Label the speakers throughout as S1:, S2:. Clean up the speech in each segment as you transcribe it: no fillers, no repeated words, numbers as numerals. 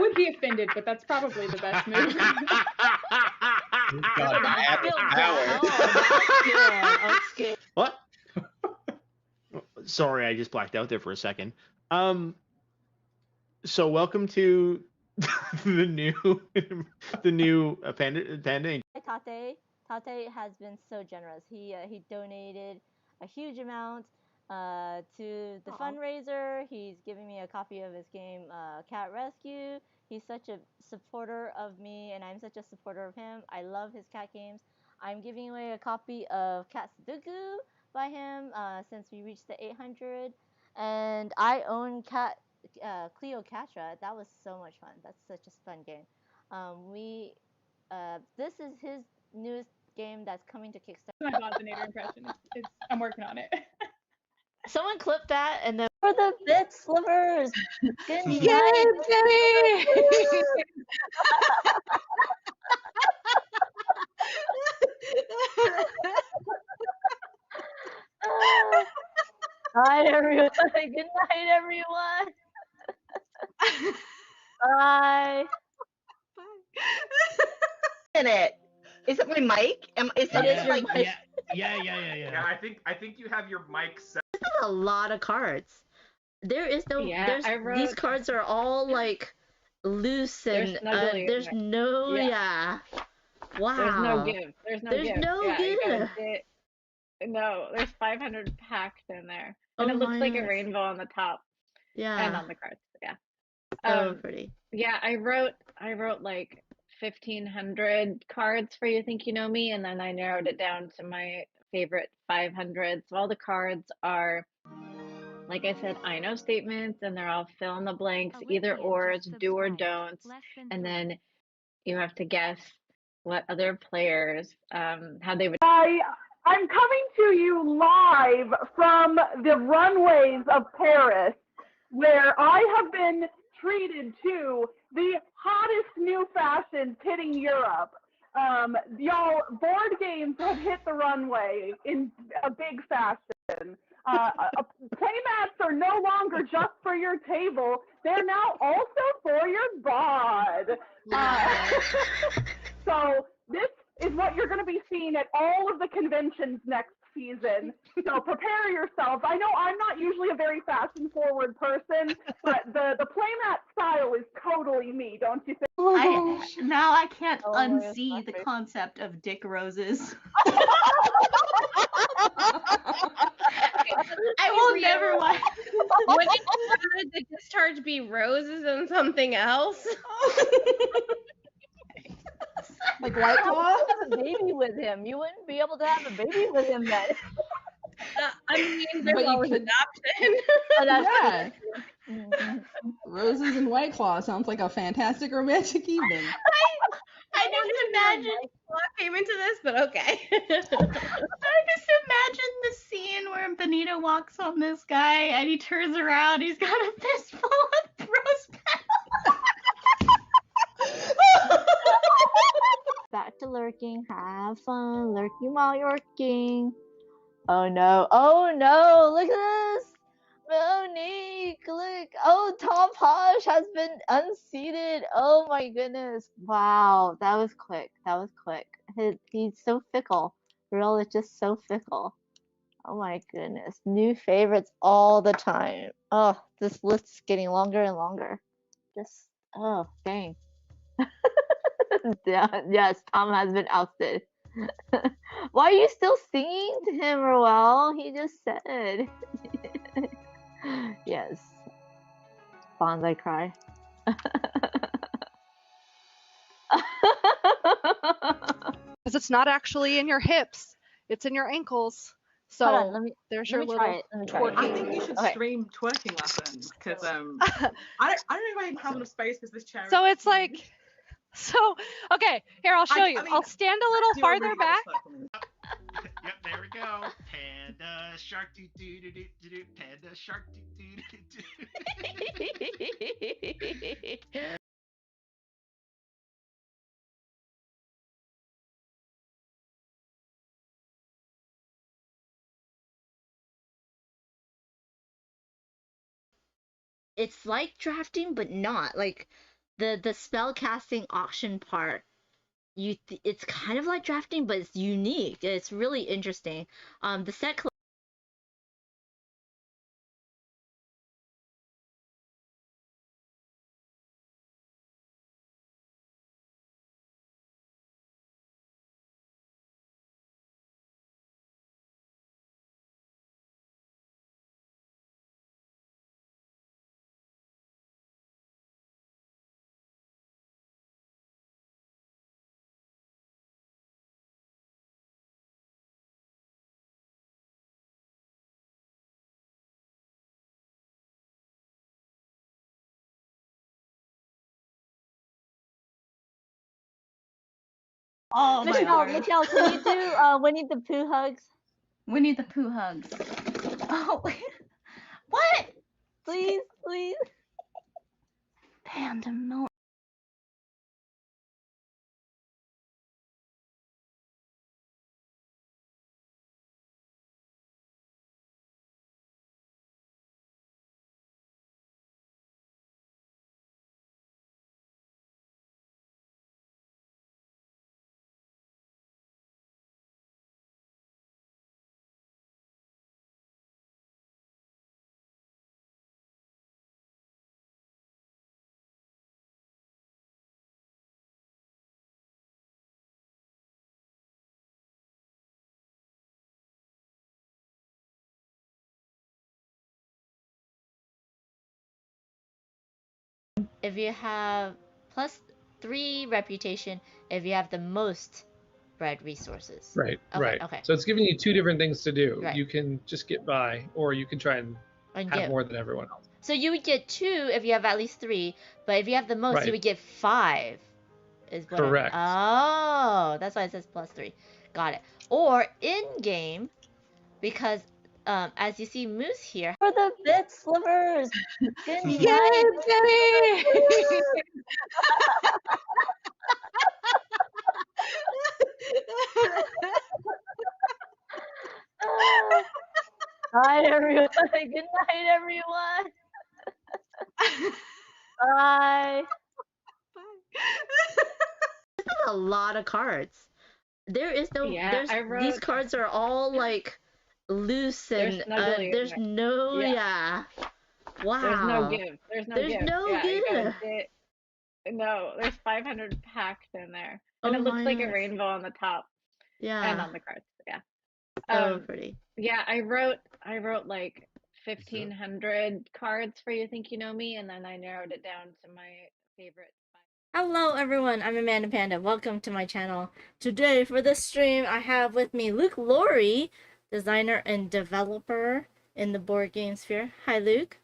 S1: would be offended, but that's probably the best move.
S2: What? Sorry, I just blacked out there for a second. So welcome to the new Panda.
S3: Tate has been so generous. He donated a huge amount to the fundraiser. He's giving me a copy of his game Cat Rescue. He's such a supporter of me, and I'm such a supporter of him. I love his cat games. I'm giving away a copy of Cat Sudoku by him since we reached the 800, and I own Cleocatra. That was so much fun. That's such a fun game. This is his newest game that's coming to Kickstarter.
S1: My Bosinator impression. I'm working on it.
S3: Someone clip that and then for the bit slivers. Good night.
S4: Yay,
S3: Bye, everyone. Good night, everyone. Bye.
S4: Is it my mic? Is it like?
S5: Yeah. I think you have your mic set.
S3: This is a lot of cards. There is no. These cards are all like loose and there's no. Wow.
S6: There's no give. There's no give. No, there's 500 packed in there, and it looks like a rainbow on the top.
S3: Yeah.
S6: And on the cards. Yeah.
S3: So pretty.
S6: Yeah, I wrote like 1,500 cards for You Think You Know Me, and then I narrowed it down to my favorite 500. So all the cards are, like I said, I know statements, and they're all fill in the blanks, either ors, do or don'ts, and then you have to guess what other players how they would.
S7: I'm coming to you live from the runways of Paris, where I have been treated to the hottest new fashions hitting Europe. Y'all, board games have hit the runway in a big fashion. Playmats are no longer just for your table. They're now also for your bod. So this is what you're going to be seeing at all of the conventions next season. So prepare yourselves. I know I'm not usually a very fashion-forward person, but the playmat style is totally me, don't you think?
S8: Now I can't unsee the concept of dick roses. I will never watch.
S9: Wouldn't the discharge be roses and something else?
S3: Like White Claw? Have a baby with him. You wouldn't be able to have a baby with him then.
S9: I mean, there's always adoption.
S10: Yeah. Roses and White Claw sounds like a fantastic romantic evening.
S9: I just imagine what came into this, but okay.
S8: I just imagine the scene where Benito walks on this guy and he turns around, he's got a fistful of rose petals.
S3: Back to lurking. Have fun lurking while you're working. Oh no. Oh no. Look at this. Monique, look. Oh, Tom Posh has been unseated. Oh my goodness. Wow. That was quick. He's so fickle. Real is just so fickle. Oh my goodness. New favorites all the time. Oh, this list is getting longer and longer. Oh, dang. Yes, Tom has been ousted. Why are you still singing to him, Roel? He just said. Yes. Bonsai cry.
S11: Because it's not actually in your hips, it's in your ankles. So
S3: hold on,
S11: there's your little
S3: twerking.
S12: I think you should stream twerking lessons because I don't know if I even have enough space because this chair.
S11: So it's like, okay, here I'll show you. I'll stand a little farther back.
S5: Yep, there we go. Panda shark doo doo doo doo doo. Panda shark doo doo doo doo.
S3: It's like drafting, but not. Like, the spell casting auction part, it's kind of like drafting, but it's unique. It's really interesting. The set
S8: Oh my
S3: Michelle,
S8: god.
S3: Michelle, can you do Winnie the Pooh hugs?
S8: Winnie the Pooh hugs. Oh, what?
S3: Please, please.
S8: Panda, no.
S3: If you have +3 reputation, if you have the most bread resources.
S13: Right,
S3: Okay,
S13: right.
S3: okay.
S13: So it's giving you two different things to do.
S3: Right.
S13: You can just get by, or you can try and have
S3: get
S13: more than everyone else.
S3: So you would get 2 if you have at least 3, but if you have the most,
S13: Right.
S3: you would get 5. Is what
S13: Correct.
S3: Oh, that's why it says +3. Got it. Or in game, because as you see Moose here. For the bit slivers. Good
S11: Yay,
S3: night.
S11: Jenny!
S3: Bye, everyone. Good night, everyone. Bye. This is a lot of cards. There is no.
S6: Yeah,
S3: These cards are all like loose and there's no. Yeah. Wow.
S6: There's no give. There's no
S3: There's
S6: give.
S3: no
S6: Yeah, you gotta
S3: give.
S6: no, there's 500 packs in there,
S3: Oh
S6: and it looks
S3: my
S6: like a
S3: gosh.
S6: rainbow on the top.
S3: Yeah.
S6: And on the cards. Yeah.
S3: So pretty.
S6: Yeah, I wrote like 1,500 cards for You Think You Know Me, and then I narrowed it down to my favorite.
S3: Hello everyone, I'm Amanda Panda. Welcome to my channel. Today for this stream I have with me Laurie, designer and developer in the board game sphere. Hi Luke.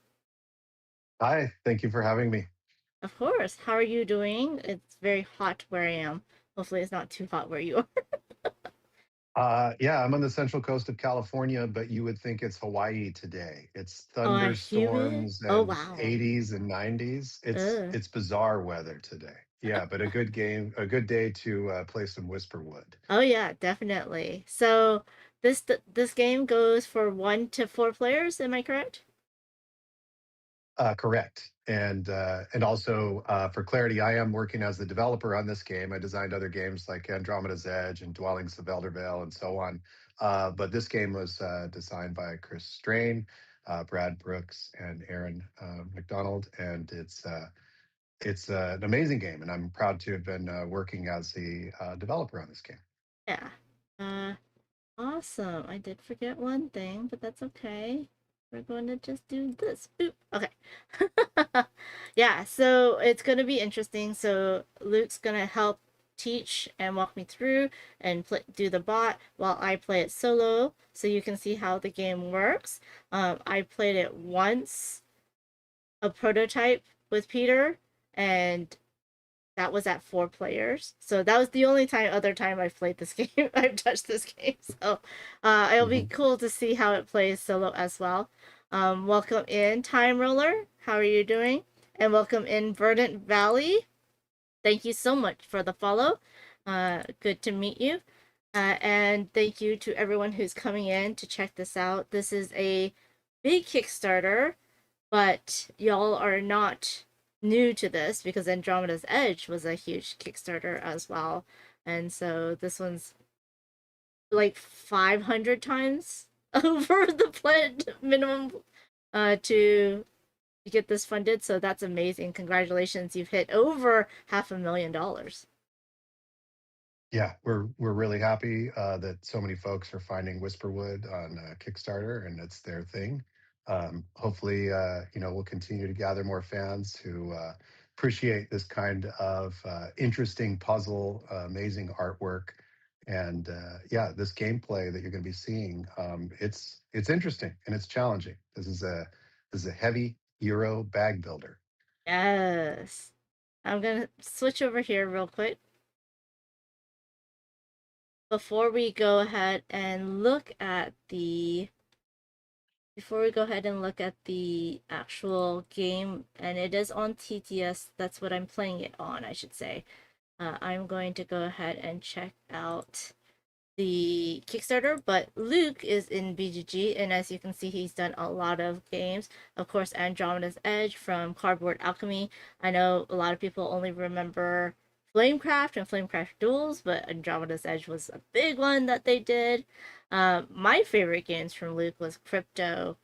S14: Hi, thank you for having me.
S3: Of course. How are you doing? It's very hot where I am. Hopefully it's not too hot where you are.
S14: Yeah, I'm on the central coast of California, but you would think it's Hawaii today. It's
S3: humid?
S14: thunderstorms
S3: Oh
S14: and
S3: wow.
S14: 80s and 90s. It's bizarre weather today. Yeah, but a good day to play some Whisperwood.
S3: Oh yeah, definitely. So this game goes for 1 to 4 players, am I correct?
S14: Correct. And also for clarity, I am working as the developer on this game. I designed other games like Andromeda's Edge and Dwellings of Eldervale and so on. But this game was designed by Chris Strain, Brad Brooks, and Aaron McDonald, and it's an amazing game, and I'm proud to have been working as the developer on this game.
S3: Yeah. Awesome. I did forget one thing, but that's okay. We're going to just do this. Boop. Okay. Yeah, so it's going to be interesting. So Luke's going to help teach and walk me through and do the bot while I play it solo so you can see how the game works. I played it once, a prototype with Peter, and that was at 4 players. So that was the only other time I've played this game. I've touched this game. So it'll be cool to see how it plays solo as well. Welcome in, Time Roller. How are you doing? And welcome in, Verdant Valley. Thank you so much for the follow. Good to meet you. And thank you to everyone who's coming in to check this out. This is a big Kickstarter, but y'all are not new to this because Andromeda's Edge was a huge Kickstarter as well. And so this one's like 500 times over the planned minimum to get this funded. So that's amazing. Congratulations. You've hit over $500,000.
S14: Yeah, we're really happy that so many folks are finding Whisperwood on Kickstarter, and it's their thing. Hopefully, we'll continue to gather more fans who appreciate this kind of interesting puzzle, amazing artwork, and this gameplay that you're going to be seeing. It's interesting and it's challenging. This is a heavy Euro bag builder.
S3: Yes. I'm gonna switch over here real quick before we go ahead and look at the actual game, and it is on TTS. That's what I'm playing it on, I should say. I'm going to go ahead and check out the Kickstarter, but Luke is in BGG, and as you can see, he's done a lot of games. Of course, Andromeda's Edge from Cardboard Alchemy. I know a lot of people only remember Flamecraft and Flamecraft Duels, but Andromeda's Edge was a big one that they did. My favorite games from Luke was Crypto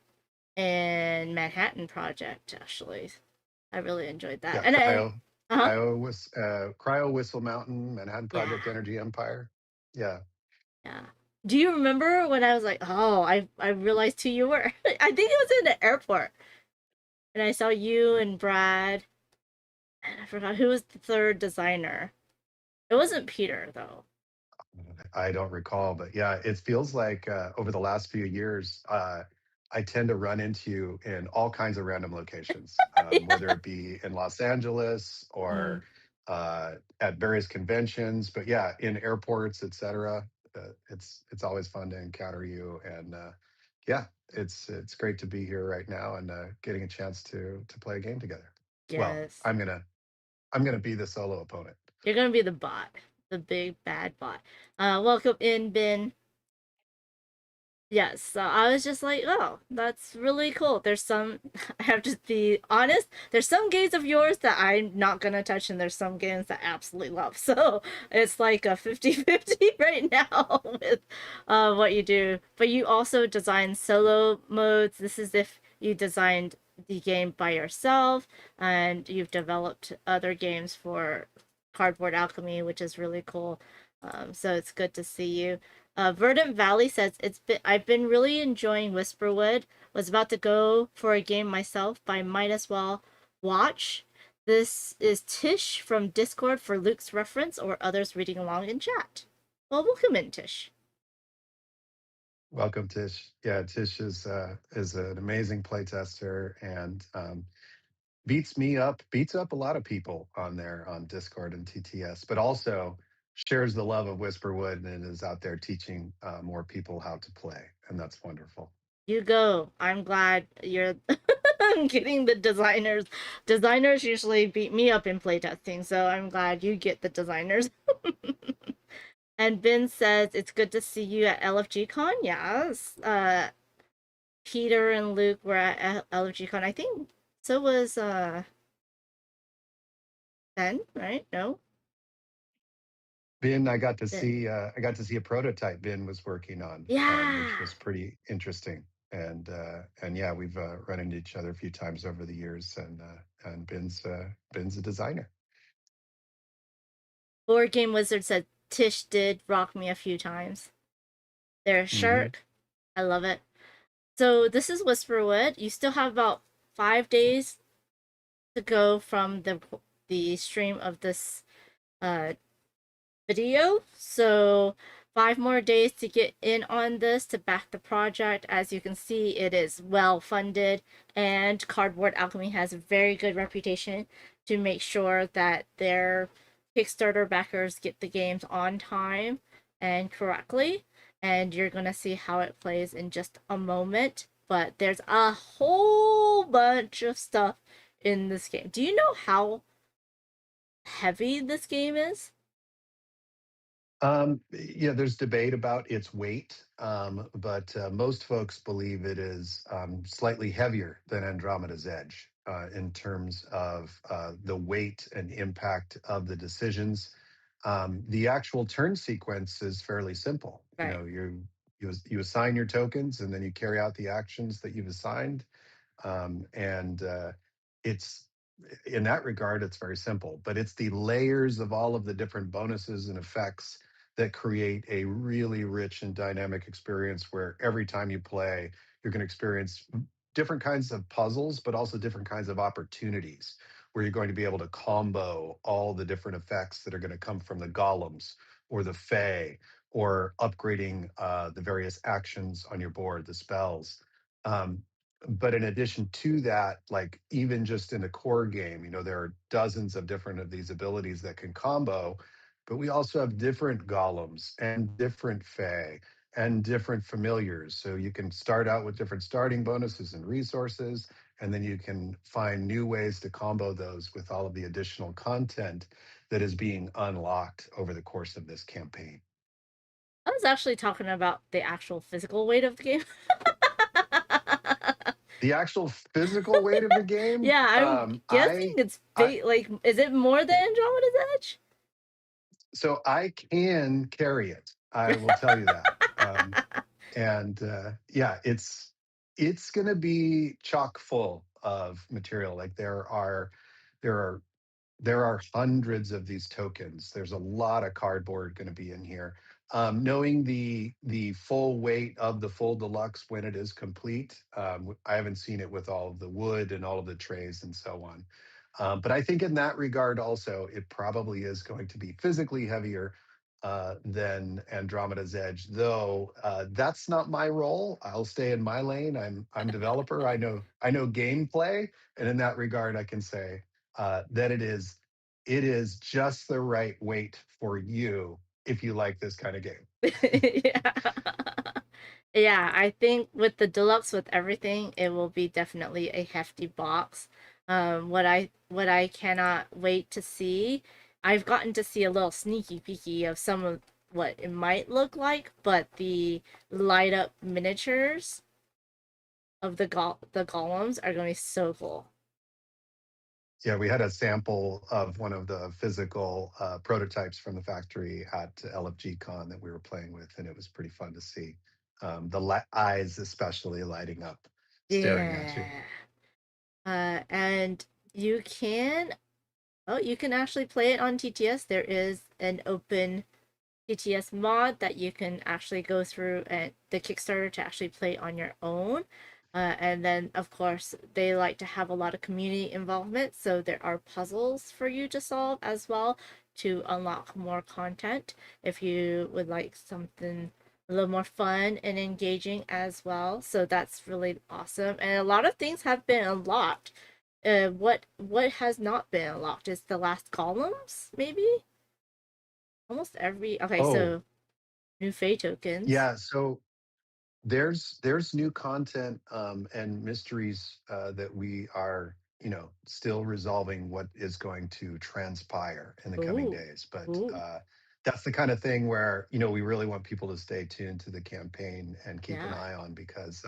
S3: and Manhattan Project, actually. I really enjoyed that.
S14: Yeah,
S3: And
S14: Cryo Whistle Mountain, Manhattan Project, Energy Empire. Yeah.
S3: Yeah. Do you remember when I was like, oh, I realized who you were? I think it was in the airport. And I saw you and Brad. And I forgot who was the third designer. It wasn't Peter, though.
S14: I don't recall, but yeah, it feels like over the last few years, I tend to run into you in all kinds of random locations, whether it be in Los Angeles or at various conventions. But yeah, in airports, etc. It's always fun to encounter you, and it's great to be here right now and getting a chance to play a game together. Well,
S3: Yes.
S14: I'm gonna be the solo opponent.
S3: You're gonna be the bot. The big bad bot. Welcome in, Ben. Yes, so I was just like, oh, that's really cool. There's some, I have to be honest, there's some games of yours that I'm not gonna touch, and there's some games that I absolutely love. So it's like a 50-50 right now with what you do. But you also design solo modes. This is if you designed the game by yourself, and you've developed other games for Cardboard Alchemy, which is really cool. So it's good to see you. Verdant Valley says I've been really enjoying Whisperwood. Was about to go for a game myself, but I might as well watch. This is Tish from Discord for Luke's reference or others reading along in chat. Well, welcome in, Tish.
S14: Welcome, Tish. Yeah, Tish is an amazing playtester and beats up a lot of people on there on Discord and TTS, but also shares the love of Whisperwood and is out there teaching more people how to play, and that's wonderful.
S3: You go. I'm glad you're I'm getting the designers. Designers usually beat me up in playtesting, so I'm glad you get the designers. And Ben says it's good to see you at LFG Con. Yes. Peter and Luke were at LFG Con. I think so was Ben, right? No.
S14: Ben, I got to see a prototype Ben was working on, which was pretty interesting. And yeah, we've run into each other a few times over the years, and Ben's a designer.
S3: Board Game Wizard said Tish did rock me a few times. There's Shark. I love it. So this is Whisperwood. You still have about 5 days to go from the stream of this video. So 5 more days to get in on this to back the project. As you can see, it is well funded, and Cardboard Alchemy has a very good reputation to make sure that their Kickstarter backers get the games on time and correctly. And you're gonna see how it plays in just a moment. But there's a whole bunch of stuff in this game. Do you know how heavy this game is?
S14: Yeah, there's debate about its weight, but most folks believe it is slightly heavier than Andromeda's Edge. in terms of the weight and impact of the decisions. The actual turn sequence is fairly simple. You
S3: Right.
S14: know, you assign your tokens, and then you carry out the actions that you've assigned. And it's in that regard, it's very simple. But it's the layers of all of the different bonuses and effects that create a really rich and dynamic experience where every time you play, you're going to experience different kinds of puzzles, but also different kinds of opportunities where you're going to be able to combo all the different effects that are going to come from the golems or the fae or upgrading the various actions on your board, the spells. Um, but in addition to that, like even just in a core game, you know, there are dozens of different of these abilities that can combo, but we also have different golems and different fae and different familiars. So you can start out with different starting bonuses and resources, and then you can find new ways to combo those with all of the additional content that is being unlocked over the course of this campaign.
S3: I was actually talking about the actual physical weight of the game.
S14: The actual physical weight of the game?
S3: Yeah, I'm guessing it's big. Like, is it more than Andromeda's Edge?
S14: So I can carry it. I will tell you that. And yeah, it's going to be chock full of material. Like there are there are hundreds of these tokens. There's a lot of cardboard going to be in here. Knowing the full weight of the full deluxe when it is complete, I haven't seen it with all of the wood and all of the trays and so on. But I think in that regard also, it probably is going to be physically heavier than Andromeda's Edge, though that's not my role. I'll stay in my lane. I'm developer. I know gameplay, and in that regard, I can say that it is just the right weight for you if you like this kind of game.
S3: Yeah. Yeah, I think with the deluxe with everything, it will be definitely a hefty box. What I cannot wait to see, I've gotten to see a little sneaky peeky of some of what it might look like, but the light up miniatures of the golems are going to be so cool.
S14: Yeah, we had a sample of one of the physical prototypes from the factory at LFG Con that we were playing with, and it was pretty fun to see. The eyes especially lighting up, staring at you.
S3: And you can actually play it on TTS. There is an open TTS mod that you can actually go through and the Kickstarter to actually play on your own. And then, of course, they like to have a lot of community involvement, so there are puzzles for you to solve as well to unlock more content if you would like something a little more fun and engaging as well. So that's really awesome. And a lot of things have been unlocked. What has not been unlocked is the last columns, maybe? Almost every... Okay, so new Fae tokens.
S14: Yeah, so there's new content and mysteries that we are, you know, still resolving what is going to transpire in the coming days. But that's the kind of thing where, you know, we really want people to stay tuned to the campaign and keep an eye on, because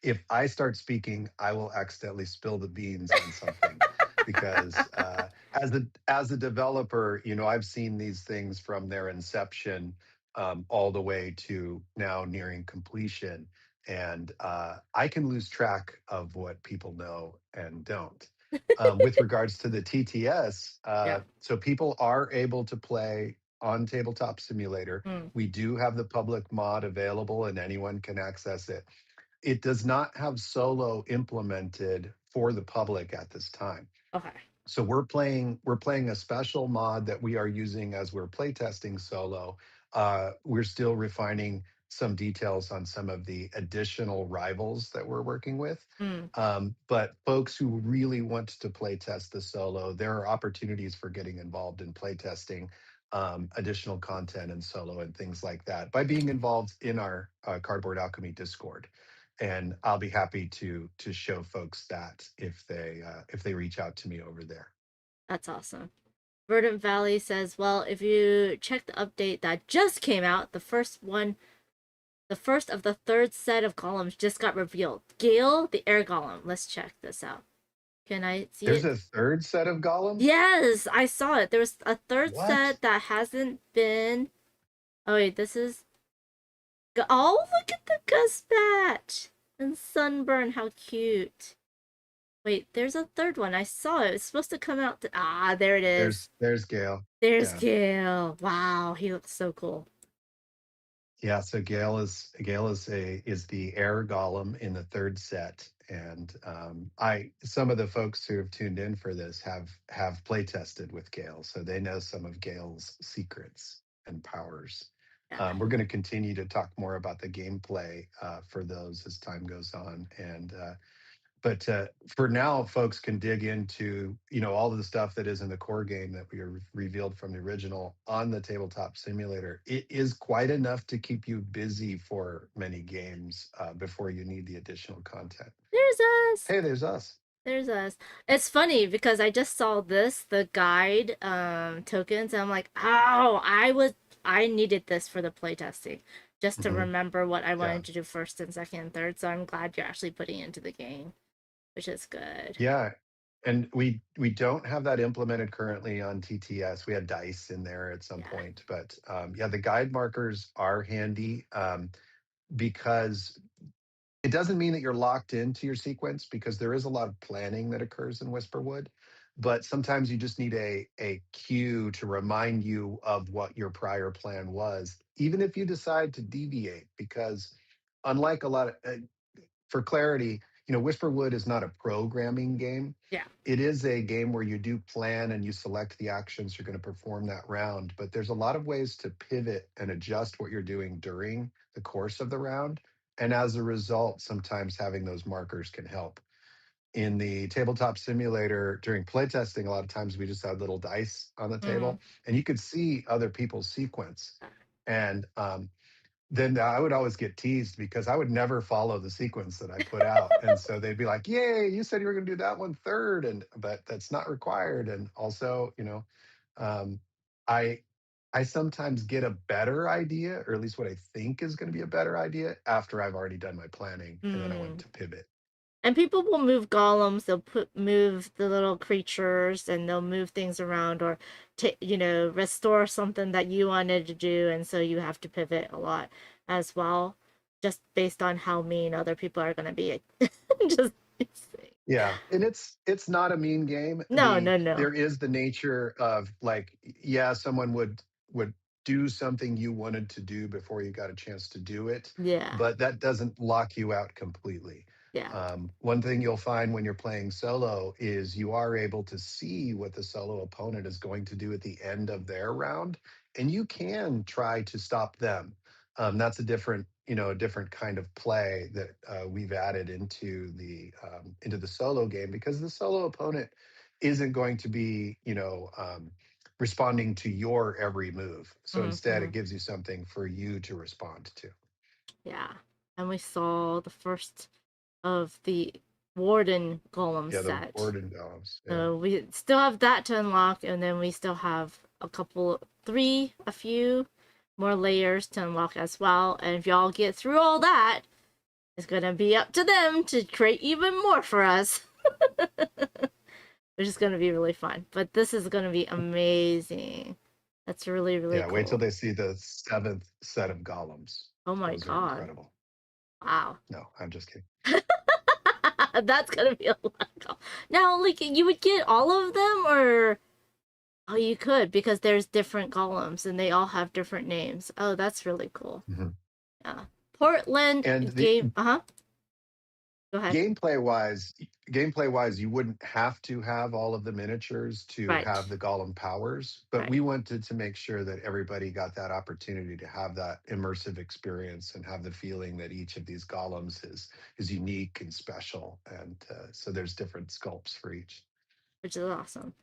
S14: if I start speaking, I will accidentally spill the beans on something. Because as a developer, you know, I've seen these things from their inception all the way to now nearing completion. And I can lose track of what people know and don't. With regards to the TTS, so people are able to play on Tabletop Simulator. We do have the public mod available and anyone can access it. It does not have solo implemented for the public at this time.
S3: Okay.
S14: So we're playing a special mod that we are using as we're playtesting solo. We're still refining some details on some of the additional rivals that we're working with. But folks who really want to playtest the solo, there are opportunities for getting involved in playtesting additional content and solo and things like that by being involved in our Cardboard Alchemy Discord. And I'll be happy to show folks that if they reach out to me over there.
S3: That's awesome. Verdant Valley says, well, if you check the update that just came out, the first of the third set of columns just got revealed. Gale, the air golem. Let's check this out. Can I see
S14: There's
S3: it?
S14: a third set of golems?
S3: Yes, I saw it. There was a third
S14: What?
S3: set that hasn't been. Oh wait, this is. Oh, look at the Gust Patch and Sunburn. How cute. Wait, there's a third one. I saw it. It's supposed to come out. There it is.
S14: There's Gale.
S3: There's
S14: Yeah.
S3: Gale. Wow, he looks so cool.
S14: Yeah, so Gale is the air golem in the third set, and some of the folks who have tuned in for this have play tested with Gale, so they know some of Gale's secrets and powers. We're going to continue to talk more about the gameplay for those as time goes on, and but for now, folks can dig into all of the stuff that is in the core game that we revealed from the original on the tabletop simulator. It is quite enough to keep you busy for many games before you need the additional content.
S3: There's us.
S14: Hey, there's us.
S3: There's us. It's funny because I just saw the guide tokens, and I'm like, oh, I needed this for the playtesting, just to remember what I wanted to do first and second and third. So I'm glad you're actually putting it into the game, which is good.
S14: Yeah. And we don't have that implemented currently on TTS. We had dice in there at some point, but the guide markers are handy because it doesn't mean that you're locked into your sequence, because there is a lot of planning that occurs in Whisperwood, but sometimes you just need a cue to remind you of what your prior plan was, even if you decide to deviate, because unlike a lot of for clarity, Whisperwood is not a programming game.
S3: Yeah.
S14: It is a game where you do plan and you select the actions you're going to perform that round, but there's a lot of ways to pivot and adjust what you're doing during the course of the round. And as a result, sometimes having those markers can help. In the tabletop simulator during playtesting, a lot of times we just had little dice on the table, and you could see other people's sequence. And then I would always get teased because I would never follow the sequence that I put out. And so they'd be like, yay, you said you were going to do that one third, but that's not required. And also, I sometimes get a better idea, or at least what I think is going to be a better idea, after I've already done my planning, and then I want to pivot.
S3: And people will move golems, they'll move the little creatures, and they'll move things around, or restore something that you wanted to do, and so you have to pivot a lot as well, just based on how mean other people are going to be. Just
S14: yeah, and it's not a mean game.
S3: No.
S14: There is the nature of someone would do something you wanted to do before you got a chance to do it.
S3: Yeah.
S14: But that doesn't lock you out completely.
S3: Yeah.
S14: One thing you'll find when you're playing solo is you are able to see what the solo opponent is going to do at the end of their round, and you can try to stop them. That's a different kind of play that we've added into the solo game, because the solo opponent isn't going to be responding to your every move. So instead, it gives you something for you to respond to.
S3: Yeah, and we saw the first of the Warden Golem set.
S14: Yeah, the Warden Golems. Yeah.
S3: So we still have that to unlock, and then we still have a few more layers to unlock as well. And if y'all get through all that, it's gonna be up to them to create even more for us. Which is gonna be really fun. But this is gonna be amazing. That's really, really cool.
S14: Wait till they see the 7th set of golems.
S3: Oh my
S14: Those
S3: god.
S14: are incredible.
S3: Wow.
S14: No, I'm just kidding.
S3: That's gonna be a lot. Now, like, you would get all of them, or you could, because there's different golems and they all have different names. Oh, that's really cool. Yeah. Portland
S14: and
S3: game. Go ahead.
S14: Gameplay wise, you wouldn't have to have all of the miniatures to have the golem powers, but we wanted to make sure that everybody got that opportunity to have that immersive experience and have the feeling that each of these golems is unique and special, and so there's different sculpts for each,
S3: which is awesome.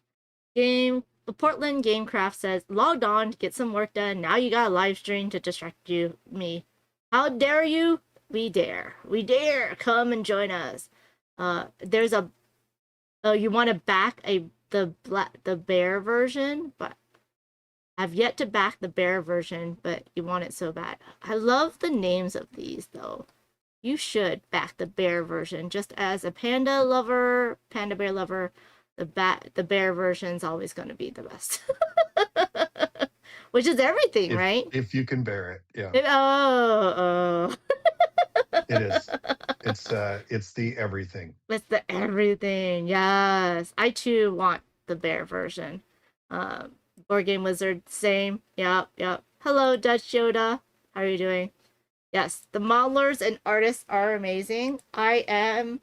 S3: The Portland Gamecraft says, logged on to get some work done. Now you got a live stream to distract me. How dare you? We dare. Come and join us. There's you want to back the bear version, but I've yet to back the bear version, but you want it so bad. I love the names of these though. you should back the bear version. Just as a panda lover, panda bear lover, the bear version's always going to be the best. Which is everything, right?
S14: If you can bear it, yeah.
S3: Oh.
S14: It is. It's the everything.
S3: It's the everything. Yes. I too want the bear version. Board Game Wizard, same. Yep. Hello, Dutch Yoda. How are you doing? Yes, the modelers and artists are amazing. I am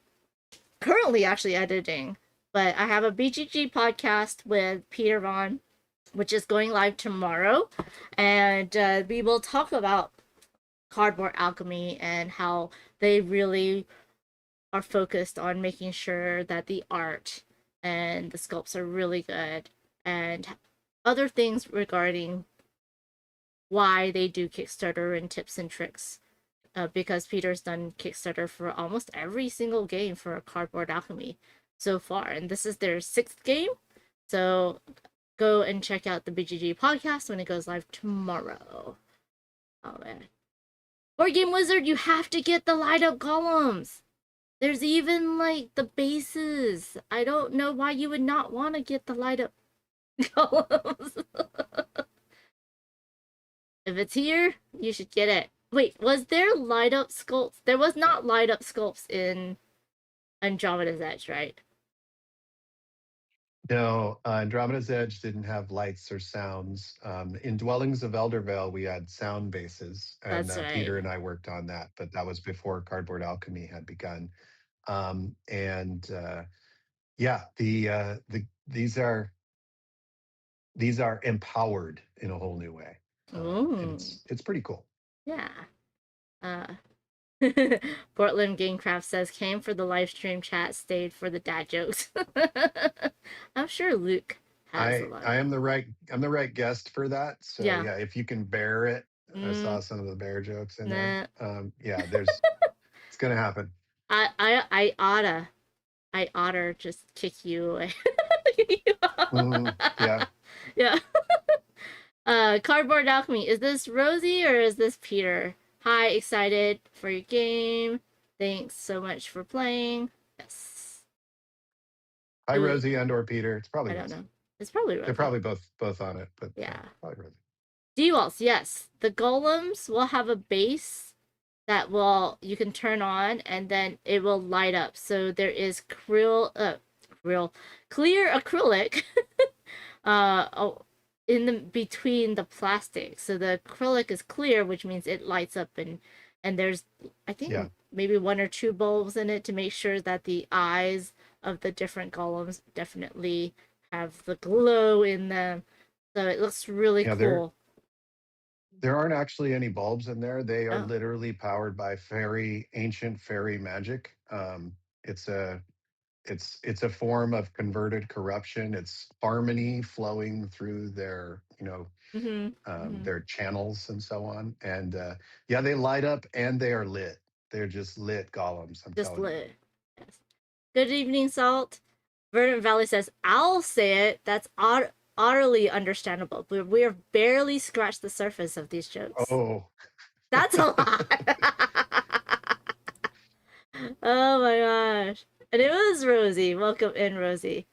S3: currently actually editing, but I have a BGG podcast with Peter Vaughn, which is going live tomorrow, and we will talk about Cardboard Alchemy and how they really are focused on making sure that the art and the sculpts are really good, and other things regarding why they do Kickstarter and tips and tricks. Because Peter's done Kickstarter for almost every single game for Cardboard Alchemy so far, and this is their 6th game. So go and check out the BGG podcast when it goes live tomorrow. Oh man. Board Game Wizard, you have to get the light up columns. There's even like the bases. I don't know why you would not want to get the light up columns. If it's here, you should get it. Wait, was there light up sculpts? There was not light up sculpts in Andromeda's Edge, right?
S14: No, Andromeda's Edge didn't have lights or sounds. In Dwellings of Eldervale, we had sound bases, and
S3: That's right.
S14: Peter and I worked on that, but that was before Cardboard Alchemy had begun. Yeah, these are empowered in a whole new way. And it's pretty cool.
S3: Yeah. Portland Gamecraft says, came for the live stream chat, stayed for the dad jokes. I'm sure Luke has a lot.
S14: I'm the right guest for that. So
S3: Yeah.
S14: yeah, if you can bear it. I saw some of the bear jokes in there. Yeah, it's gonna happen.
S3: I oughta just kick you away.
S14: Yeah.
S3: Yeah. Cardboard Alchemy. Is this Rosie or is this Peter? Hi, excited for your game. Thanks so much for playing. Yes.
S14: Hi, Rosie and/or Peter. It's probably.
S3: I don't know. It's probably Rosie.
S14: They're probably both on it, but
S3: yeah.
S14: Probably Rosie.
S3: Dewalls, yes. The golems will have a base that you can turn on, and then it will light up. So there is clear acrylic in between the plastic. So the acrylic is clear, which means it lights up, and there's I think maybe 1 or 2 bulbs in it to make sure that the eyes of the different golems definitely have the glow in them. So it looks really cool.
S14: There aren't actually any bulbs in there. They are literally powered by ancient fairy magic. It's a form of converted corruption. It's harmony flowing through their, their channels and so on. And yeah, they light up and they are lit. They're just lit golems. I'm
S3: just
S14: telling
S3: lit.
S14: you.
S3: Yes. Good evening, Salt. Verdant Valley says, I'll say it. That's utterly understandable. We have barely scratched the surface of these jokes.
S14: Oh.
S3: That's a lot. Oh my gosh. And it was Rosie. Welcome in, Rosie.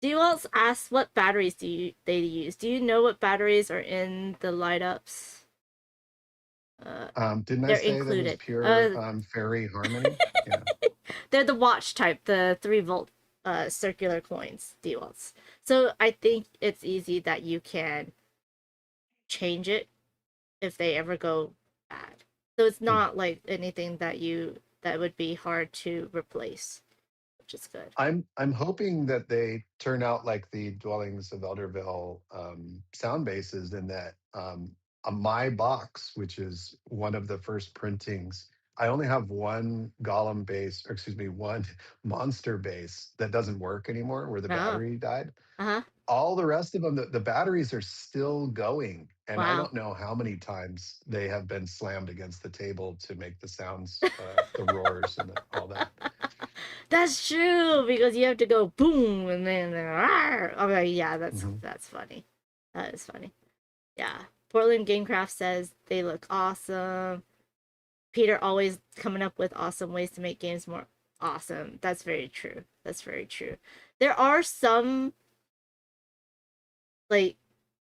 S3: Dewaltz asks what batteries they use. Do you know what batteries are in the light ups?
S14: Didn't I say included. That was pure fairy harmony? Yeah.
S3: They're the watch type, the 3-volt circular coins, Dewaltz. So I think it's easy that you can change it if they ever go bad. So it's not like anything that would be hard to replace, which is good.
S14: I'm hoping that they turn out like the Dwellings of Eldervale sound bases, in that my box, which is one of the first printings, I only have one golem base, or excuse me, one monster base that doesn't work anymore, where the battery died. All the rest of them, the batteries are still going. And I don't know how many times they have been slammed against the table to make the sounds, the roars and all that.
S3: That's true, because you have to go boom and then okay, yeah, that's funny. That is funny. Yeah. Portland Gamecraft says they look awesome. Peter always coming up with awesome ways to make games more awesome. That's very true. That's very true. There are some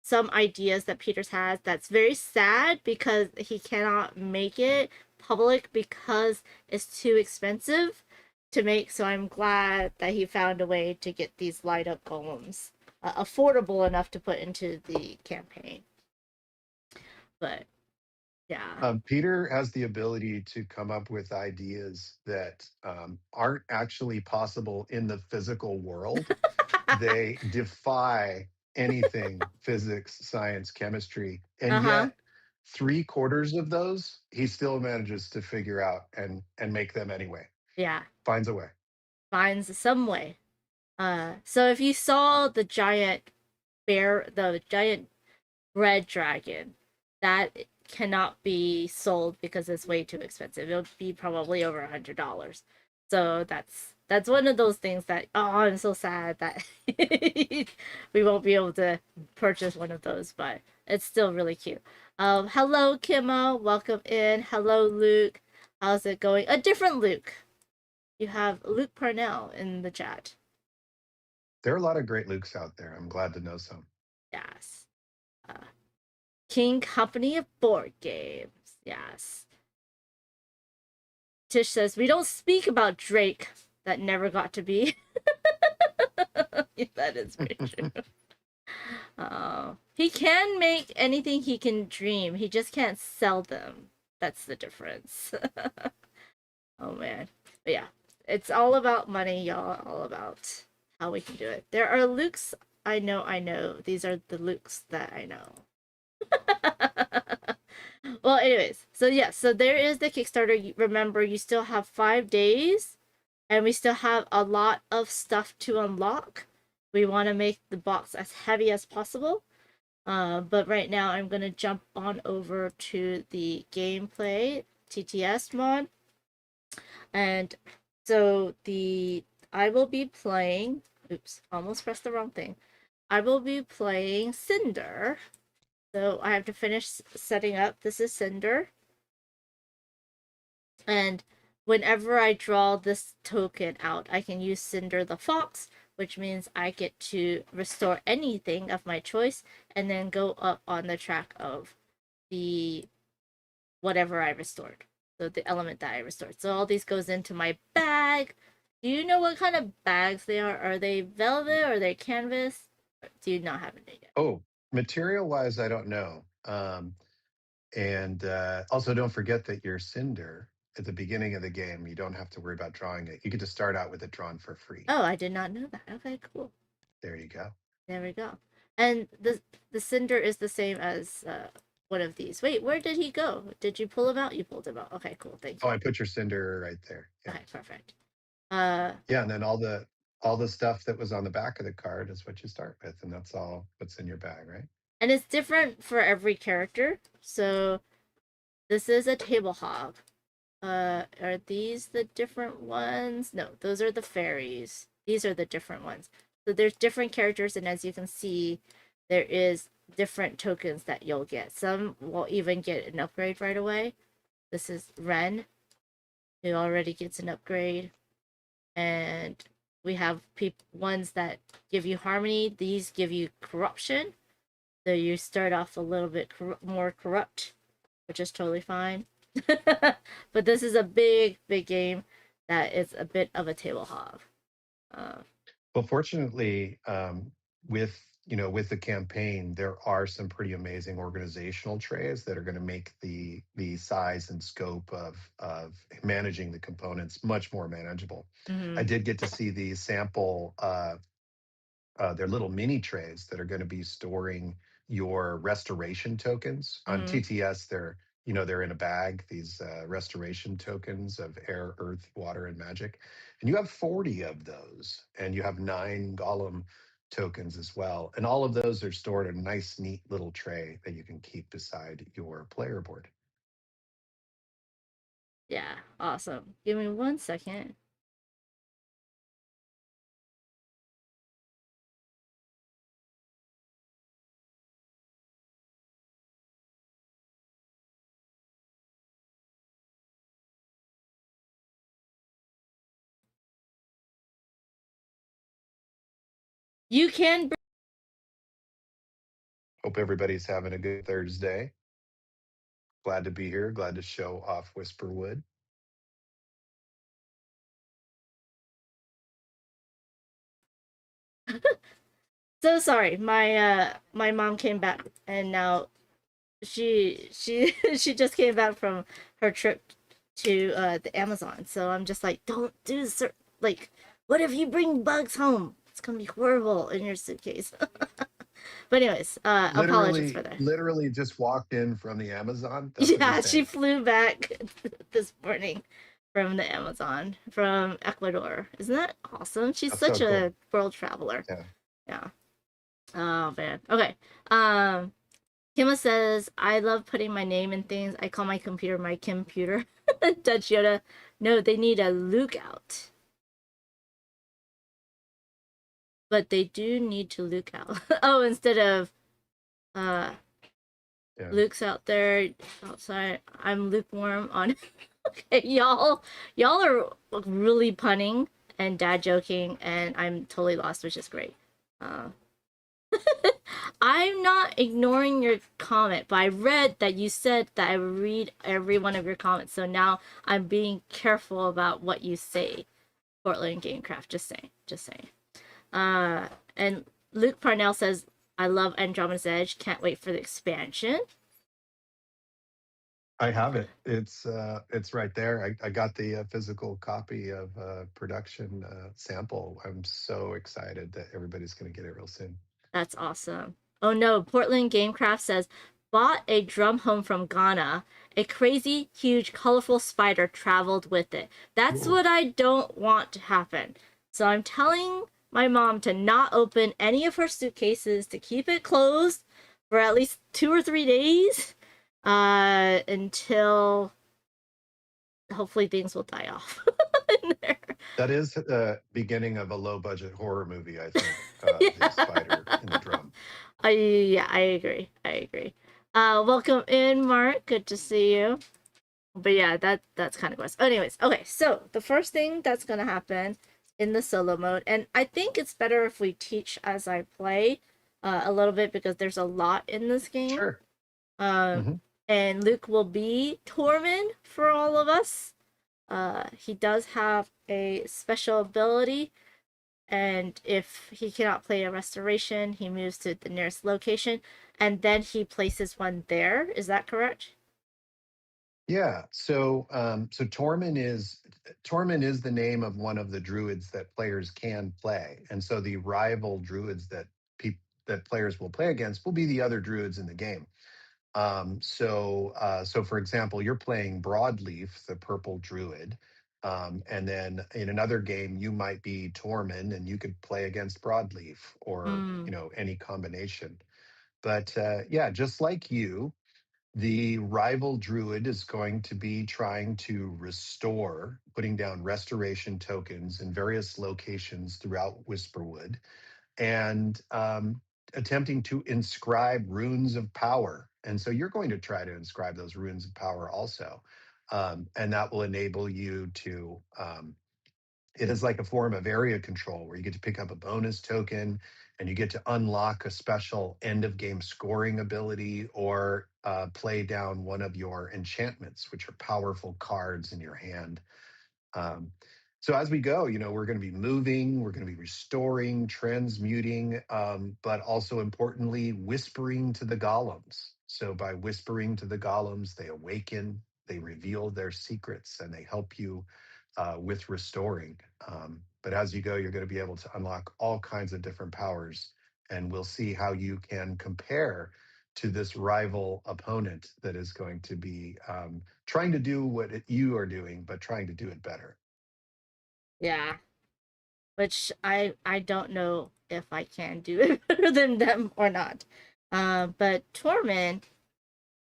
S3: some ideas that Peters has that's very sad because he cannot make it public because it's too expensive to make. So I'm glad that he found a way to get these light up golems affordable enough to put into the campaign. But yeah.
S14: Peter has the ability to come up with ideas that aren't actually possible in the physical world. They defy anything physics, science, chemistry, and yet 3/4 of those he still manages to figure out and make them anyway.
S3: Yeah.
S14: Finds a way.
S3: Finds some way. So if you saw the giant red dragon, that cannot be sold because it's way too expensive. It'll be probably over $100. So that's one of those things that, oh, I'm so sad that we won't be able to purchase one of those, but it's still really cute. Hello Kimmo, welcome in. Hello Luke, how's it going? A different Luke. You have Luke Parnell in the chat.
S14: There are a lot of great Lukes out there. I'm glad to know some.
S3: Yes. King Company of Board Games. Yes. Tish says, we don't speak about Drake that never got to be. That is very true. He can make anything he can dream. He just can't sell them. That's the difference. Oh, man. But yeah, it's all about money, y'all. All about how we can do it. There are Lukes I know. These are the Lukes that I know. Well, anyways, so yeah, so there is the Kickstarter. Remember, you still have 5 days, and we still have a lot of stuff to unlock. We want to make the box as heavy as possible. But right now, I'm going to jump on over to the gameplay TTS mod. And so I will be playing, oops, almost pressed the wrong thing. I will be playing Cinder. So I have to finish setting up. This is Cinder. And whenever I draw this token out, I can use Cinder the Fox, which means I get to restore anything of my choice and then go up on the track of the whatever I restored. So the element that I restored. So all these goes into my bag. Do you know what kind of bags they are? Are they velvet or are they canvas? Do you not have it yet?
S14: Oh, material-wise, I don't know. And also, don't forget that your Cinder, at the beginning of the game, you don't have to worry about drawing it. You get to start out with it drawn for free.
S3: Oh, I did not know that. Okay, cool.
S14: There you go.
S3: There we go. And the Cinder is the same as one of these. Wait, where did he go? Did you pull him out? You pulled him out. Okay, cool. Thank you.
S14: Oh, I put your Cinder right there. Yeah.
S3: Okay, perfect.
S14: Yeah, and then all the stuff that was on the back of the card is what you start with, and that's all what's in your bag, right?
S3: And it's different for every character. So this is a table hog. Are these the different ones? No, those are the fairies. These are the different ones. So there's different characters, and as you can see, there is different tokens that you'll get. Some will even get an upgrade right away. This is Ren, who already gets an upgrade. And we have ones that give you harmony. These give you corruption. So you start off a little bit more corrupt, which is totally fine. But this is a big game that is a bit of a table hog.
S14: Well, fortunately, with the campaign, there are some pretty amazing organizational trays that are going to make the size and scope of managing the components much more manageable. I did get to see the sample. They're little mini trays that are going to be storing your restoration tokens. On TTS, they're in a bag, these restoration tokens of air, earth, water, and magic. And you have 40 of those, and you have 9 golem tokens as well. And all of those are stored in a nice, neat little tray that you can keep beside your player board.
S3: Yeah, awesome. Give me 1 second.
S15: You can.
S14: Hope everybody's having a good Thursday. Glad to be here. Glad to show off Whisperwood.
S15: So sorry. My mom came back and now she just came back from her trip to the Amazon. So I'm just like, don't do like, what if you bring bugs home? It's gonna be horrible in your suitcase. But anyways, apologies for that.
S14: Literally just walked in from the Amazon. That's what
S15: Yeah,
S14: you're
S15: she
S14: saying.
S15: flew back this morning from the Amazon from Ecuador. Isn't that awesome? She's
S14: That's
S15: such
S14: so
S15: a
S14: cool.
S15: world traveler.
S14: Yeah.
S15: Yeah. Oh man. Okay. Kima says, I love putting my name in things. I call my computer my computer. Dutch Yoda. No, they need a lookout. But they do need to look out. Oh, instead of Luke's out there outside. I'm lukewarm on. Okay, y'all are really punning and dad joking, and I'm totally lost, which is great. I'm not ignoring your comment, but I read that you said that I read every one of your comments, so now I'm being careful about what you say. Portland Gamecraft, just saying. And Luke Parnell says, I love Andromeda's Edge, can't wait for the expansion.
S14: I have it. It's right there. I got the physical copy of production sample. I'm so excited that everybody's going to get it real soon.
S15: That's awesome. Oh no, Portland Gamecraft says, bought a drum home from Ghana. A crazy, huge, colorful spider traveled with it. That's what I don't want to happen. So I'm telling my mom to not open any of her suitcases, to keep it closed for at least 2 or 3 days, until hopefully things will die off in there.
S14: That is the beginning of a low-budget horror movie, I think. The spider in the drum.
S15: Yeah, I agree. Welcome in, Mark. Good to see you. But yeah, that's kind of gross. Anyways, okay, so the first thing that's gonna happen in the solo mode, and I think it's better if we teach as I play a little bit, because there's a lot in this game.
S14: Sure.
S15: And Luke will be Tormund for all of us. He does have a special ability, and if he cannot play a restoration, he moves to the nearest location, and then he places one there. Is that correct?
S14: Yeah. So Tormund is the name of one of the druids that players can play, and so the rival druids that players will play against will be the other druids in the game. So for example, you're playing Broadleaf, the purple druid, and then in another game you might be Tormund, and you could play against Broadleaf, or any combination. But yeah, just like you, the rival druid is going to be trying to restore, putting down restoration tokens in various locations throughout Whisperwood, and attempting to inscribe runes of power. And so you're going to try to inscribe those runes of power also. And that will enable you to, it is like a form of area control where you get to pick up a bonus token, and you get to unlock a special end of game scoring ability, or play down one of your enchantments, which are powerful cards in your hand. So as we go, we're going to be moving, we're going to be restoring, transmuting, but also importantly, whispering to the golems. So by whispering to the golems, they awaken, they reveal their secrets, and they help you with restoring. But as you go, you're going to be able to unlock all kinds of different powers, and we'll see how you can compare to this rival opponent that is going to be trying to do what you are doing, but trying to do it better.
S15: Yeah. Which I don't know if I can do it better than them or not. But Tormund,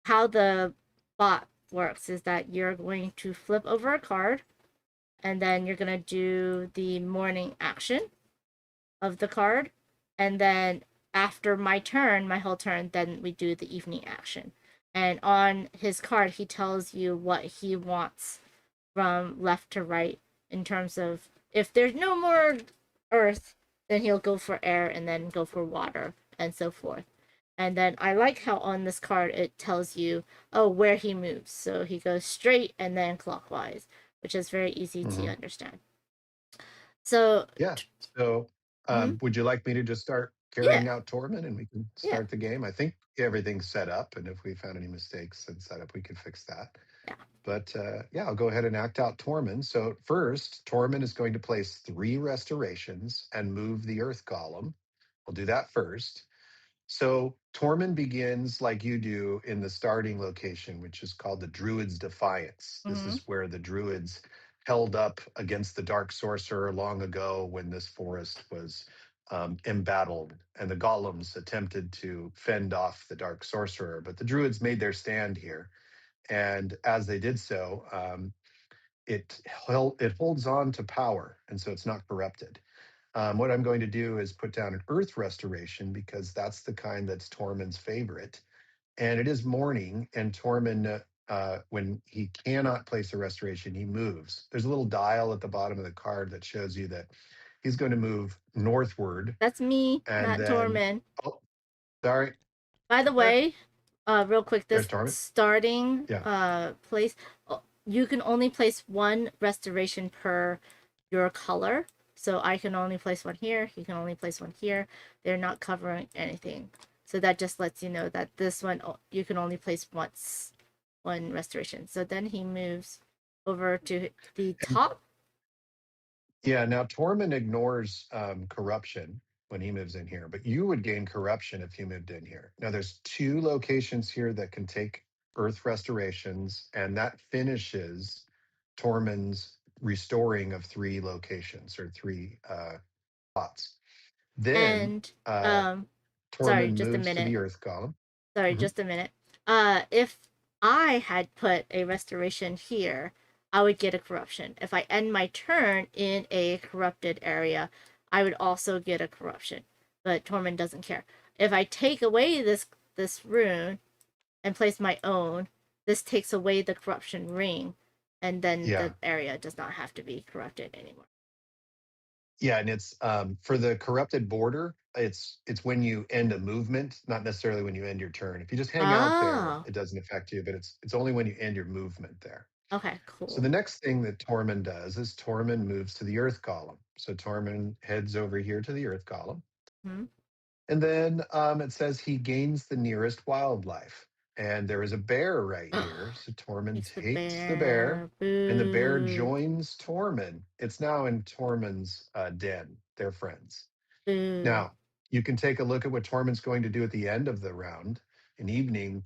S15: how the bot works is that you're going to flip over a card, and then you're going to do the morning action of the card, and then after my turn, my whole turn, then we do the evening action. And on his card, he tells you what he wants from left to right, in terms of, if there's no more earth, then he'll go for air and then go for water and so forth. And then I like how on this card it tells you, oh, where he moves. So he goes straight and then clockwise, which is very easy to understand. So
S14: yeah. So would you like me to just start carrying out Torment and we can start the game? I think everything's set up, and if we found any mistakes in setup, we could fix that.
S15: Yeah.
S14: But yeah, I'll go ahead and act out Torment. So first, Torment is going to place 3 restorations and move the Earth Golem. We'll do that first. So Tormund begins like you do in the starting location, which is called the Druid's Defiance. This is where the Druids held up against the Dark Sorcerer long ago when this forest was embattled, and the Golems attempted to fend off the Dark Sorcerer. But the Druids made their stand here, and as they did so, it holds on to power, and so it's not corrupted. What I'm going to do is put down an Earth Restoration because that's the kind that's Tormund's favorite. And it is morning, and Tormund, when he cannot place a restoration, he moves. There's a little dial at the bottom of the card that shows you that he's going to move northward.
S15: That's me,
S14: and
S15: not
S14: then,
S15: Tormund.
S14: Oh, sorry.
S15: By the way, real quick, this
S14: Tormund?
S15: starting
S14: Yeah.
S15: place, you can only place 1 restoration per your color. So I can only place 1 here. He can only place 1 here. They're not covering anything. So that just lets you know that this one, you can only place once 1 restoration. So then he moves over to the top.
S14: Yeah, now Tormund ignores corruption when he moves in here, but you would gain corruption if you moved in here. Now there's 2 locations here that can take Earth restorations, and that finishes Tormund's restoring of 3 locations or 3 spots. Then
S15: And
S14: Tormund
S15: sorry, just a
S14: moves to
S15: minute.
S14: the Earth Golem.
S15: Sorry, just a minute. If I had put a restoration here, I would get a corruption. If I end my turn in a corrupted area, I would also get a corruption. But Tormund doesn't care. If I take away this rune and place my own, this takes away the corruption ring, and then the area does not have to be corrupted anymore.
S14: Yeah, and it's for the corrupted border, it's when you end a movement, not necessarily when you end your turn. If you just hang out there, it doesn't affect you, but it's only when you end your movement there.
S15: Okay, cool.
S14: So the next thing that Tormund does is Tormund moves to the Earth Golem. So Tormund heads over here to the Earth Golem. And then it says he gains the nearest wildlife. And there is a bear right here. So Tormund takes the bear, and the bear joins Tormund. It's now in Tormund's den. They're friends. Now, you can take a look at what Tormund's going to do at the end of the round. In evening,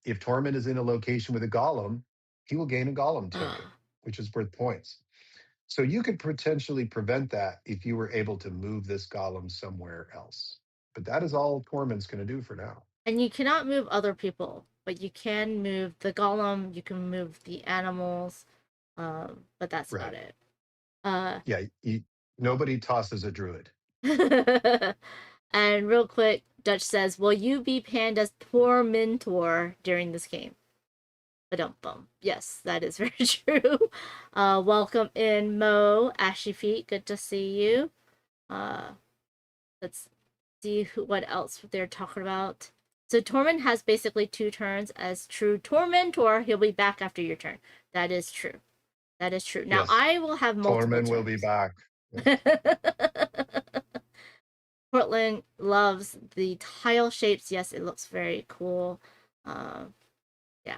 S14: if Tormund is in a location with a golem, he will gain a golem token, which is worth points. So you could potentially prevent that if you were able to move this golem somewhere else. But that is all Tormund's going to do for now.
S15: And you cannot move other people, but you can move the golem, you can move the animals, but that's about it.
S14: Yeah, nobody tosses a druid.
S15: And real quick, Dutch says, will you be Panda's tormentor during this game? Ba-dum-bum. Yes, that is very true. Welcome in, Mo, Ashy Feet. Good to see you. Let's see what else they're talking about. So Tormund has basically 2 turns as true Tormentor. He'll be back after your turn. That is true. That is true. Now,
S14: Yes.
S15: I will have multiple
S14: Tormund will be back.
S15: Portland loves the tile shapes. Yes, it looks very cool. Yeah.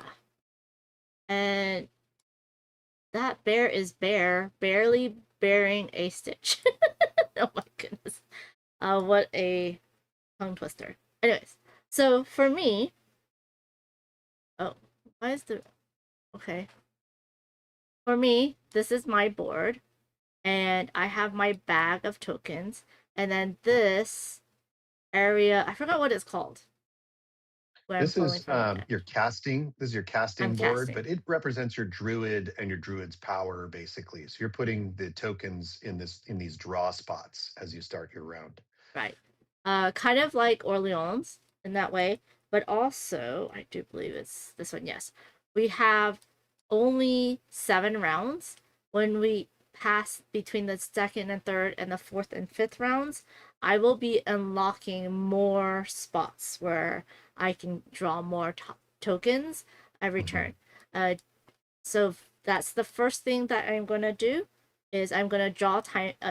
S15: And that bear is barely bearing a stitch. Oh my goodness. What a tongue twister. Anyways, so for me, why is the, okay. For me, this is my board, and I have my bag of tokens, and then this area, I forgot what it's called.
S14: This is your casting. This is your casting board,
S15: casting.
S14: but it represents your druid and your druid's power, basically. So you're putting the tokens in these draw spots as you start your round.
S15: Right. Kind of like Orleans in that way, but also I do believe it's this one. Yes, we have only 7 rounds. When we pass between the second and third and the fourth and fifth rounds, I will be unlocking more spots where I can draw more tokens every turn. So that's the first thing that I'm going to do is I'm going to draw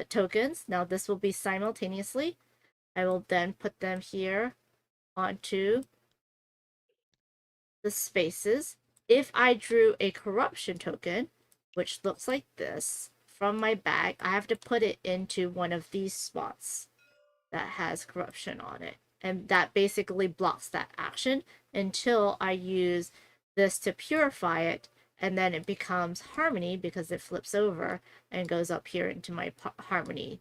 S15: tokens. Now this will be simultaneously. I will then put them here onto the spaces. If I drew a corruption token, which looks like this, from my bag, I have to put it into one of these spots that has corruption on it. And that basically blocks that action until I use this to purify it, and then it becomes harmony because it flips over and goes up here into my harmony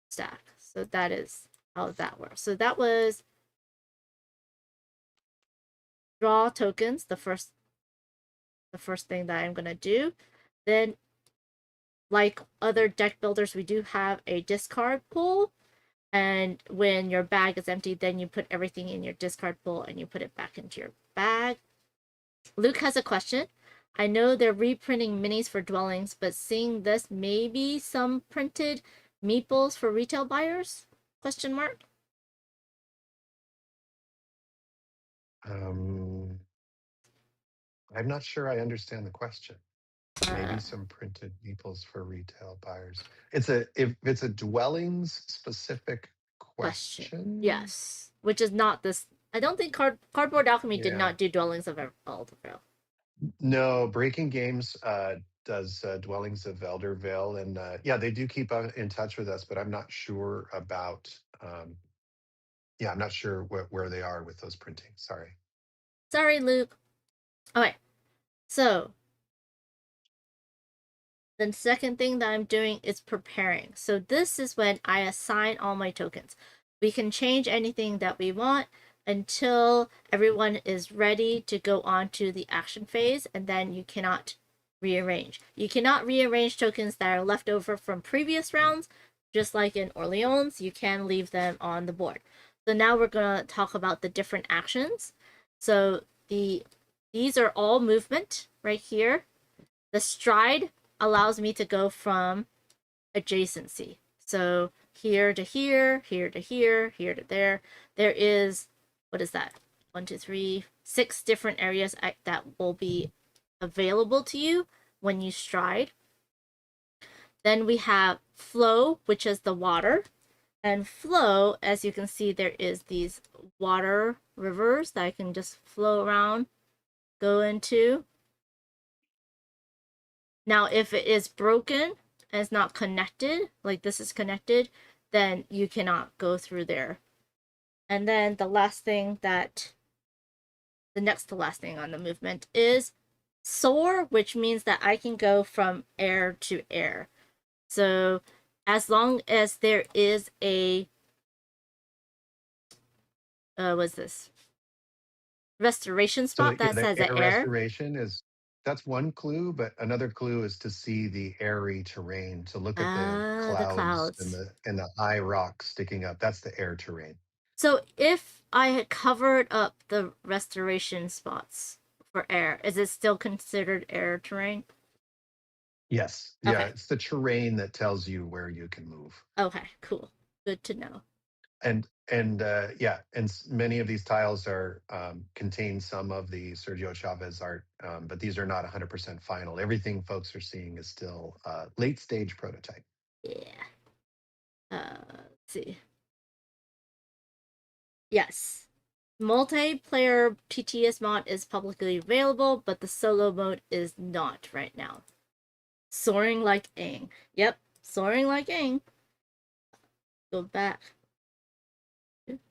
S15: stack. So that is how that works. So that was draw tokens, the first thing that I'm gonna do. Then, like other deck builders, we do have a discard pool, and when your bag is empty, then you put everything in your discard pool and you put it back into your bag. Luke has a question. I know they're reprinting minis for dwellings, but seeing this, maybe some printed meeples for retail buyers? Question mark.
S14: I'm not sure I understand the question. Maybe some printed meeples for retail buyers. If it's a dwellings specific question.
S15: Yes, which is not this. I don't think Cardboard Alchemy did not do Dwellings of Eldervale.
S14: No, Breaking Games does Dwellings of Eldervale, and yeah, they do keep in touch with us, but I'm not sure about. I'm not sure where they are with those printings.
S15: Sorry, Luke. Okay, so the second thing that I'm doing is preparing. So this is when I assign all my tokens. We can change anything that we want until everyone is ready to go on to the action phase, and then you cannot rearrange. You cannot rearrange tokens that are left over from previous rounds. Just like in Orleans, you can leave them on the board. So now we're going to talk about the different actions. So these are all movement right here. The stride allows me to go from adjacency. So here to here, here to here, here to there. There is, what is that? 1, 2, 3, 6 different areas that will be available to you when you stride. Then we have flow, which is the water. And flow, as you can see, there is these water rivers that I can just flow around, go into. Now, if it is broken and it's not connected, like this is connected, then you cannot go through there. And then the next to last thing on the movement is soar, which means that I can go from air to air. So as long as there is a what's this? Restoration spot that says air.
S14: Restoration that's one clue, but another clue is to see the airy terrain, to look at the clouds and the high rocks sticking up. That's the air terrain.
S15: So if I had covered up the restoration spots for air, is it still considered air terrain?
S14: Yes.
S15: Okay.
S14: Yeah, it's the terrain that tells you where you can move.
S15: Okay, cool. Good to know.
S14: And many of these tiles are contain some of the Sergio Chavez art, but these are not 100% final. Everything folks are seeing is still late stage prototype.
S15: Yeah. Let's see. Yes. Multiplayer TTS mod is publicly available, but the solo mode is not right now. Soaring like Aang. Yep, soaring like Aang. Go back.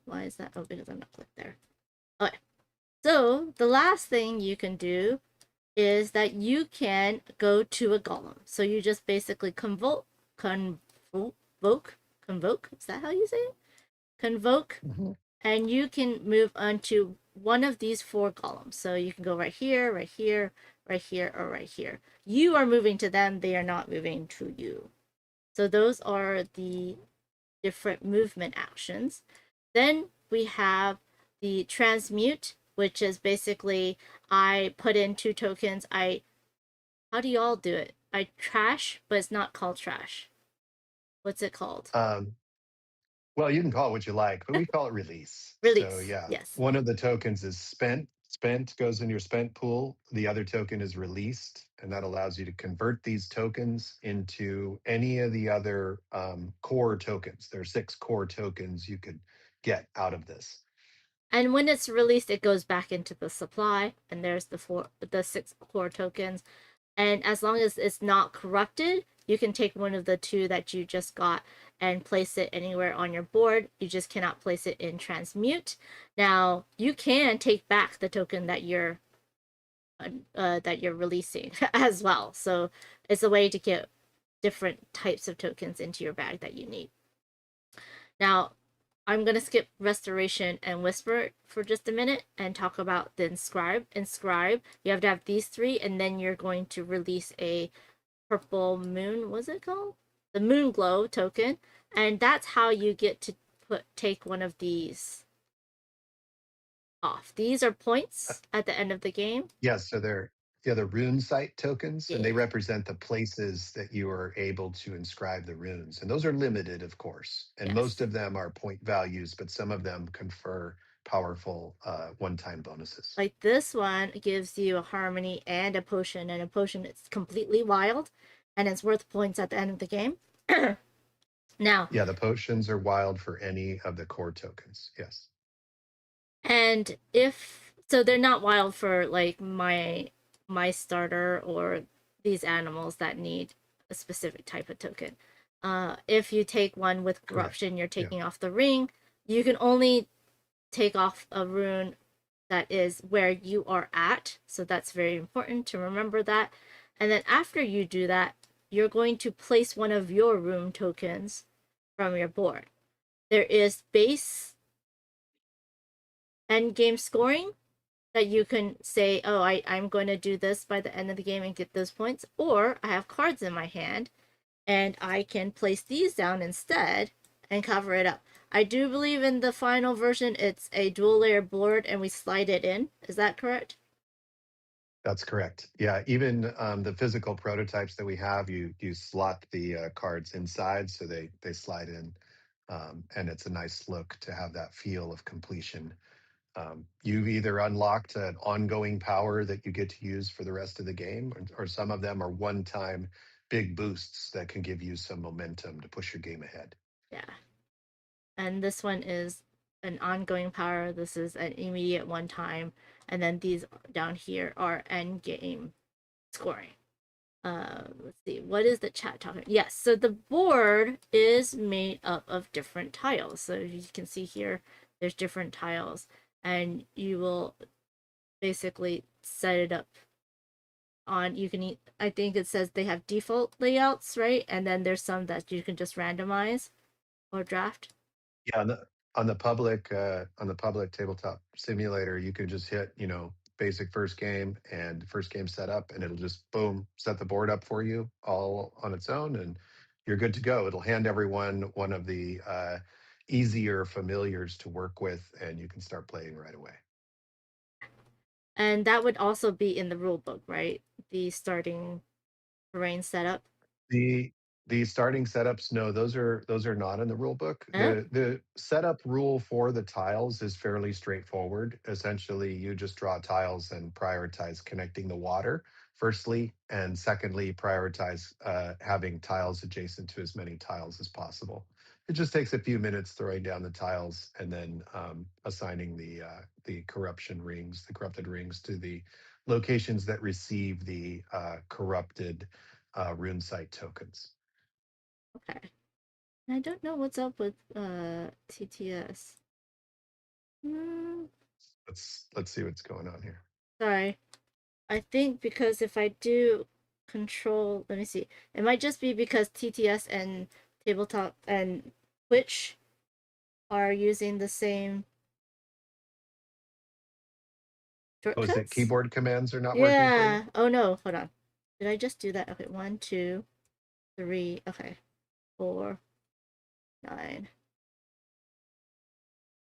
S15: Why is that? Oh, because I'm not clicked there. Okay. So the last thing you can do is that you can go to a golem. So you just basically convoke. Is that how you say it? Convoke.
S14: Mm-hmm.
S15: And you can move onto one of these 4 columns. So you can go right here, right here, right here, or right here. You are moving to them. They are not moving to you. So those are the different movement actions. Then we have the transmute, which is basically I put in 2 tokens. How do you all do it? trash, but it's not called trash. What's it called?
S14: Well, you can call it what you like, but we call it release.
S15: Release.
S14: So yeah,
S15: Yes.
S14: one of the tokens is spent. Spent goes in your spent pool. The other token is released, and that allows you to convert these tokens into any of the other core tokens. There are 6 core tokens you could get out of this.
S15: And when it's released, it goes back into the supply, and there's the 6 core tokens. And as long as it's not corrupted, you can take one of the 2 that you just got and place it anywhere on your board. You just cannot place it in transmute. Now, you can take back the token that you're releasing as well. So it's a way to get different types of tokens into your bag that you need. Now, I'm going to skip Restoration and Whisper for just a minute and talk about the Inscribe. Inscribe, you have to have these 3, and then you're going to release a purple moon, what's it called? The Moon Glow token, and that's how you get to take one of these off. These are points at the end of the game.
S14: Yes, so they're the rune site tokens, and they
S15: Yeah.
S14: represent the places that you are able to inscribe the runes. And those are limited, of course. And most of them are point values, but some of them confer powerful one-time bonuses.
S15: Like this one gives you a harmony and a potion that's completely wild, and it's worth points at the end of the game. Now,
S14: Yeah, the potions are wild for any of the core tokens. Yes.
S15: and if so, they're not wild for like my starter or these animals that need a specific type of token. If you take one with corruption, you're taking off the ring. You can only take off a rune that is where you are at, so that's very important to remember that. And then after you do that, you're going to place one of your rune tokens from your board. There is base end game scoring that you can say, oh, I'm going to do this by the end of the game and get those points, or I have cards in my hand and I can place these down instead and cover it up. I do believe in the final version it's a dual layer board and we slide it in. Is that correct?
S14: That's correct. Yeah, even the physical prototypes that we have, you slot the cards inside so they slide in, and it's a nice look to have that feel of completion. You've either unlocked an ongoing power that you get to use for the rest of the game, or some of them are one-time big boosts that can give you some momentum to push your game ahead.
S15: Yeah. And this one is an ongoing power. This is an immediate one time. And then these down here are end game scoring. Let's see. What is the chat talking? Yes. So the board is made up of different tiles. So you can see here, there's different tiles. And you will basically set it up on, I think it says they have default layouts, right? And then there's some that you can just randomize or draft.
S14: Yeah, on the public tabletop simulator, you can just hit, basic first game and first game setup, and it'll just boom, set the board up for you all on its own, and you're good to go. It'll hand everyone one of the easier familiars to work with, and you can start playing right away.
S15: And that would also be in the rule book, right? The starting terrain setup.
S14: The starting setups, no, those are not in the rule book. The setup rule for the tiles is fairly straightforward. Essentially, you just draw tiles and prioritize connecting the water, firstly, and secondly, prioritize having tiles adjacent to as many tiles as possible. It just takes a few minutes throwing down the tiles and then assigning the corrupted rings to the locations that receive the corrupted rune site tokens.
S15: Okay. I don't know what's up with TTS.
S14: Let's see what's going on here.
S15: Sorry. I think because if I do control, let me see. It might just be because TTS and tabletop and Twitch are using the same shortcuts.
S14: Oh, is it keyboard commands are not working for you?
S15: Yeah. Oh no, hold on. Did I just do that? Okay, 1, 2, 3. Okay, 4, 9.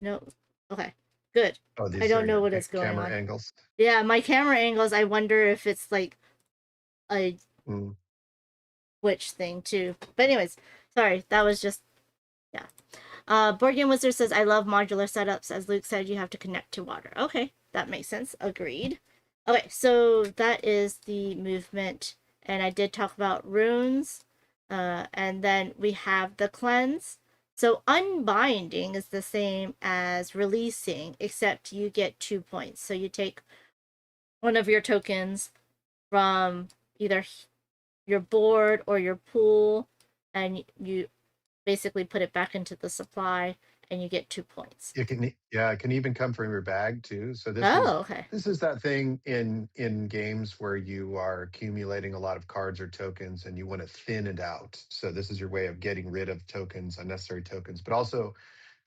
S15: No. Okay. Good.
S14: Oh,
S15: I don't know what is going
S14: camera
S15: on.
S14: angles.
S15: Yeah, my camera angles. I wonder if it's like a witch thing too. But anyways, sorry, that was just Board Game Wizard says, I love modular setups. As Luke said, you have to connect to water. Okay, that makes sense. Agreed. Okay, so that is the movement. And I did talk about runes. And then we have the cleanse. So unbinding is the same as releasing, except you get 2 points. So you take one of your tokens from either your board or your pool, and you basically put it back into the supply, and you get 2 points.
S14: It can even come from your bag too. So
S15: okay.
S14: This is that thing in games where you are accumulating a lot of cards or tokens and you want to thin it out. So this is your way of getting rid of tokens, unnecessary tokens, but also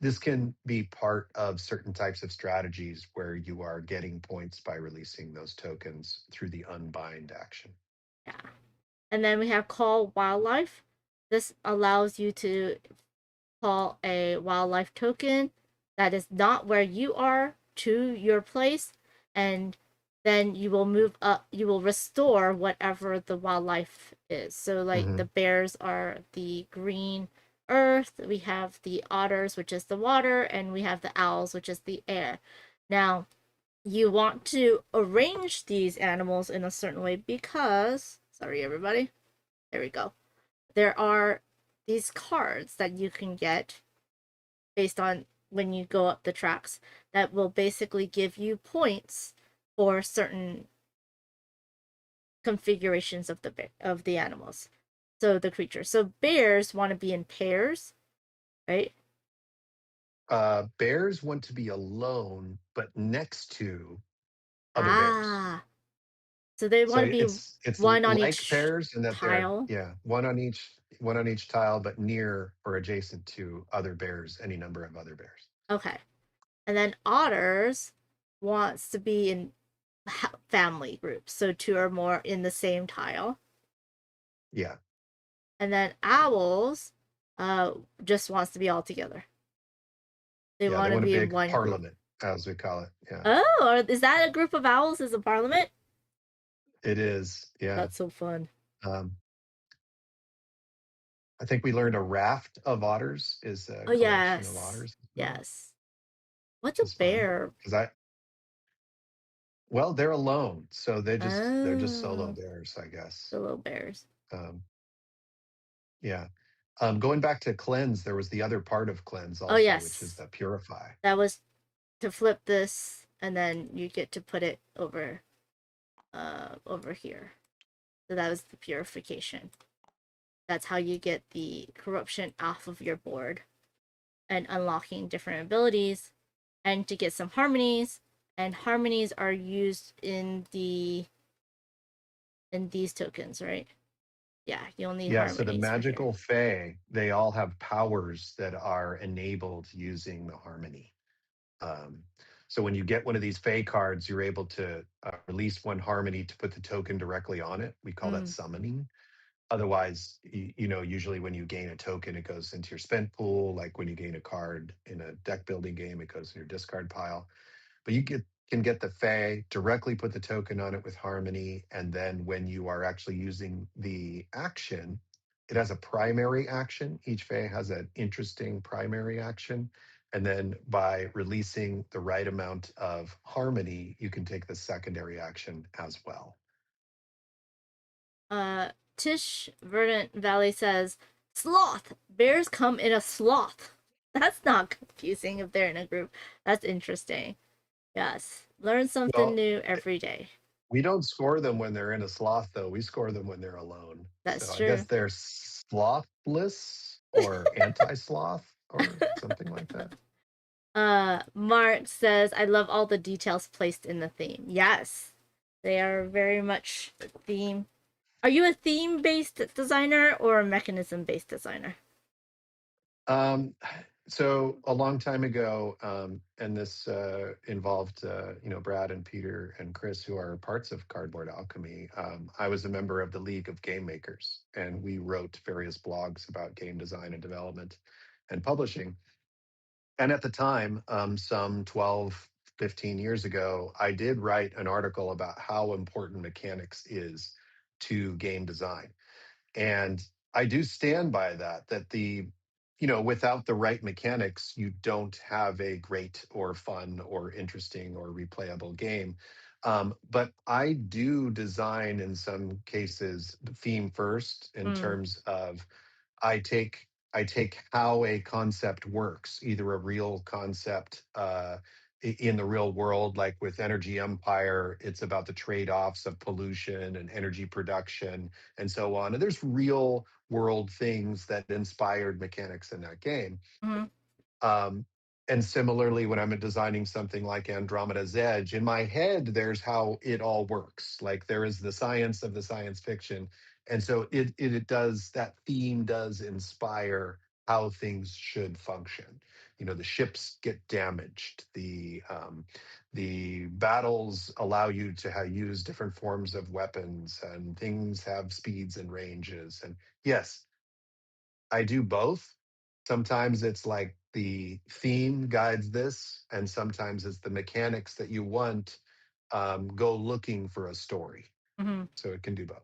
S14: this can be part of certain types of strategies where you are getting points by releasing those tokens through the unbind action.
S15: Yeah. And then we have call wildlife. This allows you to call a wildlife token that is not where you are to your place, and then you will move up, you will restore whatever the wildlife is. So like the bears are the green earth, we have the otters, which is the water, and we have the owls, which is the air. Now you want to arrange these animals in a certain way because, sorry everybody, there we go, there are these cards that you can get based on when you go up the tracks that will basically give you points for certain configurations of the animals. So the creatures. So bears want to be in pairs, right?
S14: Bears want to be alone, but next to other bears.
S15: So they want to be
S14: it's
S15: one on
S14: like
S15: each
S14: pairs, and that
S15: tile.
S14: one on each tile, but near or adjacent to other bears, any number of other bears.
S15: Okay. And then otters wants to be in family groups, so 2 or more in the same tile.
S14: Yeah.
S15: And then owls just wants to be all together. They want to be in one
S14: parliament,
S15: group,
S14: as we call it. Yeah.
S15: Oh, is that a group of owls? Is a parliament?
S14: It is. Yeah.
S15: That's so fun.
S14: I think we learned a raft of otters is a collection of otters.
S15: Yes. What's a bear?
S14: Well, they're alone, so they're just solo bears, I guess.
S15: Solo bears.
S14: Yeah. Going back to cleanse, there was the other part of cleanse also, which is the purify.
S15: That was to flip this, and then you get to put it over here. So that was the purification. That's how you get the corruption off of your board and unlocking different abilities, and to get some harmonies. And harmonies are used in these tokens, right? Yeah, you'll need harmonies.
S14: So the magical fae, they all have powers that are enabled using the harmony. So when you get one of these fae cards, you're able to release one harmony to put the token directly on it. We call that summoning. Otherwise, usually when you gain a token, it goes into your spent pool. Like when you gain a card in a deck building game, it goes in your discard pile. But you can get the fae, directly put the token on it with harmony, and then when you are actually using the action, it has a primary action. Each fae has an interesting primary action. And then by releasing the right amount of harmony, you can take the secondary action as well.
S15: Tish Verdant Valley says, sloth. Bears come in a sloth. That's not confusing if they're in a group. That's interesting. Yes. Learn something new every day.
S14: We don't score them when they're in a sloth, though. We score them when they're alone.
S15: That's true.
S14: I guess they're slothless or anti-sloth or something like that.
S15: Mark says, I love all the details placed in the theme. Yes. They are very much theme. Are you a theme-based designer or a mechanism-based designer?
S14: So a long time ago, and this involved, Brad and Peter and Chris, who are parts of Cardboard Alchemy. I was a member of the League of Game Makers, and we wrote various blogs about game design and development and publishing. And at the time, some 12, 15 years ago, I did write an article about how important mechanics is to game design. And I do stand by that, that without the right mechanics, you don't have a great or fun or interesting or replayable game. But I do design in some cases theme first in terms of I take how a concept works, either a real concept in the real world, like with Energy Empire, it's about the trade-offs of pollution and energy production and so on. And there's real world things that inspired mechanics in that game. Um, and similarly, when I'm designing something like Andromeda's Edge, in my head, there's how it all works. Like there is the science of the science fiction. And so it does, that theme does inspire how things should function. The ships get damaged. The battles allow you to use different forms of weapons, and things have speeds and ranges. And yes, I do both. Sometimes it's like the theme guides this, and sometimes it's the mechanics that you want go looking for a story. So it can do both.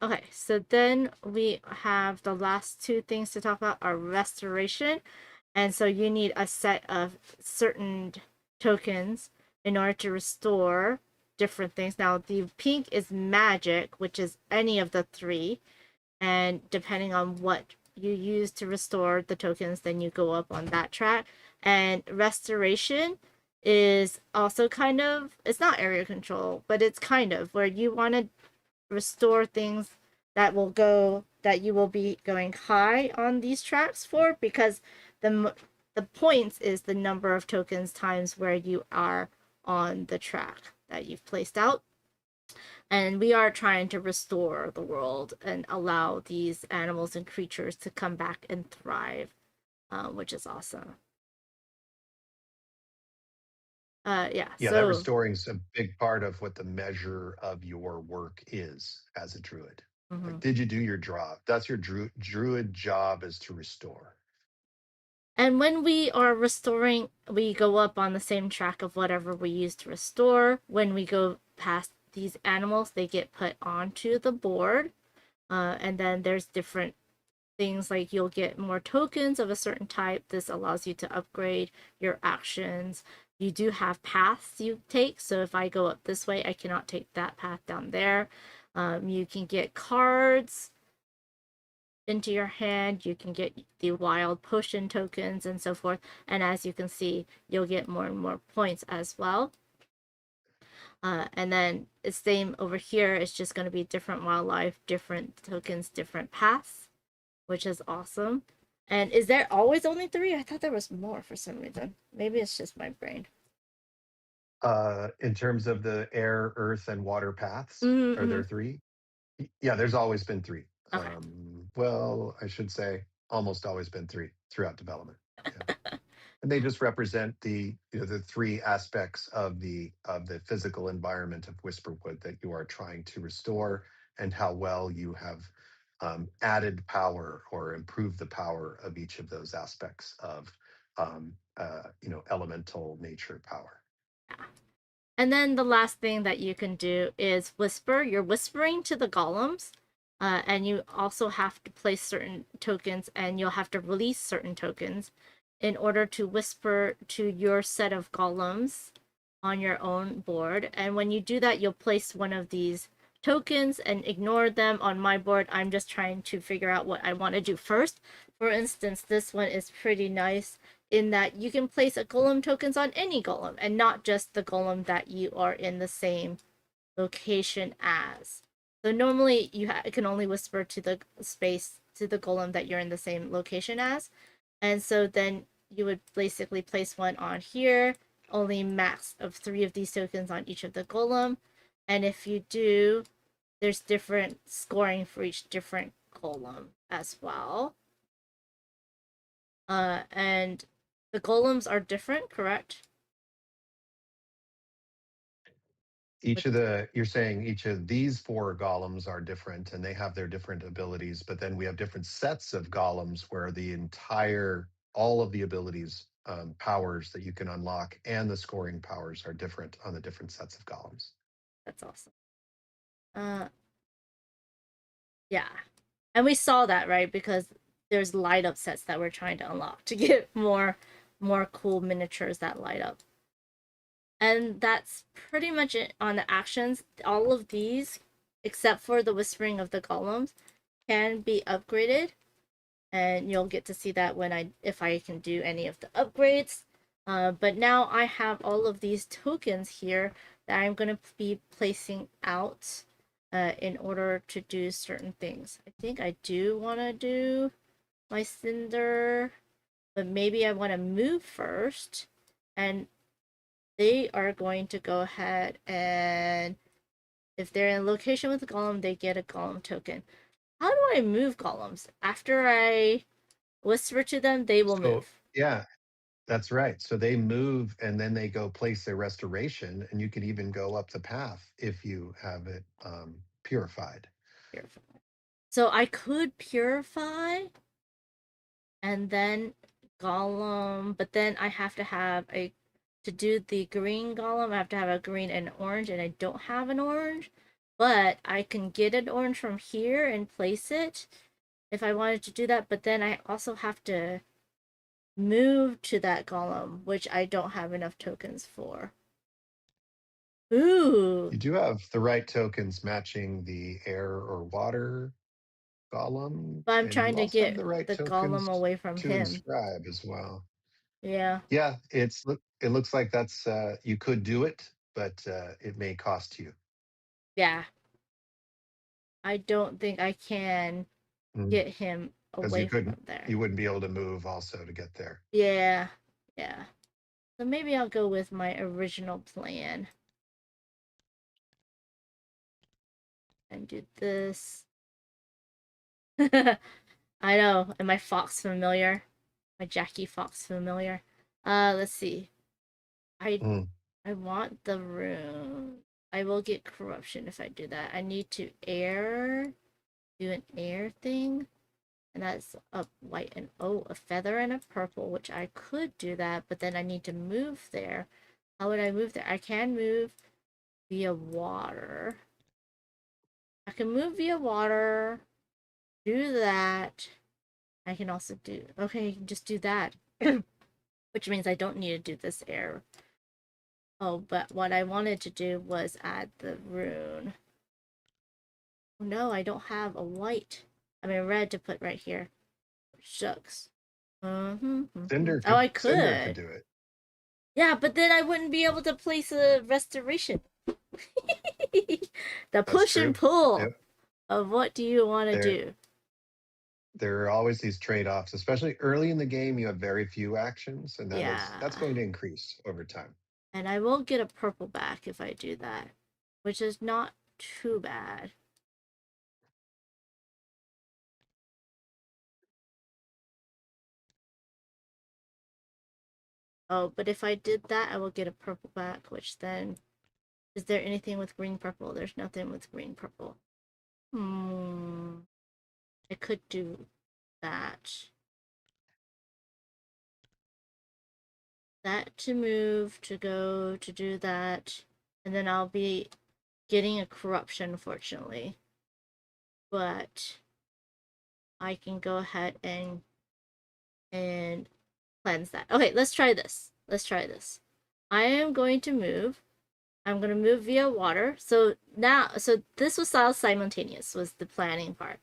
S15: Okay, so then we have the last two things to talk about are restoration. And so you need a set of certain tokens in order to restore different things. Now, the pink is magic, which is any of the three. And depending on what you use to restore the tokens, then you go up on that track. And restoration is also kind of, it's not area control, but it's kind of where you want to restore things that you will be going high on these tracks for, because the points is the number of tokens times where you are on the track that you've placed out. And we are trying to restore the world and allow these animals and creatures to come back and thrive, which is awesome. Yeah,
S14: that restoring's a big part of what the measure of your work is as a druid. Like, did you do your job? That's your druid job, is to restore.
S15: And when we are restoring, we go up on the same track of whatever we use to restore. When we go past these animals, they get put onto the board. And then there's different things, like you'll get more tokens of a certain type. This allows you to upgrade your actions. You do have paths you take. So if I go up this way, I cannot take that path down there. You can get cards into your hand. You can get the wild potion tokens and so forth. And as you can see, you'll get more and more points as well. And then the same over here. It's just going to be different wildlife, different tokens, different paths, which is awesome. And is there always only 3? I thought there was more for some reason. Maybe it's just my brain.
S14: In terms of the air, earth, and water paths, are there 3? Yeah, there's always been 3.
S15: Okay.
S14: Well, I should say almost always been 3 throughout development. Yeah. And they just represent the 3 aspects of the physical environment of Whisperwood that you are trying to restore, and how well you have added power or improved the power of each of those aspects of elemental nature power.
S15: And then the last thing that you can do is whisper. You're whispering to the golems, and you also have to place certain tokens, and you'll have to release certain tokens in order to whisper to your set of golems on your own board. And when you do that, you'll place one of these tokens and ignore them. On my board, I'm just trying to figure out what I want to do first. For instance, this one is pretty nice in that you can place a golem tokens on any golem, and not just the golem that you are in the same location as. So normally you can only whisper to the golem that you're in the same location as. And so then you would basically place one on here, only max of 3 of these tokens on each of the golem. And if you do, there's different scoring for each different golem as well. And the golems are different, correct?
S14: You're saying each of these 4 golems are different, and they have their different abilities, but then we have different sets of golems where all of the abilities, powers that you can unlock, and the scoring powers are different on the different sets of golems.
S15: That's awesome. Yeah. And we saw that, right? Because there's light up sets that we're trying to unlock to get more cool miniatures that light up. And that's pretty much it on the actions. All of these, except for the Whispering of the Golems, can be upgraded. And you'll get to see that if I can do any of the upgrades. But now I have all of these tokens here that I'm going to be placing out in order to do certain things. I think I do want to do my Cinder, but maybe I want to move first. And they are going to go ahead and if they're in a location with a golem, they get a golem token. How do I move golems? After I whisper to them, they will move.
S14: Yeah, that's right. So they move and then they go place their restoration, and you can even go up the path if you have it purified.
S15: So I could purify and then golem, but then I have to have to do the green golem, I have to have a green and orange, and I don't have an orange. But I can get an orange from here and place it if I wanted to do that. But then I also have to move to that golem, which I don't have enough tokens for. Ooh.
S14: You do have the right tokens matching the air or water golem.
S15: But I'm trying to get
S14: the right
S15: golem away from
S14: to
S15: him.
S14: inscribe as well.
S15: Yeah.
S14: Yeah, it looks like that's you could do it, but it may cost you.
S15: Yeah. I don't think I can get him away from there.
S14: You wouldn't be able to move also to get there.
S15: Yeah. Yeah. So maybe I'll go with my original plan. And do this. I know. Am I Fox familiar? My Jackie Fox familiar? Let's see. I want the rune. I will get corruption if I do that. I need to do an air thing. And that's a white and a feather and a purple, which I could do that, but then I need to move there. How would I move there? I can move via water. I can move via water. Do that. I can also do okay, just do that. Which means I don't need to do this air. Oh, but what I wanted to do was add the rune. Oh no, I don't have a red to put right here. Shucks.
S14: Cinder
S15: Oh, I could.
S14: Cinder could do it.
S15: Yeah, but then I wouldn't be able to place a restoration. The push and pull of what do you want to do?
S14: There are always these trade-offs, especially early in the game. You have very few actions, and that's going to increase over time.
S15: And I will get a purple back if I do that, which is not too bad. Oh, but if I did that, I will get a purple back, which then... Is there anything with green purple? There's nothing with green purple. I could do that. That to move, to go, to do that. And then I'll be getting a corruption, fortunately. But I can go ahead and cleanse that. Okay, let's try this. I am going to move. I'm going to move via water. So this was all simultaneous, was the planning part.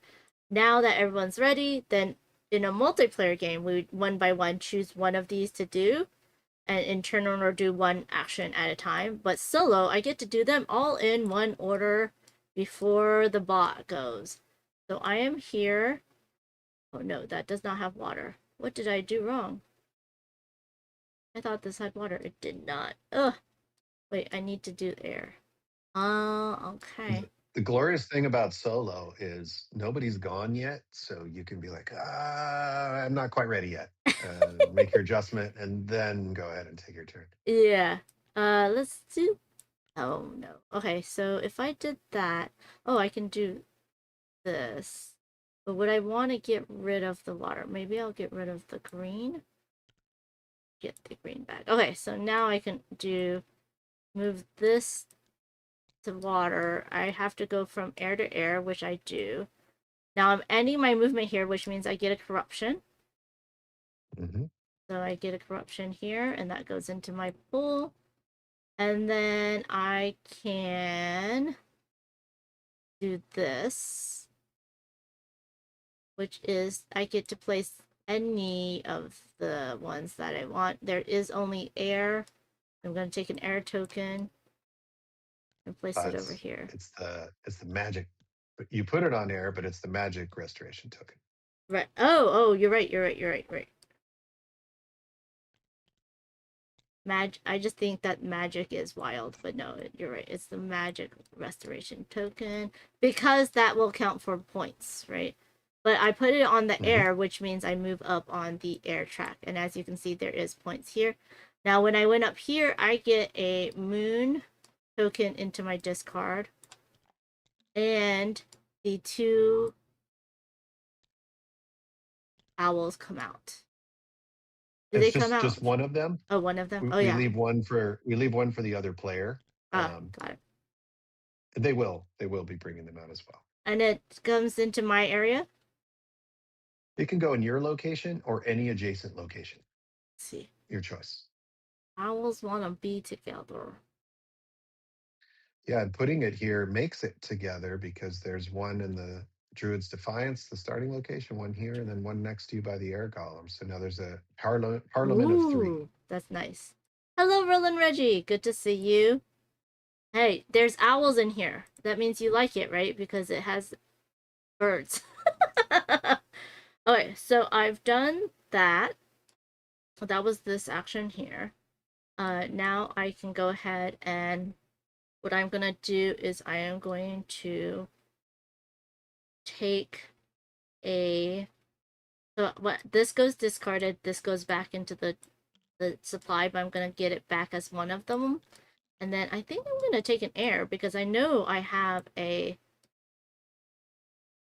S15: Now that everyone's ready, then in a multiplayer game, we one by one choose one of these to do, and in turn or do one action at a time. But solo, I get to do them all in one order before the bot goes. So I am here. Oh no, that does not have water. What did I do wrong? I thought this had water. It did not. Ugh. Wait, I need to do air. Okay.
S14: The glorious thing about solo is nobody's gone yet, so you can be like, I'm not quite ready yet. Make your adjustment and then go ahead and take your turn.
S15: Yeah. Let's do... Oh, no. Okay, so if I did that... Oh, I can do this. But would I want to get rid of the water? Maybe I'll get rid of the green. Get the green back. Okay, so now I can move this to water. I have to go from air to air, which I do. Now I'm ending my movement here, which means I get a corruption.
S14: Mm-hmm.
S15: So I get a corruption here, and that goes into my pool. And then I can do this, which is I get to place any of the ones that I want. There is only air. I'm going to take an air token and place it over here.
S14: It's the magic. You put it on air, but it's the magic restoration token.
S15: Right. Oh, you're right. Right. I just think that magic is wild, but no, you're right. It's the magic restoration token because that will count for points, right? But I put it on the air, which means I move up on the air track. And as you can see, there is points here. Now, when I went up here, I get a moon token into my discard. And the 2 owls come out. Do they come out?
S14: Just one of them.
S15: Oh, one of them.
S14: We leave one for the other player.
S15: Got it.
S14: They will be bringing them out as well.
S15: And it comes into my area.
S14: It can go in your location or any adjacent location.
S15: Let's see.
S14: Your choice.
S15: Owls want to be together.
S14: Yeah, and putting it here makes it together because there's one in the Druid's Defiance, the starting location, one here, and then one next to you by the air golem. So now there's a parliament of 3.
S15: That's nice. Hello, Roland Reggie. Good to see you. Hey, there's owls in here. That means you like it, right? Because it has birds. Okay, so I've done that. That was this action here. Now I can go ahead and what I'm going to do is I am going to take a... So what this goes discarded, this goes back into the supply, but I'm going to get it back as one of them. And then I think I'm going to take an air because I know I have a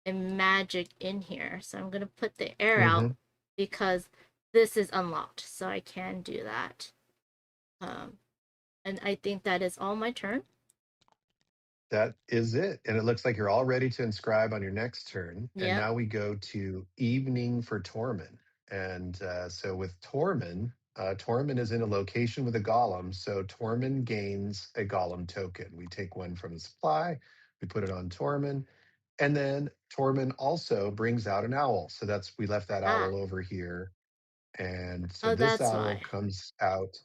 S15: magic in here. So I'm going to put the air out because this is unlocked. So I can do that. And I think that is all my turn.
S14: That is it. And it looks like you're all ready to inscribe on your next turn.
S15: Yep.
S14: And now we go to Evening for Tormund. And so with Tormund, Tormund is in a location with a golem. So Tormund gains a golem token. We take one from the supply, we put it on Tormund. And then Tormund also brings out an owl. So we left that owl over here. And so this owl comes out.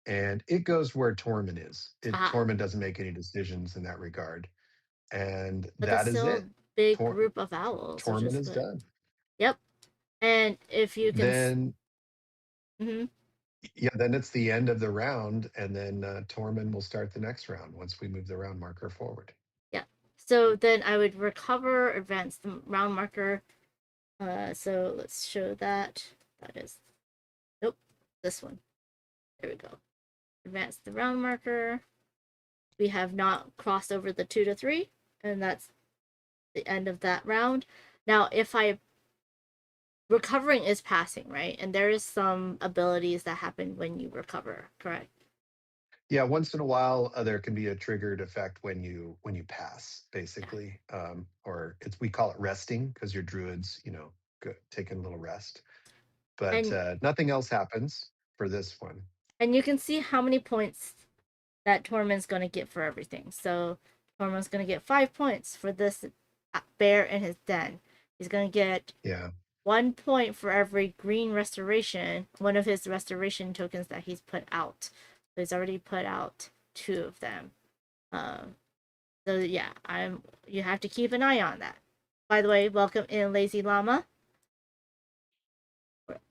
S14: And it goes where Tormund is. Tormund doesn't make any decisions in that regard. And
S15: but
S14: that is it.
S15: Big group of owls.
S14: Tormund is done.
S15: Yep. And if you can...
S14: Then... Yeah, then it's the end of the round. And then Tormund will start the next round once we move the round marker forward.
S15: Yeah. So then I would recover, advance the round marker. So let's show that. That is... Nope. This one. There we go. Advance the round marker. We have not crossed over the 2 to 3, and that's the end of that round. Now, if recovering is passing, right? And there is some abilities that happen when you recover, correct?
S14: Yeah, once in a while there can be a triggered effect when you pass, basically, or we call it resting because your druids, taking a little rest. But nothing else happens for this one.
S15: And you can see how many points that Tormund's going to get for everything. So Tormund's going to get 5 points for this bear in his den. He's going to get 1 point for every green restoration, one of his restoration tokens that he's put out. So he's already put out 2 of them. So yeah, you have to keep an eye on that. By the way, welcome in Lazy Llama.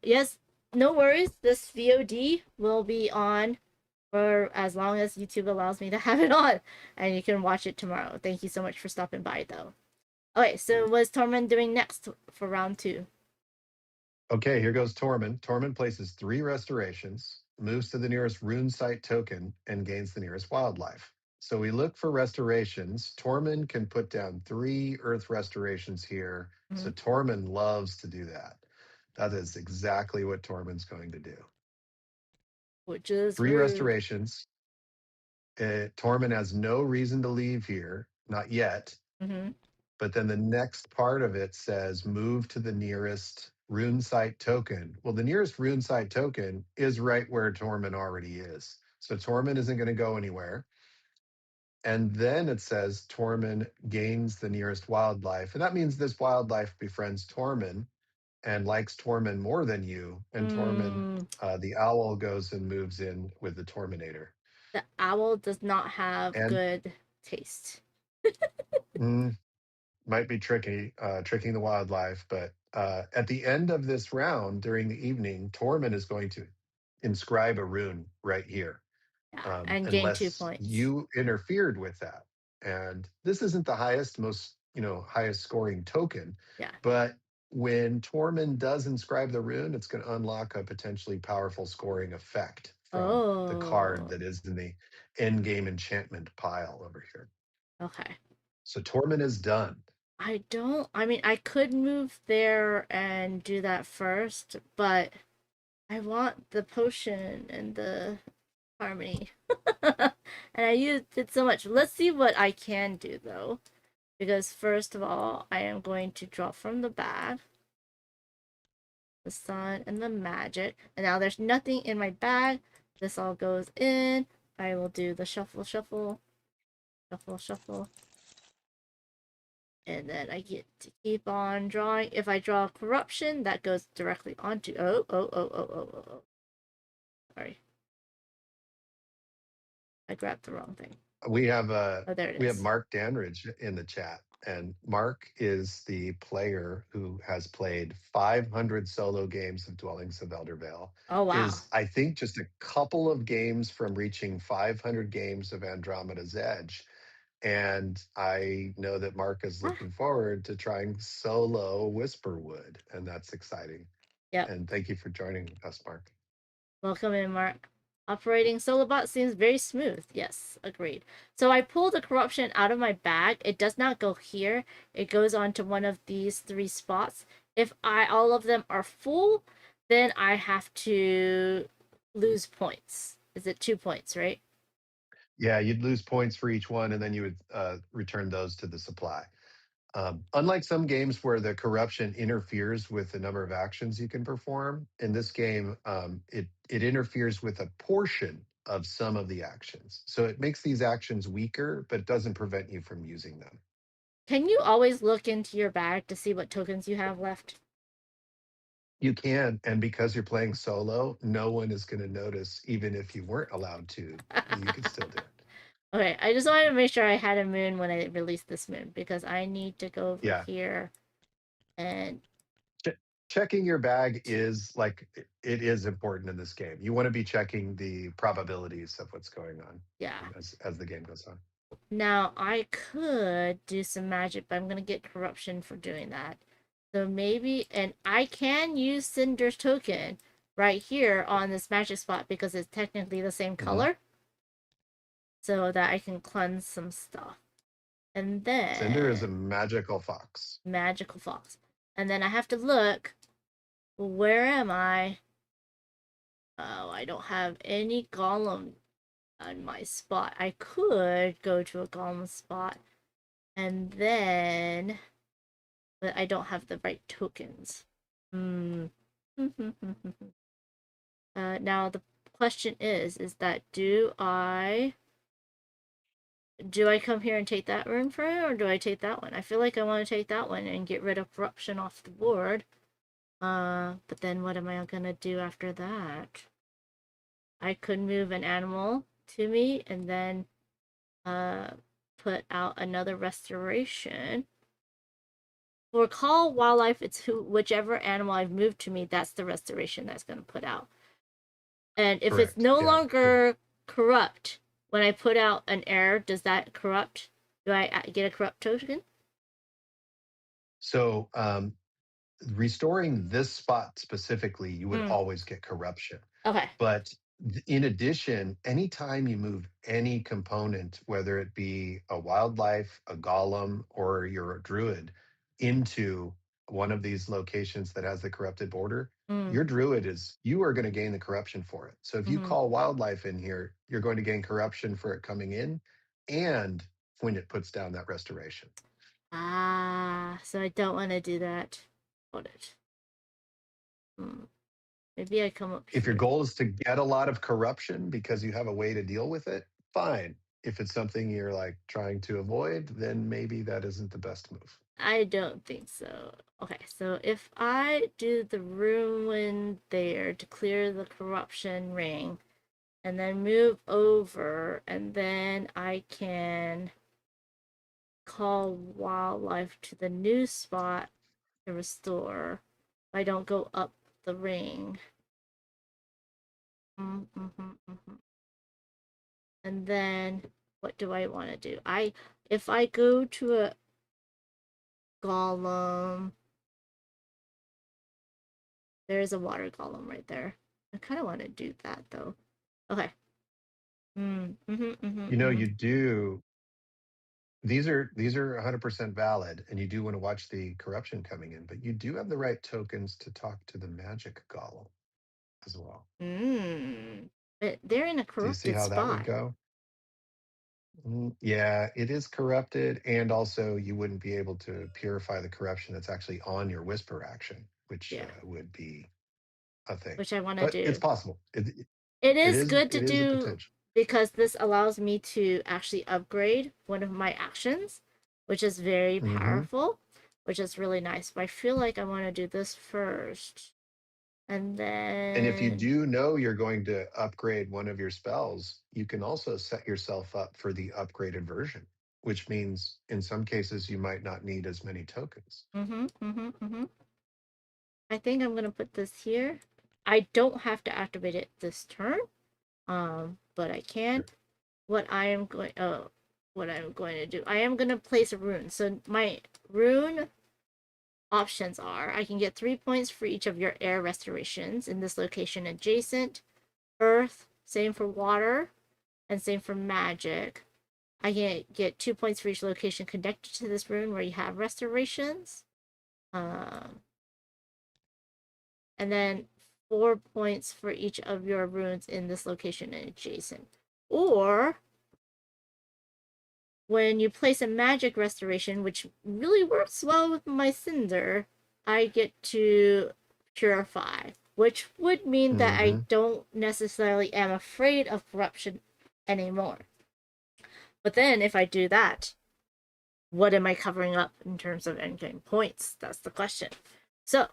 S15: Yes. No worries, this VOD will be on for as long as YouTube allows me to have it on, and you can watch it tomorrow. Thank you so much for stopping by, though. Okay, so what's Tormund doing next for round 2?
S14: Okay, here goes Tormund. Tormund places 3 restorations, moves to the nearest rune site token, and gains the nearest wildlife. So we look for restorations. Tormund can put down 3 earth restorations here. So Tormund loves to do that. That is exactly what Tormund's going to do.
S15: Which is
S14: 3 restorations. Tormund has no reason to leave here, not yet. But then the next part of it says move to the nearest rune site token. Well, the nearest rune site token is right where Tormund already is. So Tormund isn't going to go anywhere. And then it says Tormund gains the nearest wildlife. And that means this wildlife befriends Tormund and likes Tormund more than you. And Tormund, the owl, goes and moves in with the Torminator.
S15: The owl does not have
S14: And
S15: good taste.
S14: might be tricking the wildlife, but at the end of this round during the evening, Tormund is going to inscribe a rune right here,
S15: And gain 2
S14: unless
S15: points.
S14: you interfered with that. And this isn't the highest scoring token, but when Tormund does inscribe the rune, it's going to unlock a potentially powerful scoring effect from the card that is in the end game enchantment pile over here.
S15: Okay.
S14: So Tormund is done.
S15: I mean, I could move there and do that first, but I want the potion and the harmony. And I used it so much. Let's see what I can do, though. Because first of all, I am going to draw from the bag the sun and the magic. And now there's nothing in my bag. This all goes in. I will do the shuffle, shuffle, shuffle, shuffle. And then I get to keep on drawing. If I draw corruption, that goes directly onto... Oh. Sorry. I grabbed the wrong thing.
S14: We have
S15: there it
S14: we
S15: is.
S14: have Mark Danridge in the chat, and Mark is the player who has played 500 solo games of Dwellings of Eldervale.
S15: Oh, wow.
S14: Is, I think, just a couple of games from reaching 500 games of Andromeda's Edge. And I know that Mark is looking forward to trying solo Whisperwood, and that's exciting.
S15: Yep.
S14: And thank you for joining us, Mark.
S15: Welcome in, Mark. Operating Solobot seems very smooth. Yes, agreed. So I pulled the corruption out of my bag. It does not go here. It goes onto one of these 3 spots. If all of them are full, then I have to lose points. Is it 2 points, right?
S14: Yeah, you'd lose points for each one, and then you would return those to the supply. Unlike some games where the corruption interferes with the number of actions you can perform, in this game, it interferes with a portion of some of the actions. So it makes these actions weaker, but doesn't prevent you from using them.
S15: Can you always look into your bag to see what tokens you have left?
S14: You can, and because you're playing solo, no one is going to notice, even if you weren't allowed to. You can still do it.
S15: Okay, I just wanted to make sure I had a moon when I released this moon, because I need to go over here and...
S14: Checking your bag is it is important in this game. You want to be checking the probabilities of what's going on as the game goes on.
S15: Now, I could do some magic, but I'm going to get corruption for doing that. So maybe... And I can use Cinder's token right here on this magic spot because it's technically the same color. So that I can cleanse some stuff. And then...
S14: Cinder is a magical fox.
S15: Magical fox. And then I have to look, where am I? Oh, I don't have any golem on my spot. I could go to a golem spot. And then... But I don't have the right tokens. Now the question is that do I come here and take that rune for it, or do I take that one? I feel like I want to take that one and get rid of corruption off the board. But then what am I gonna do after that? I could move an animal to me and then put out another restoration. For call wildlife, it's whichever animal I've moved to me, that's the restoration that's going to put out. And if it's no longer corrupt, when I put out an error, does that corrupt? Do I get a corrupt token?
S14: So restoring this spot specifically, you would always get corruption.
S15: Okay.
S14: But in addition, anytime you move any component, whether it be a wildlife, a golem, or you're a druid, into one of these locations that has the corrupted border, your druid you are going to gain the corruption for it. So if you call wildlife in here, you're going to gain corruption for it coming in and when it puts down that restoration.
S15: Ah, so I don't want to do that. Hold it. Maybe I come up
S14: If your
S15: here.
S14: goal is to get a lot of corruption because you have a way to deal with it, fine. If it's something you're like trying to avoid, then maybe that isn't the best move.
S15: I don't think so. Okay, so if I do the ruin there to clear the corruption ring, and then move over, and then I can call wildlife to the new spot to restore. I don't go up the ring. And then what do I want to do? If I go to a golem, there's a water golem right there. I kind of want to do that though. Okay.
S14: You do. These are 100% valid, and you do want to watch the corruption coming in, but you do have the right tokens to talk to the magic golem as well.
S15: But they're in a
S14: Do you see
S15: corrupted
S14: how that would
S15: spot.
S14: go? Yeah, it is corrupted, and also you wouldn't be able to purify the corruption that's actually on your whisper action, which would be a thing.
S15: Which I want to
S14: But
S15: do.
S14: it's possible.
S15: It is good to
S14: it is a
S15: do
S14: potential.
S15: because this allows me to actually upgrade one of my actions, which is very powerful, which is really nice. But I feel like I want to do this first. And then...
S14: And if you do know you're going to upgrade one of your spells, you can also set yourself up for the upgraded version, which means in some cases you might not need as many tokens.
S15: I think I'm going to put this here. I don't have to activate it this turn, but I can. Sure. What I'm going to do, I am going to place a rune. So my rune options are, I can get 3 points for each of your air restorations in this location adjacent, earth, same for water, and same for magic. I can get 2 points for each location connected to this rune where you have restorations. And then 4 points for each of your runes in this location and adjacent. Or when you place a magic restoration, which really works well with my cinder, I get to purify, which would mean that I don't necessarily am afraid of corruption anymore. But then if I do that, what am I covering up in terms of endgame points? That's the question. So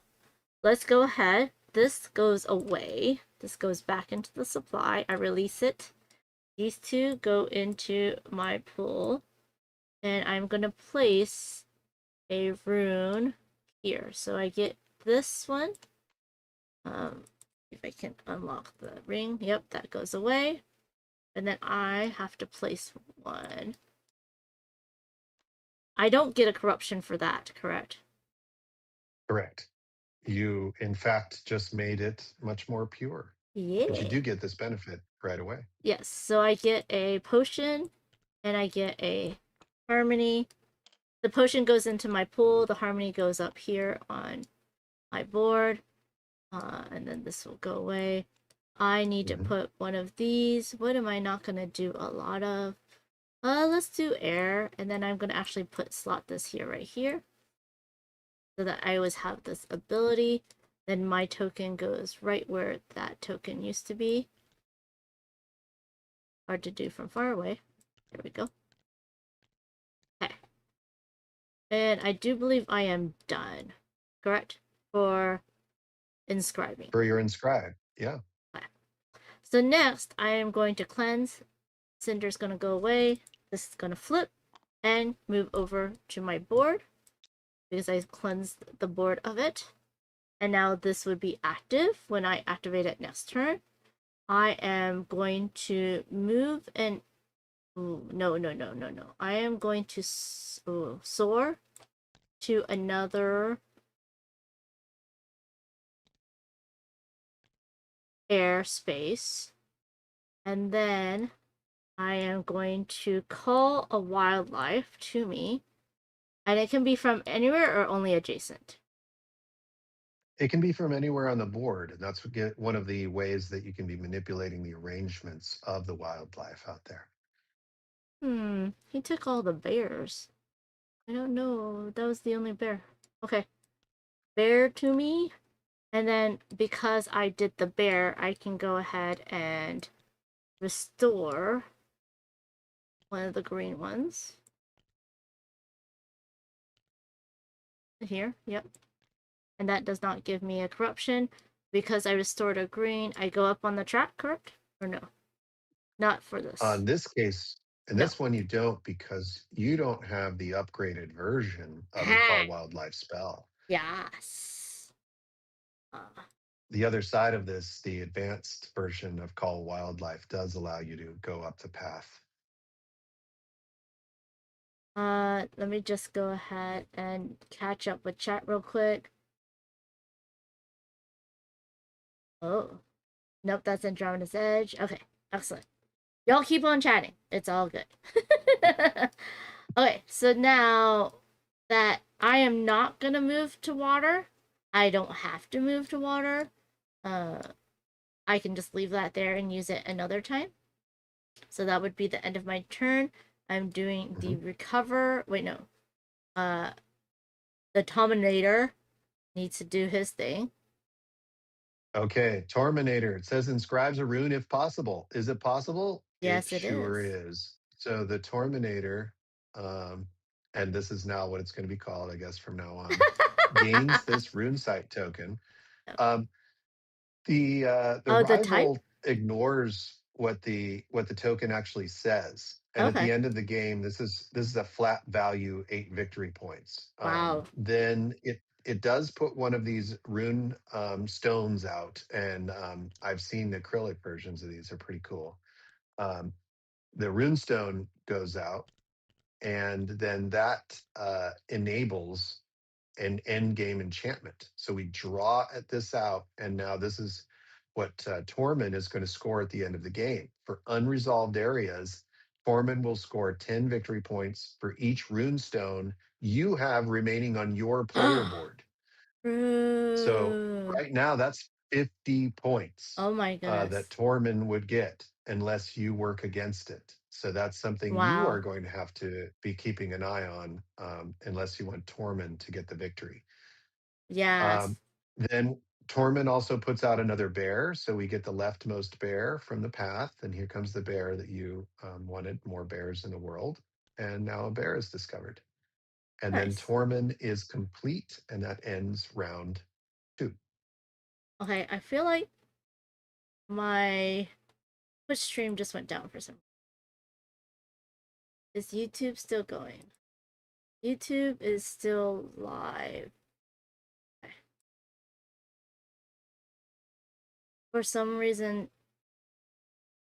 S15: let's go ahead. This goes away. This goes back into the supply. I release it. These two go into my pool. And I'm going to place a rune here. So I get this one. If I can unlock the ring. Yep, that goes away. And then I have to place one. I don't get a corruption for that, correct?
S14: Correct. You, in fact, just made it much more pure.
S15: Yeah.
S14: But you do get this benefit right away.
S15: Yes, so I get a potion, and I get a harmony. The potion goes into my pool, the harmony goes up here on my board, and then this will go away. I need to put one of these. What am I not going to do a lot of? Let's do air, and then I'm going to actually slot this here, right here, so that I always have this ability. Then my token goes right where that token used to be. Hard to do from far away. There we go. Okay. And I do believe I am done, correct? For inscribing.
S14: For your inscribe, yeah.
S15: Okay. So next, I am going to cleanse. Cinder's going to go away. This is going to flip and move over to my board because I cleansed the board of it. And now this would be active when I activate it next turn. I am going to move and... Ooh, no. I am going to soar to another airspace. And then I am going to call a wildlife to me. And it can be from anywhere or only adjacent.
S14: It can be from anywhere on the board, and that's one of the ways that you can be manipulating the arrangements of the wildlife out there.
S15: He took all the bears. I don't know. That was the only bear. Okay. Bear to me. And then because I did the bear, I can go ahead and restore one of the green ones. Here, yep. And that does not give me a corruption. Because I restored a green, I go up on the track, correct? Or no? Not for this.
S14: In this case, in
S15: No.
S14: this one, you don't because you don't have the upgraded version of the Call Wildlife spell.
S15: Yes.
S14: The other side of this, the advanced version of Call Wildlife, does allow you to go up the path.
S15: Let me just go ahead and catch up with chat real quick. Oh. Nope, that's Andromeda's Edge. Okay, excellent. Y'all keep on chatting. It's all good. Okay, so now that I am not gonna move to water, I don't have to move to water. I can just leave that there and use it another time. So that would be the end of my turn. I'm doing the recover. Wait, no. The Dominator needs to do his thing.
S14: Okay, Torminator. It says inscribes a rune if possible. Is it possible?
S15: Yes, it
S14: sure
S15: is.
S14: is. So the Torminator, and this is now what it's going to be called, I guess, from now on, gains this rune site token. The rival ignores what the token actually says, and at the end of the game, this is a flat value 8 victory points.
S15: Wow.
S14: Then it does put one of these rune stones out, and I've seen the acrylic versions of these are pretty cool. The rune stone goes out, and then that enables an end game enchantment. So we draw at this out, and now this is what Tormund is going to score at the end of the game. For unresolved areas, Tormund will score 10 victory points for each runestone you have remaining on your player board. So right now, that's 50 points
S15: Oh my goodness.
S14: that Tormund would get unless you work against it. So that's something you are going to have to be keeping an eye on unless you want Tormund to get the victory.
S15: Yes.
S14: Then Tormund also puts out another bear. So we get the leftmost bear from the path. And here comes the bear that you wanted, more bears in the world. And now a bear is discovered. And then Tormund is complete. And that ends round 2.
S15: Okay, I feel like my Twitch stream just went down for some. Is YouTube still going? YouTube is still live. Okay. For some reason,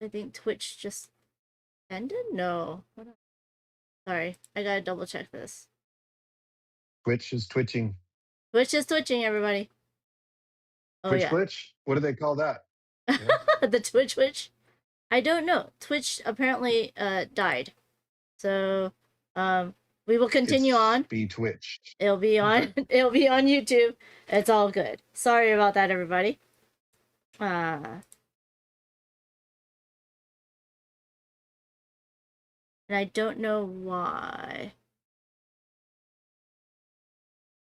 S15: I think Twitch just ended? No. Hold on. Sorry, I gotta double check this.
S14: Twitch is twitching.
S15: Twitch is twitching, everybody. Oh,
S14: Twitch
S15: yeah.
S14: glitch? What do they call that?
S15: The Twitch? I don't know. Twitch apparently died. So we will continue on.
S14: Be twitched.
S15: It'll be on it'll be on YouTube. It's all good. Sorry about that, everybody. And I don't know why.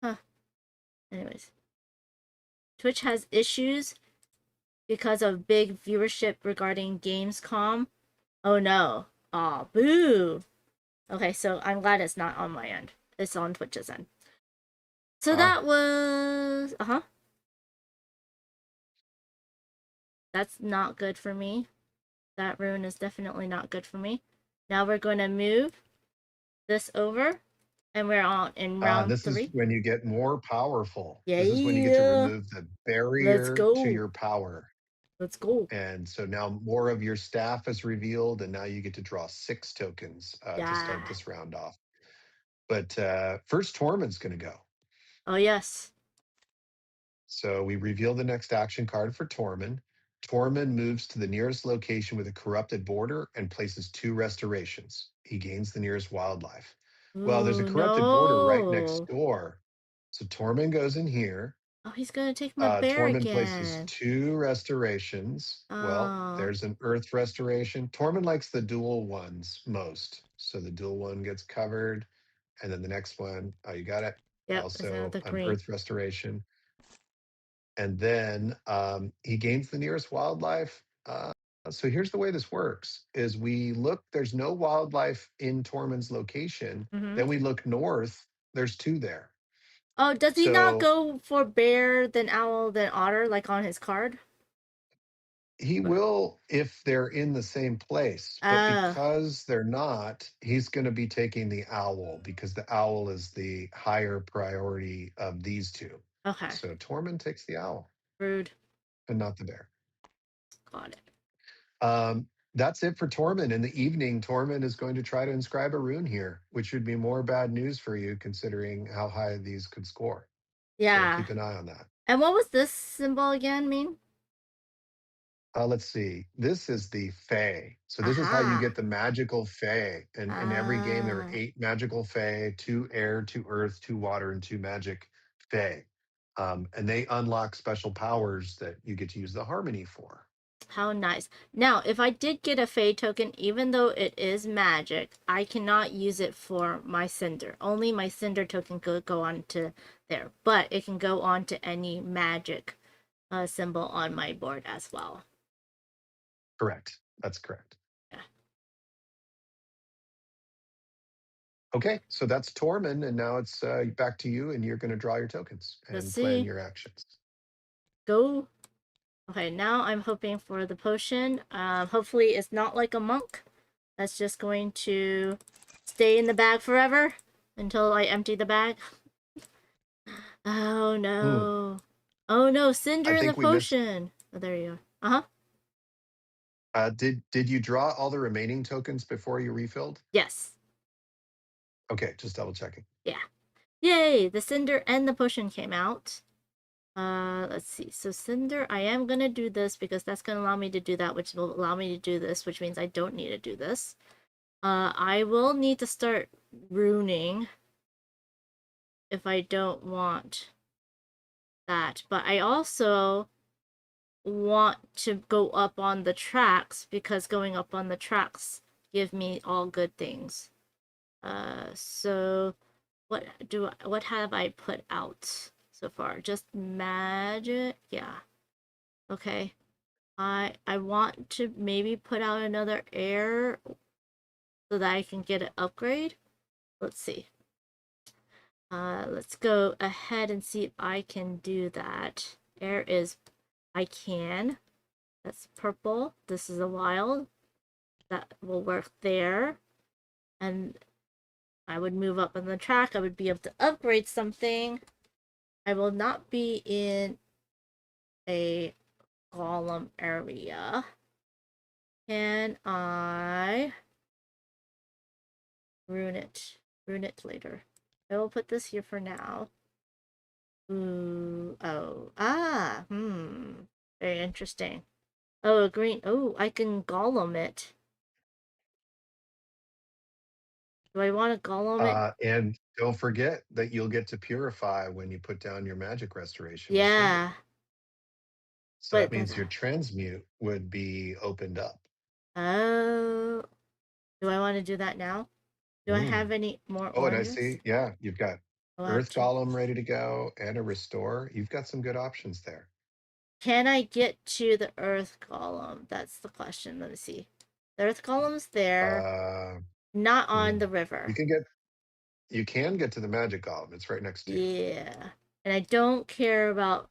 S15: Huh. Anyways. Twitch has issues because of big viewership regarding Gamescom. Oh no. Aw, boo. Okay, so I'm glad it's not on my end. It's on Twitch's end. So that was... That's not good for me. That rune is definitely not good for me. Now we're going to move this over. And we're on in round 3.
S14: This is when you get more powerful.
S15: Yeah.
S14: This is when you get to remove the barrier to your power.
S15: Let's go.
S14: And so now more of your staff is revealed, and now you get to draw 6 tokens to start this round off. But first, Tormund's going to go.
S15: Oh, yes.
S14: So we reveal the next action card for Tormund. Tormund moves to the nearest location with a corrupted border and places 2 restorations. He gains the nearest wildlife. Well, there's a corrupted border right next door. So Tormund goes in here.
S15: Oh, he's going to take my bear
S14: Tormund
S15: again.
S14: places 2 restorations. Well, there's an earth restoration. Tormund likes the dual ones most. So the dual one gets covered. And then the next one, oh, you got it.
S15: Yep,
S14: Also
S15: the
S14: an
S15: green.
S14: Earth Restoration. And then he gains the nearest wildlife. So here's the way this works: is we look. There's no wildlife in Tormund's location.
S15: Mhm.
S14: Then we look north. There's 2 there.
S15: Oh, does he not
S14: So
S15: go for bear, then owl, then otter, like on his card?
S14: he will if they're in the same place, but
S15: Oh,
S14: because they're not, he's going to be taking the owl because the owl is the higher priority of these 2.
S15: okay.
S14: So Tormund takes the owl
S15: Rude.
S14: and not the bear.
S15: Got it.
S14: That's it for Tormund. In the evening, Tormund is going to try to inscribe a rune here, which would be more bad news for you considering how high these could score.
S15: Yeah.
S14: So keep an eye on that.
S15: And what was this symbol again mean?
S14: Let's see. This is the Fae. So this is how you get the magical Fae. And in every game, there are 8 magical Fae, 2 air, 2 earth, 2 water, and 2 magic Fae. And they unlock special powers that you get to use the harmony for.
S15: How nice. Now, if I did get a Fae token, even though it is magic, I cannot use it for my Cinder. Only my Cinder token could go on to there. But it can go on to any magic symbol on my board as well.
S14: Correct. That's correct.
S15: Yeah.
S14: Okay, so that's Tormund, and now it's back to you, and you're going to draw your tokens and
S15: Let's
S14: plan
S15: see.
S14: your actions.
S15: Go. Okay, now I'm hoping for the potion. Hopefully it's not like a monk. That's just going to stay in the bag forever until I empty the bag. Oh no. Oh no, Cinder in the potion. Oh, there you go. Uh-huh.
S14: Did you draw all the remaining tokens before you refilled?
S15: Yes.
S14: Okay, just double checking.
S15: Yeah. Yay! The Cinder and the potion came out. Let's see. So Cinder, I am gonna do this because that's gonna allow me to do that, which will allow me to do this, which means I don't need to do this. I will need to start runing if I don't want that. But I also want to go up on the tracks because going up on the tracks give me all good things. So what have I put out so far? Just magic? Yeah. Okay. I want to maybe put out another air so that I can get an upgrade. Let's see. Let's go ahead and see if I can do that. Air is I can. That's purple. This is a wild. That will work there. And I would move up on the track. I would be able to upgrade something. I will not be in a golem area. Can I rune it? Rune it later. I will put this here for now. Ooh, oh, very interesting. Oh, a green. Oh, I can golem it. Do I want to golem it?
S14: And don't forget that you'll get to purify when you put down your magic restoration.
S15: Yeah.
S14: So that means your transmute would be opened up.
S15: Oh. Do I want to do that now? Do I have any more oranges?
S14: And I see. Yeah, you've got Earth Golem ready to go and a Restore. You've got some good options there.
S15: Can I get to the Earth Golem? That's the question. Let me see. The Earth Golem's there. Not on the river.
S14: You can get to the Magic Golem. It's right next to you.
S15: Yeah. And I don't care about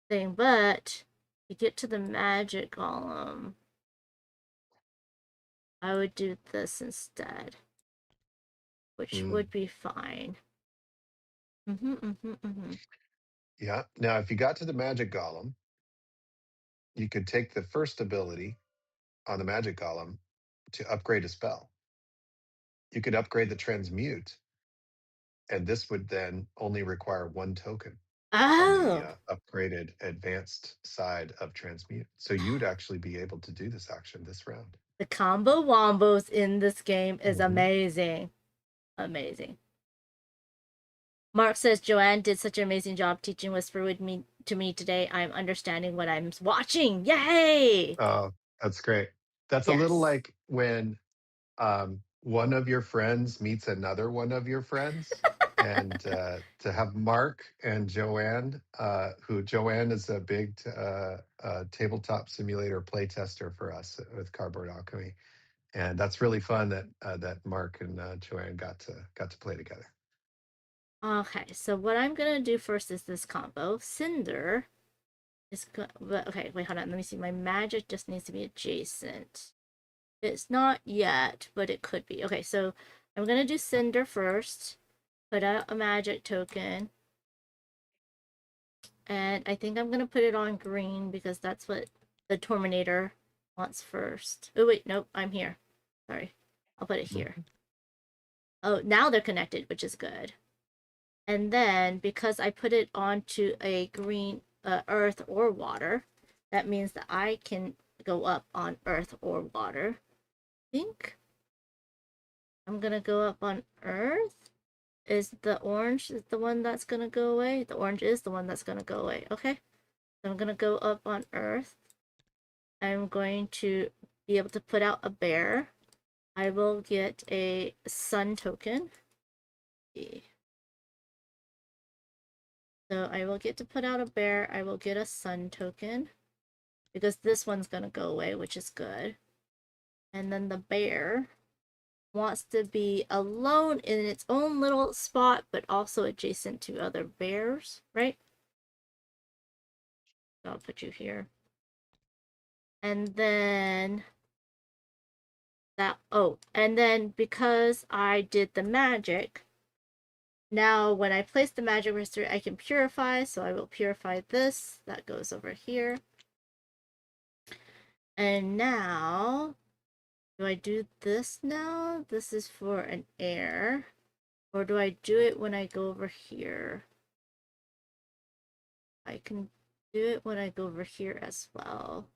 S15: thing, but to get to the Magic Golem, I would do this instead. Which would be fine.
S14: Yeah. Now, if you got to the Magic Golem, you could take the first ability on the Magic Golem to upgrade a spell. You could upgrade the Transmute, and this would then only require 1 token on the upgraded advanced side of Transmute. So you'd actually be able to do this action this round.
S15: The combo wombos in this game is amazing. Amazing. Mark says, Joanne did such an amazing job teaching Whisperwood to me today. I'm understanding what I'm watching. Yay!
S14: Oh, that's great. That's a little like when one of your friends meets another one of your friends, and to have Mark and Joanne, who Joanne is a big tabletop simulator playtester for us with Cardboard Alchemy, and that's really fun that Mark and Joanne got to play together.
S15: Okay, so what I'm gonna do first is this combo. Cinder is okay, wait, hold on. Let me see. My magic just needs to be adjacent. It's not yet, but it could be. Okay, so I'm gonna do Cinder first. Put out a magic token. And I think I'm gonna put it on green because that's what the Torminator wants first. Oh wait, nope, I'm here. Sorry. I'll put it here. Oh, now they're connected, which is good. And then because I put it onto a green earth or water, that means that I can go up on earth or water. I think I'm gonna go up on earth. Is the orange the one that's gonna go away? The orange is the one that's gonna go away. Okay. So I'm gonna go up on earth. I'm going to be able to put out a bear. I will get a sun token. So I will get to put out a bear. I will get a sun token because this one's gonna go away, which is good. And then the bear wants to be alone in its own little spot, but also adjacent to other bears, right? So I'll put you here. And then that, oh, and then because I did the magic, now when I place the magic resistor, I can purify, so I will purify this. That goes over here. And now, do I do this now? This is for an air. Or do I do it when I go over here? I can do it when I go over here as well.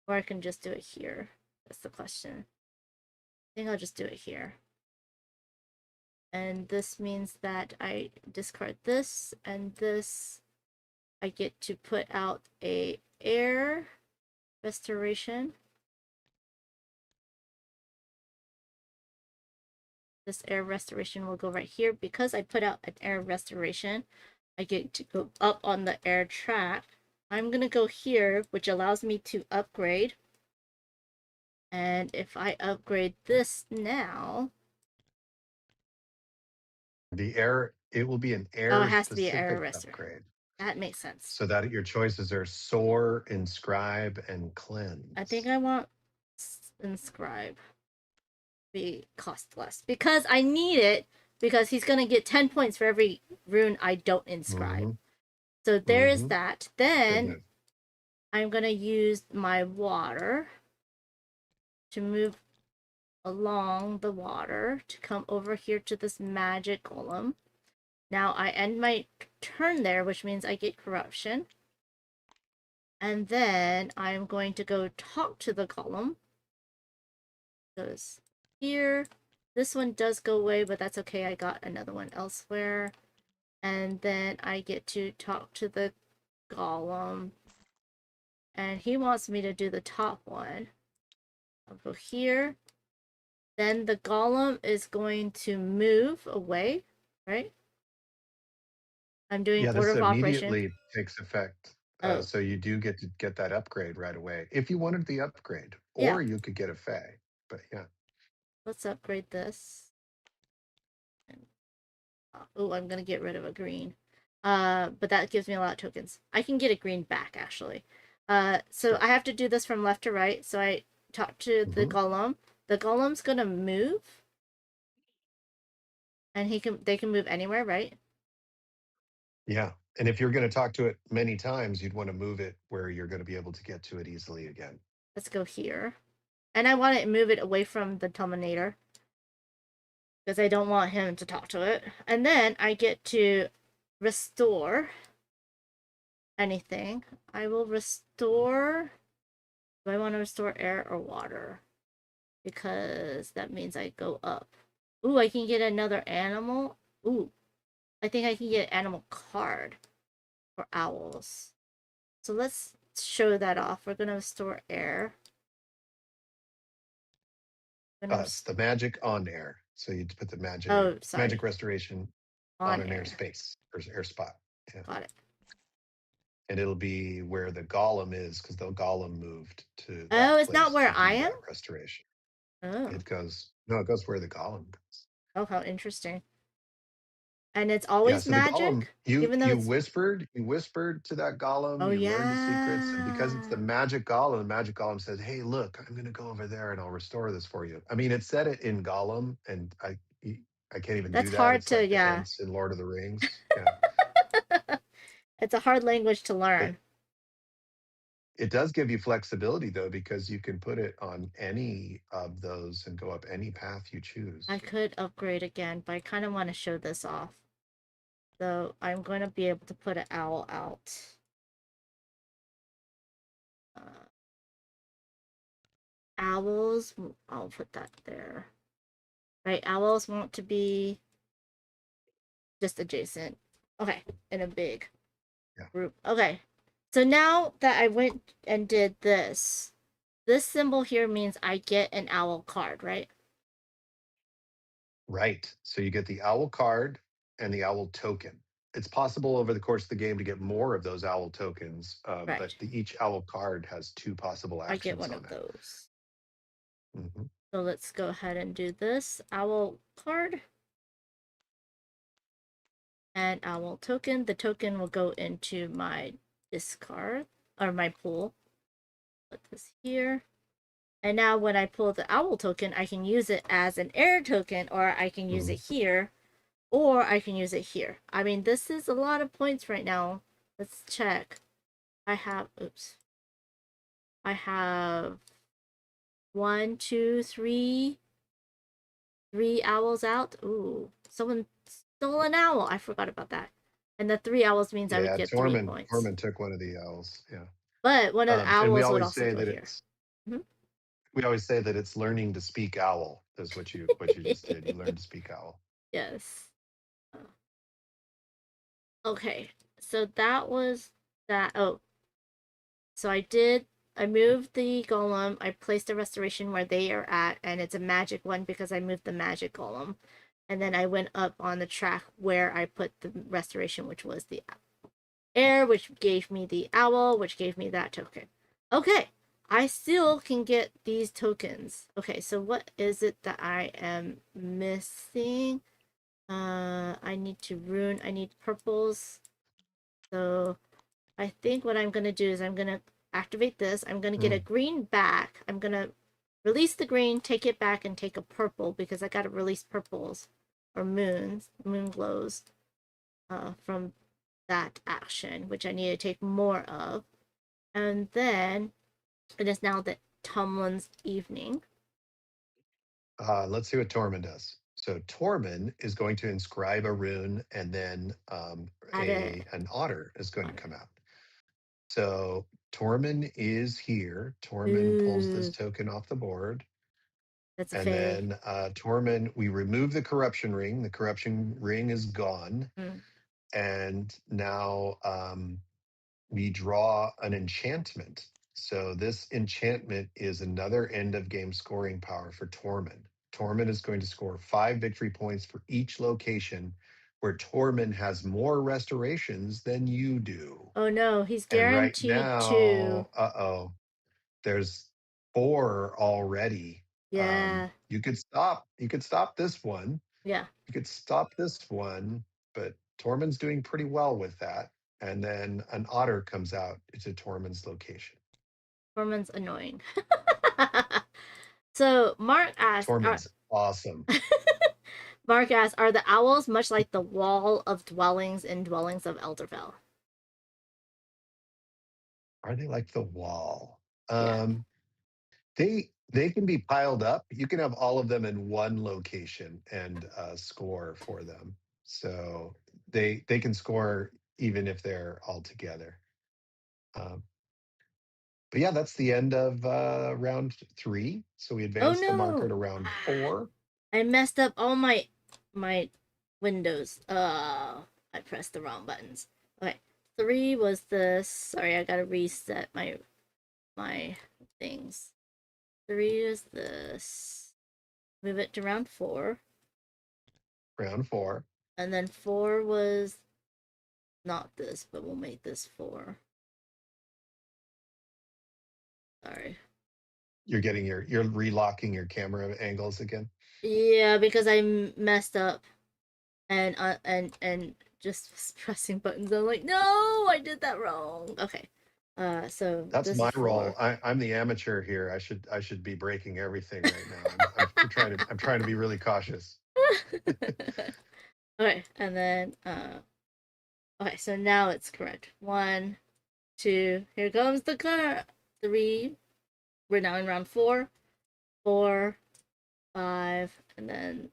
S15: Or I can just do it here. That's the question. I think I'll just do it here. And this means that I discard this and this. I get to put out a air restoration. This air restoration will go right here. Because I put out an air restoration, I get to go up on the air track. I'm gonna go here, which allows me to upgrade. And if I upgrade this now,
S14: It will be an
S15: oh,
S14: air
S15: it has to be an air
S14: specific
S15: restoration.
S14: upgrade.
S15: That makes sense.
S14: So that your choices are Soar, Inscribe, and Cleanse.
S15: I think I want Inscribe. Be cost less because I need it, because he's gonna get 10 points for every rune I don't inscribe. So there is that. Then I'm gonna use my water to move along the water to come over here to this magic golem. Now I end my turn there, which means I get corruption. And then I'm going to go talk to the golem. Goes here. This one does go away, but that's okay. I got another one elsewhere. And then I get to talk to the golem. And he wants me to do the top one. I'll go here. Then the golem is going to move away, right? I'm doing order of operation.
S14: This immediately takes effect. So you do get to get that upgrade right away if you wanted the upgrade, or you could get a Fae. But yeah.
S15: Let's upgrade this. Oh, I'm gonna get rid of a green. But that gives me a lot of tokens. I can get a green back actually. So I have to do this from left to right. So I talk to the golem. The golem's gonna move. And they can move anywhere, right?
S14: Yeah. And if you're going to talk to it many times, you'd want to move it where you're going to be able to get to it easily again.
S15: Let's go here. And I want to move it away from the Terminator, because I don't want him to talk to it. And then I get to restore anything. I will restore... Do I want to restore air or water? Because that means I go up. Ooh, I can get another animal. Ooh, I think I can get an animal card for owls. So let's show that off. We're going to restore air.
S14: It's the magic on air. So you put the magic
S15: Oh, sorry.
S14: magic restoration on an air space or air spot. Yeah.
S15: Got it.
S14: And it'll be where the golem is because the golem moved to.
S15: Oh, it's not
S14: place
S15: where
S14: to do
S15: I am?
S14: that restoration.
S15: Oh.
S14: It goes where the golem goes.
S15: Oh, how interesting. And it's
S14: Yeah,
S15: always
S14: so the golem,
S15: magic?
S14: you
S15: Even though
S14: you
S15: it's...
S14: whispered to that golem,
S15: Oh,
S14: you learned the secrets, and because it's
S15: yeah.
S14: the magic golem says, "Hey, look, I'm gonna go over there and I'll restore this for you." I mean, it said it in Golem, and I can't even
S15: That's
S14: do that.
S15: hard
S14: It's
S15: to,
S14: like the
S15: yeah.
S14: Ents in Lord of the Rings. Yeah.
S15: It's a hard language to learn.
S14: It does give you flexibility though, because you can put it on any of those and go up any path you choose.
S15: I could upgrade again, but I kind of want to show this off. So I'm going to be able to put an owl out. Owls, I'll put that there. Right, owls want to be just adjacent. Okay, in a big group. Okay, so now that I went and did this, this symbol here means I get an owl card, right?
S14: Right. So you get the owl card and the owl token. It's possible over the course of the game to get more of those owl tokens, but each owl card has 2 possible actions.
S15: I get one
S14: on
S15: of
S14: it.
S15: those.
S14: Mm-hmm.
S15: So let's go ahead and do this. Owl card. And owl token. The token will go into my discard, or my pool. Put this here. And now when I pull the owl token, I can use it as an air token, or I can use it here, or I can use it here. I mean, this is a lot of points right now. Let's check. I have 1, 2, 3 owls out. Ooh, someone stole an owl. I forgot about that. And the 3 owls means I would get 3 points.
S14: Tormund took one of the owls. Yeah.
S15: But one of the
S14: and we
S15: owls would
S14: always
S15: also
S14: say
S15: go
S14: that
S15: here.
S14: we always say that it's learning to speak owl. Is what you just did. You learned to speak owl.
S15: Yes. Okay, so that was that. Oh, so I moved the golem. I placed the restoration where they are at, and it's a magic one because I moved the magic golem. And then I went up on the track where I put the restoration, which was the air, which gave me the owl, which gave me that token. Okay, I still can get these tokens. Okay, so what is it that I am missing? I need to rune. I need purples. So I think what I'm going to do is I'm going to activate this. I'm going to get a green back. I'm going to release the green, take it back, and take a purple because I got to release purples or moon glows from that action, which I need to take more of. And then it is now the Tumlin's evening.
S14: Let's see what Tormund does. So Tormund is going to inscribe a rune, and then an otter is going to come out. So Tormund is here. Tormund pulls this token off the board.
S15: That's a
S14: and then Tormund, we remove the corruption ring. The corruption ring is gone. And now we draw an enchantment. So this enchantment is another end of game scoring power for Tormund. Tormund is going to score 5 victory points for each location where Tormund has more restorations than you do.
S15: Oh no, he's guaranteed
S14: and right
S15: to.
S14: now, there's 4 already.
S15: Yeah.
S14: You could stop this one.
S15: Yeah.
S14: You could stop this one, but Tormund's doing pretty well with that. And then an otter comes out to Tormund's location.
S15: Tormund's annoying. So Mark asked.
S14: Tormund's awesome.
S15: Mark asks, are the owls much like the wall of dwellings in Dwellings of Eldervale?
S14: Are they like the wall?
S15: Yeah.
S14: They can be piled up. You can have all of them in one location and score for them. So they can score even if they're all together. But yeah, that's the end of round 3. So we advance the marker to round 4.
S15: I messed up all my windows. I pressed the wrong buttons. Okay. 3 was this. Sorry, I gotta reset my things. 3 is this. move it to round 4.
S14: Round 4.
S15: And then 4 was not this, but we'll make this 4. Sorry.
S14: You're relocking your camera angles again.
S15: Yeah, because I messed up and just pressing buttons. I'm like, no, I did that wrong. Okay. So
S14: That's
S15: this
S14: my
S15: is
S14: role.
S15: 4.
S14: I'm the amateur here. I should be breaking everything right now. I'm trying to be really cautious.
S15: Okay, and then okay, so now it's correct. 1, 2, here comes the car. 3. We're now in round 4. 4, 5, and then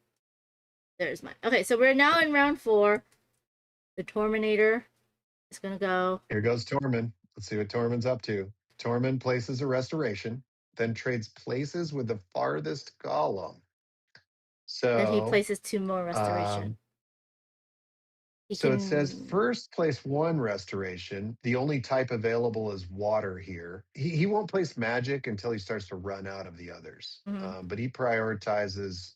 S15: there's mine. Okay, so we're now in round 4. The Torminator is gonna go.
S14: Here goes Tormund. Let's see what Tormund's up to. Tormund places a restoration, then trades places with the farthest golem. So
S15: Then he places 2 more restoration.
S14: It says first place 1 restoration. The only type available is water here. He won't place magic until he starts to run out of the others. But he prioritizes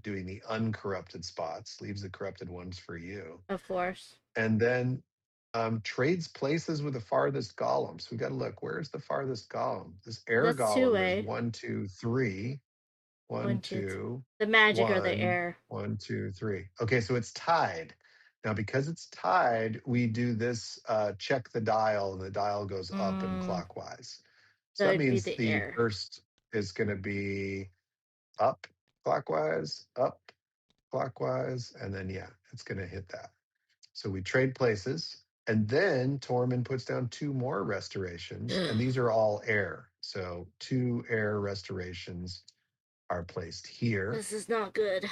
S14: doing the uncorrupted spots, leaves the corrupted ones for you.
S15: Of course.
S14: And then trades places with the farthest golems. We got to look. Where's the farthest golem? This air
S15: That's
S14: golem
S15: 2A.
S14: is 1, 2, 3. 1, 2.
S15: The magic
S14: 1,
S15: or the air.
S14: 1, 2, 3. Okay, so it's tied. Now, because it's tied, we do this check the dial, and the dial goes up and clockwise. So that means the first is going to be up clockwise, and then, yeah, it's going to hit that. So we trade places, and then Tormund puts down 2 more restorations, and these are all air. So 2 air restorations are placed here.
S15: This is not good.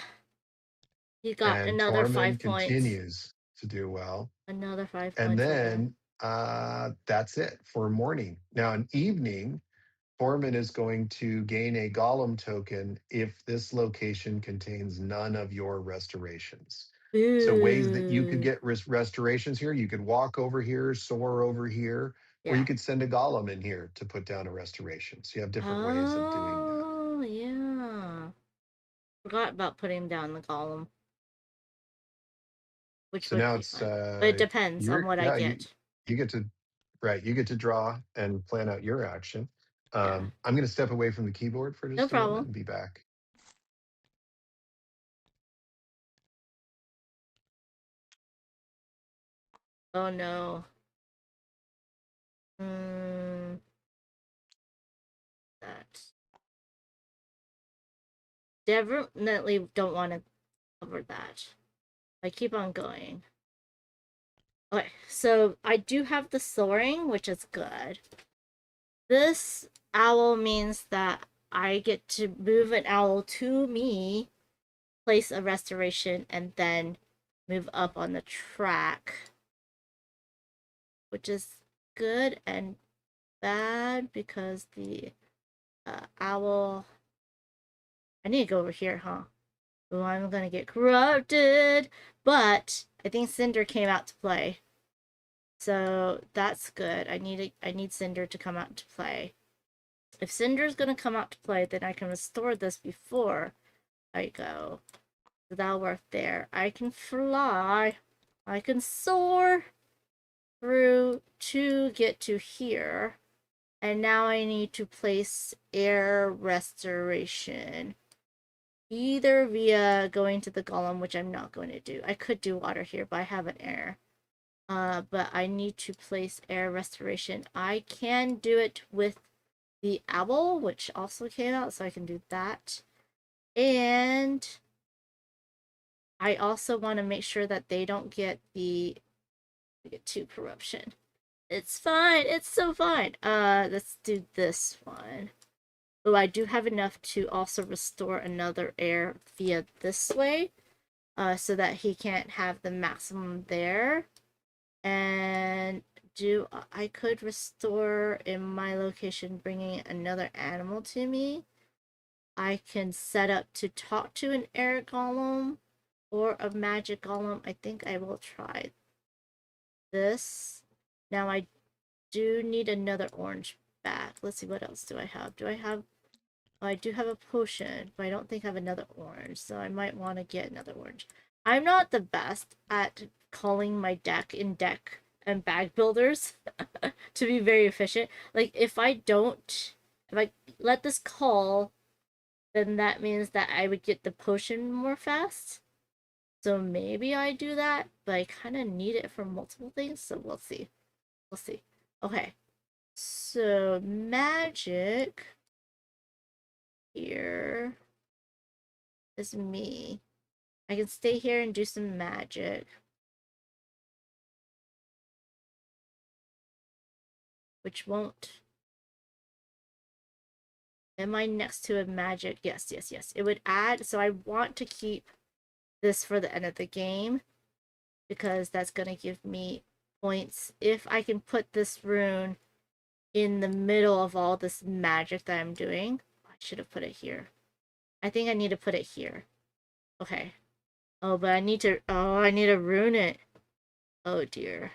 S15: He got
S14: And
S15: another
S14: Tormund
S15: 5 points.
S14: continues to do well.
S15: Another 5 points.
S14: And then that's it for morning. Now, in evening, Tormund is going to gain a golem token if this location contains none of your restorations. So ways that you could get restorations here, you could walk over here, soar over here, or you could send a golem in here to put down a restoration. So you have different ways of doing that.
S15: Oh, yeah. Forgot about putting down the golem. Which
S14: So
S15: would
S14: now
S15: be
S14: it's
S15: fun. But it depends on what I get.
S14: You get to draw and plan out your action. I'm going to step away from the keyboard for just a moment and be back.
S15: Oh no. That. Definitely don't want to cover that. I keep on going. Okay, so I do have the soaring, which is good. This owl means that I get to move an owl to me, place a restoration, and then move up on the track. Which is good and bad because the owl... I need to go over here, huh? Oh, I'm gonna get corrupted. But I think Cinder came out to play. So that's good. I need Cinder to come out to play. If Cinder's gonna come out to play, then I can restore this before I go. So that'll work there. I can fly. I can soar through to get to here. And now I need to place air restoration. Either via going to the golem, which I'm not going to do. I could do water here, but I have an air. But I need to place air restoration. I can do it with the owl, which also came out, so I can do that. And I also want to make sure that they don't get the... get 2 corruption. It's fine. It's so fine. Let's do this one. Oh, I do have enough to also restore another air via this way. So that he can't have the maximum there. And I could restore in my location, bringing another animal to me. I can set up to talk to an air golem or a magic golem. I think I will try this. Now I do need another orange bat. Let's see, what else do I have? Do I have I do have a potion, but I don't think I have another orange, so I might want to get another orange. I'm not the best at calling my deck in deck and bag builders to be very efficient. Like, if I let this call, then that means that I would get the potion more fast. So maybe I do that, but I kind of need it for multiple things, so we'll see. We'll see. Okay. So, magic here is me. I can stay here and do some magic. Which won't... Am I next to a magic? Yes, yes, yes. It would add... So I want to keep this for the end of the game, because that's going to give me points. If I can put this rune in the middle of all this magic that I'm doing. I should have put it here. I think I need to put it here. Okay. Oh, but I need to... Oh, I need to rune it. Oh, dear.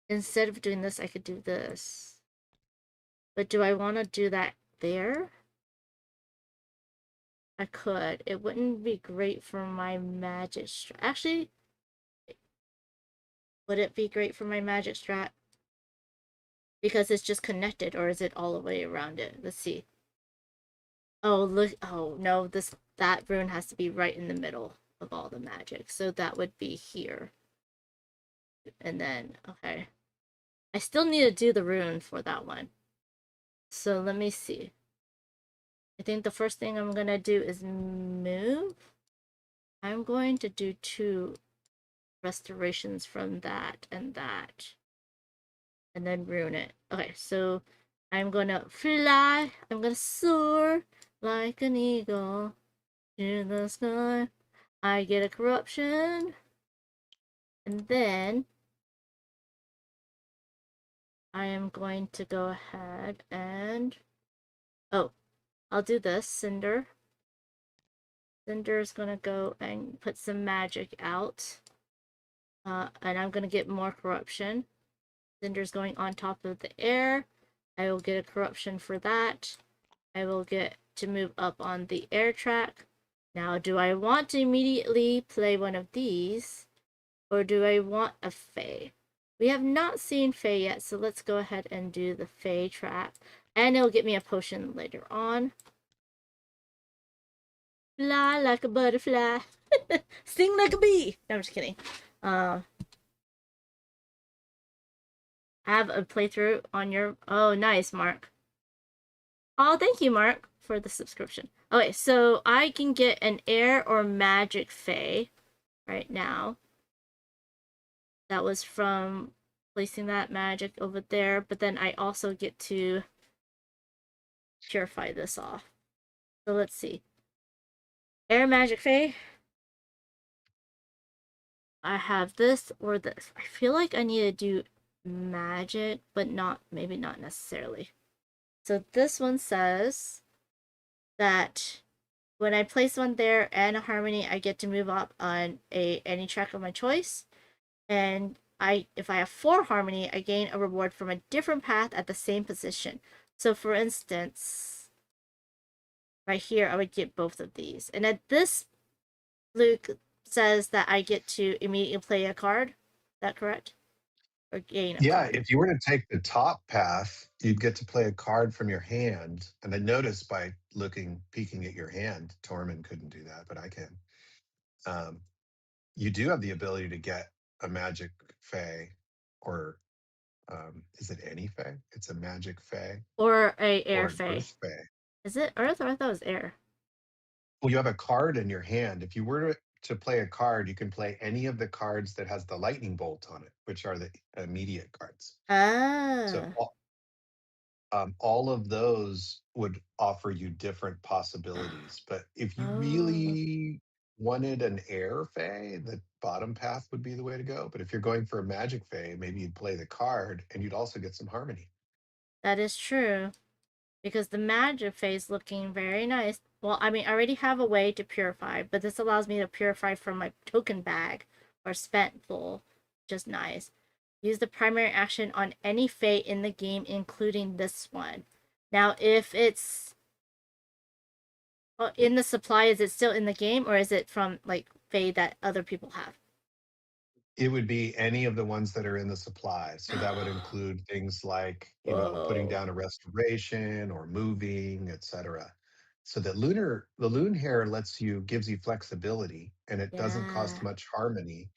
S15: Instead of doing this, I could do this. But do I want to do that there? I could. It wouldn't be great for my magic strat. Actually, would it be great for my magic strat? Because it's just connected, or is it all the way around it? Let's see. Oh, look. Oh, no. That rune has to be right in the middle of all the magic. So that would be here. And then, okay. I still need to do the rune for that one. So let me see. I think the first thing I'm going to do is move. I'm going to do 2 restorations from that and that. And then rune it. Okay, so I'm going to fly. I'm going to soar like an eagle in the sky. I get a corruption. And then I am going to go ahead and... Oh, I'll do this, Cinder. Cinder's gonna go and put some magic out. And I'm gonna get more corruption. Cinder's going on top of the air. I will get a corruption for that. I will get to move up on the air track. Now, do I want to immediately play one of these? Or do I want a Fae? We have not seen Fae yet, so let's go ahead and do the Fae track. And it'll get me a potion later on. Fly like a butterfly. Sting like a bee. No, I'm just kidding. Have a playthrough on your... Oh, nice, Mark. Oh, thank you, Mark, for the subscription. Okay, so I can get an air or magic Fae right now. That was from placing that magic over there, but then I also get to purify this off. So let's see. Air magic Fae. I have this or this. I feel like I need to do magic, but maybe not necessarily. So this one says that when I place one there and a harmony, I get to move up on any track of my choice. And if I have 4 harmony, I gain a reward from a different path at the same position. So for instance, right here, I would get both of these. And at this, Luke says that I get to immediately play a card. Is that correct? Or gain a card?
S14: If you were to take the top path, you'd get to play a card from your hand. And I noticed by peeking at your hand, Tormund couldn't do that, but I can. You do have the ability to get a magic Fae, or is it any Fae? It's a magic Fae.
S15: Or a air
S14: or an
S15: Fae.
S14: Earth Fae.
S15: Is it Earth, or I thought it was air?
S14: Well, you have a card in your hand. If you were to play a card, you can play any of the cards that has the lightning bolt on it, which are the immediate cards. So all of those would offer you different possibilities. But if you really wanted an air Fae, the bottom path would be the way to go. But if you're going for a magic Fae, maybe you'd play the card and you'd also get some harmony.
S15: That is true. Because the magic Fae is looking very nice. Well, I mean, I already have a way to purify, but this allows me to purify from my token bag or spent full, which is nice. Use the primary action on any Fae in the game, including this one. Now, if it's in the supply, is it still in the game, or is it from like Fae that other people have?
S14: It would be any of the ones that are in the supply. So that would include things like, putting
S15: Whoa.
S14: down a restoration or moving, etc. So that the loon hair gives you flexibility, and it doesn't cost
S15: Yeah.
S14: much harmony.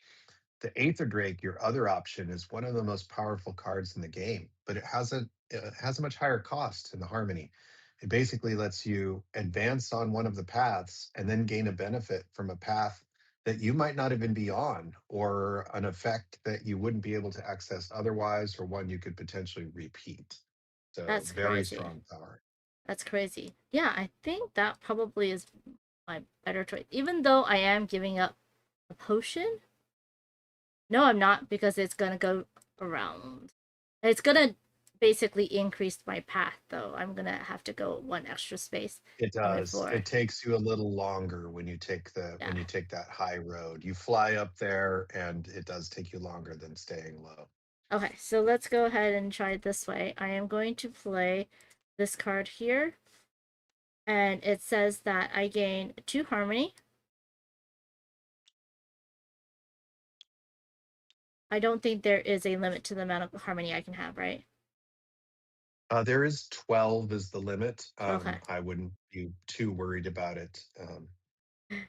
S14: The Aether Drake, your other option, is one of the most powerful cards in the game, but it has a much higher cost in the harmony. It basically lets you advance on one of the paths and then gain a benefit from a path that you might not even be on, or an effect that you wouldn't be able to access otherwise, or one you could potentially repeat. So
S15: That's
S14: very
S15: crazy.
S14: strong power.
S15: That's crazy. Yeah, I think that probably is my better choice. Even though I am giving up a potion. No, I'm not, because it's gonna go around. It's gonna basically increase my path, though. I'm gonna have to go one extra space.
S14: It does.
S15: Before.
S14: It takes you a little longer when you take that high road. You fly up there, and it does take you longer than staying low.
S15: Okay, so let's go ahead and try it this way. I am going to play this card here. And it says that I gain 2 harmony. I don't think there is a limit to the amount of harmony I can have, right?
S14: There is 12 is the limit.
S15: Okay.
S14: I wouldn't be too worried about it.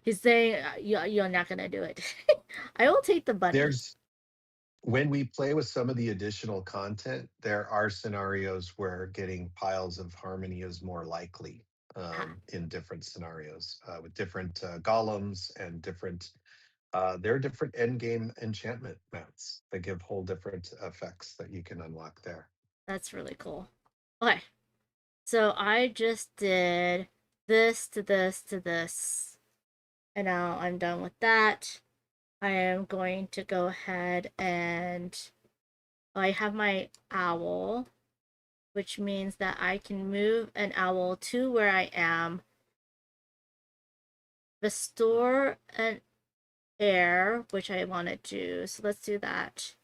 S15: He's saying you're not gonna do it. I will take the bunny.
S14: When we play with some of the additional content, there are scenarios where getting piles of harmony is more likely, in different scenarios, with different golems and different. There are different end game enchantment mounts that give whole different effects that you can unlock there.
S15: That's really cool. Okay, so I just did this to this to this, and now I'm done with that. I am going to go ahead and I have my owl, which means that I can move an owl to where I am, restore an air, which I want to do. So let's do that.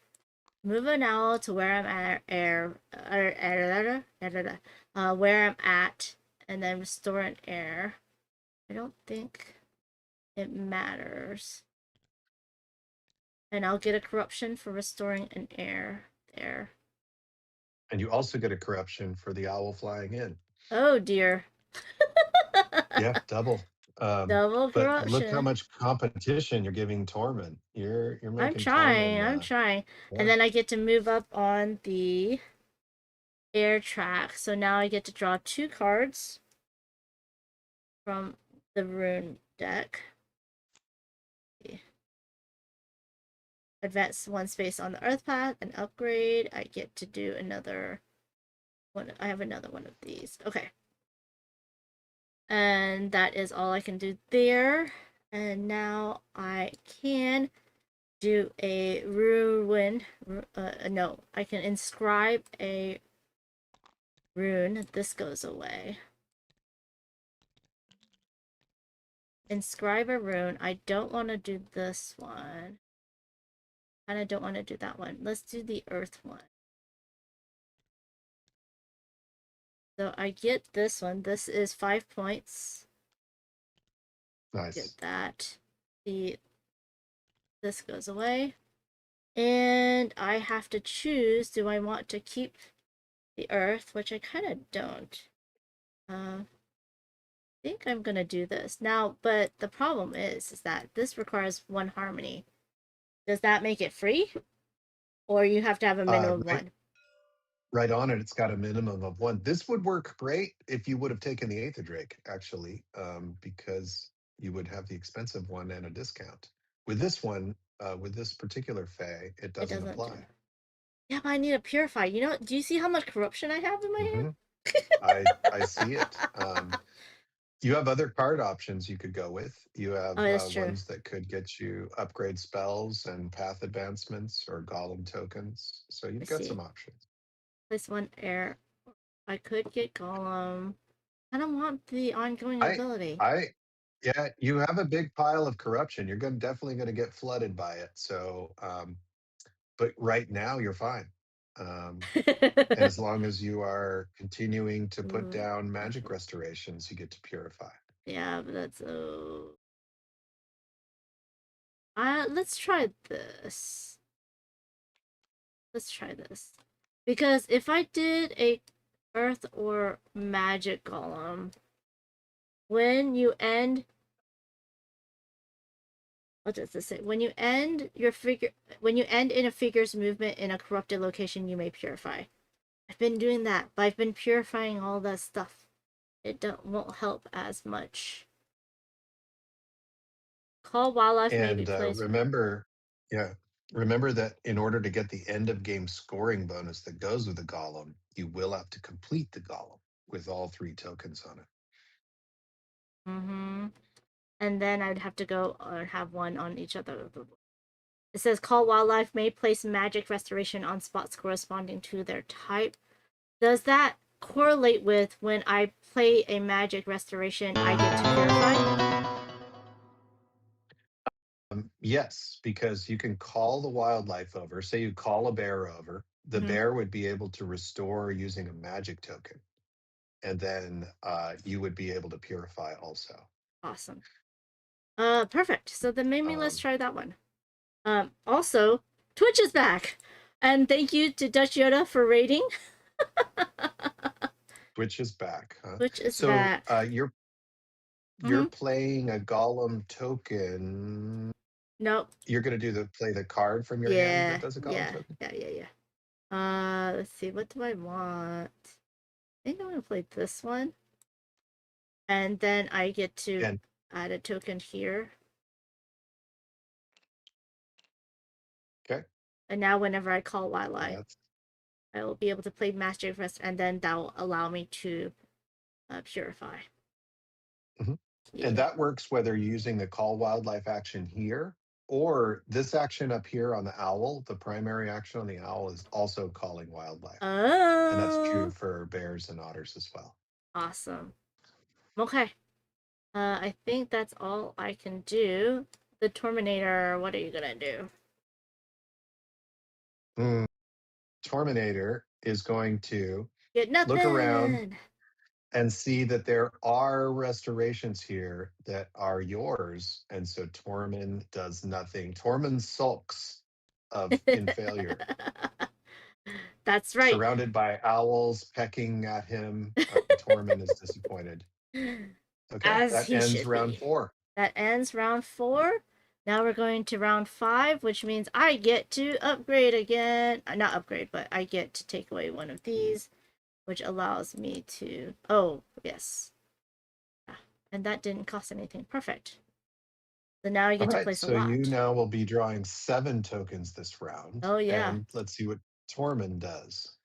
S15: Move an owl to where I'm at, where I'm at, and then restore an air. I don't think it matters. And I'll get a corruption for restoring an air there.
S14: And you also get a corruption for the owl flying in.
S15: Oh dear.
S14: Yeah, double.
S15: Double
S14: But
S15: corruption.
S14: look how much competition you're giving Tormund. You're making
S15: I'm trying.
S14: Tormund,
S15: I'm trying.
S14: yeah.
S15: And then I get to move up on the air track. So now I get to draw 2 cards from the rune deck. Advance 1 space on the earth path and upgrade. I get to do another one. I have another one of these. Okay. And that is all I can do there. And now I can do a ruin. No, I can inscribe a rune. This goes away. Inscribe a rune. I don't want to do this one. And I don't want to do that one. Let's do the earth one. So I get this one. This is 5 points.
S14: Nice.
S15: Get that. This goes away. And I have to choose, do I want to keep the earth, which I kind of don't. I think I'm going to do this. Now, but the problem is that this requires 1 harmony. Does that make it free? Or you have to have a minimum of 1?
S14: Right on it, it's got a minimum of 1. This would work great if you would have taken the Aether Drake, actually, because you would have the expensive one and a discount. With this one, with this particular Fae, it doesn't apply.
S15: Yeah, but I need to purify. You know, do you see how much corruption I have in my hand?
S14: I see it. You have other card options you could go with. You have ones that could get you upgrade spells and path advancements or golem tokens. So you've got some options.
S15: This 1 air. I could get golem. I don't want the ongoing ability.
S14: Yeah, you have a big pile of corruption. You're definitely going to get flooded by it. So but right now you're fine. And as long as you are continuing to put down magic restorations, you get to purify.
S15: Yeah, but that's let's try this. Let's try this. Because if I did a earth or magic golem, when you end, what does this say? When you end in a figure's movement in a corrupted location, you may purify. I've been doing that, but I've been purifying all that stuff. It won't help as much. Call wildlife may be
S14: And
S15: placed.
S14: remember that in order to get the end of game scoring bonus that goes with the golem, you will have to complete the golem with all 3 tokens on it.
S15: And then I'd have to go have one on each other. It says call wildlife may place magic restoration on spots corresponding to their type. Does that correlate with when I play a magic restoration, I get to purify?
S14: Yes, because you can call the wildlife over. Say you call a bear over, the bear would be able to restore using a magic token. And then you would be able to purify also.
S15: Awesome. Perfect. So then maybe let's try that one. Also, Twitch is back. And thank you to Dutch Yoda for raiding.
S14: Twitch is back, huh?
S15: Twitch is
S14: so,
S15: back.
S14: You're playing a golem token.
S15: Nope.
S14: You're gonna play the card from your hand that does a golem token?
S15: Yeah. Let's see, what do I want? I think I'm gonna play this one. And then I get to add a token here.
S14: Okay.
S15: And now whenever I call wildlife, I will be able to play magic rest, and then that will allow me to purify.
S14: And that works whether you're using the call wildlife action here or this action up here on the owl. The primary action on the owl is also calling wildlife. And that's true for bears and otters as well.
S15: Awesome. Okay. I think that's all I can do. The Torminator, what are you gonna do?
S14: Torminator is going to
S15: Get nothing.
S14: look around and see that there are restorations here that are yours. And so Tormin does nothing. Tormin sulks in failure.
S15: That's right.
S14: Surrounded by owls pecking at him, Tormin is disappointed. Okay, that ends round 4.
S15: That ends round 4. Now we're going to round 5, which means I get to upgrade again. Not upgrade, but I get to take away one of these, which allows me to... Oh, yes. And that didn't cost anything. Perfect. So now I get to place a lot.
S14: So you now will be drawing 7 tokens this round.
S15: Oh, yeah.
S14: And let's see what Tormin does.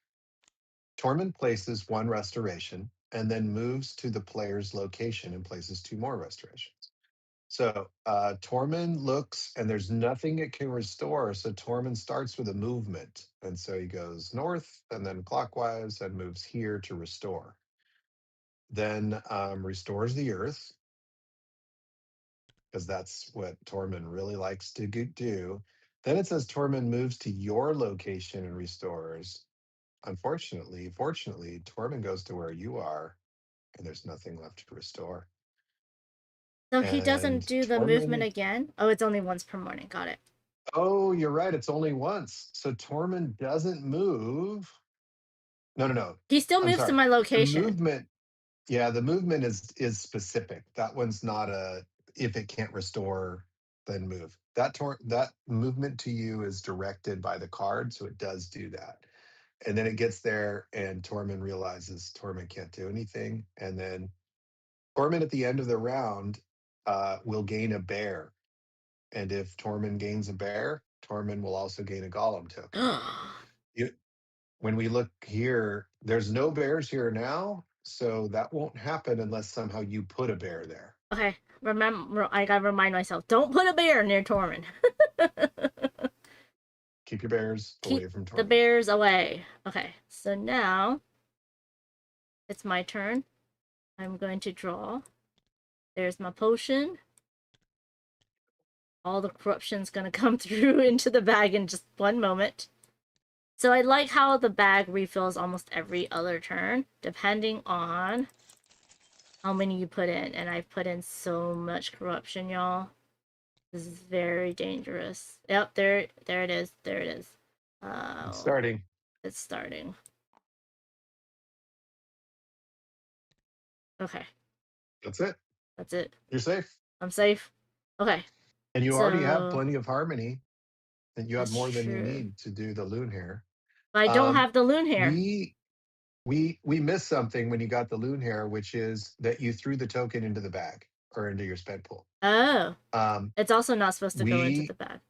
S14: Tormin places 1 restoration and then moves to the player's location and places 2 more restorations. So Tormin looks and there's nothing it can restore. So Tormin starts with a movement. And so he goes north and then clockwise and moves here to restore. Then restores the earth, because that's what Tormin really likes to do. Then it says Tormin moves to your location and restores. Fortunately, Tormin goes to where you are, and there's nothing left to restore.
S15: So he doesn't do the movement again? Oh, it's only once per morning. Got it.
S14: Oh, you're right. It's only once. So Tormin doesn't move. No.
S15: He still moves to my location.
S14: The movement is specific. That one's not if it can't restore, then move. That movement to you is directed by the card, so it does do that. And then it gets there, and Tormin realizes Tormin can't do anything. And then Tormin at the end of the round will gain a bear. And if Tormin gains a bear, Tormin will also gain a golem token. When we look here, there's no bears here now, so that won't happen unless somehow you put a bear there.
S15: Okay, remember, I gotta remind myself, don't put a bear near Tormin.
S14: Keep your bears away from Tormin.
S15: The bears away. Okay, so now it's my turn. I'm going to draw. There's my potion. all the corruption's gonna come through into the bag in just one moment. So I like how the bag refills almost every other turn, depending on how many you put in. And I've put in so much corruption, y'all. This is very dangerous. Yep, there it is. There it is.
S14: It's starting.
S15: It's starting. Okay.
S14: That's it.
S15: That's it.
S14: You're safe.
S15: I'm safe. Okay.
S14: And you already have
S15: So-
S14: plenty of harmony. And you have
S15: That's
S14: more than you
S15: true.
S14: need to do the loon hair.
S15: But I don't have the loon hair.
S14: We missed something when you got the loon hair, which is that you threw the token into the bag or into your spend pool.
S15: Oh.
S14: Um,
S15: It's also not supposed to go into the bag.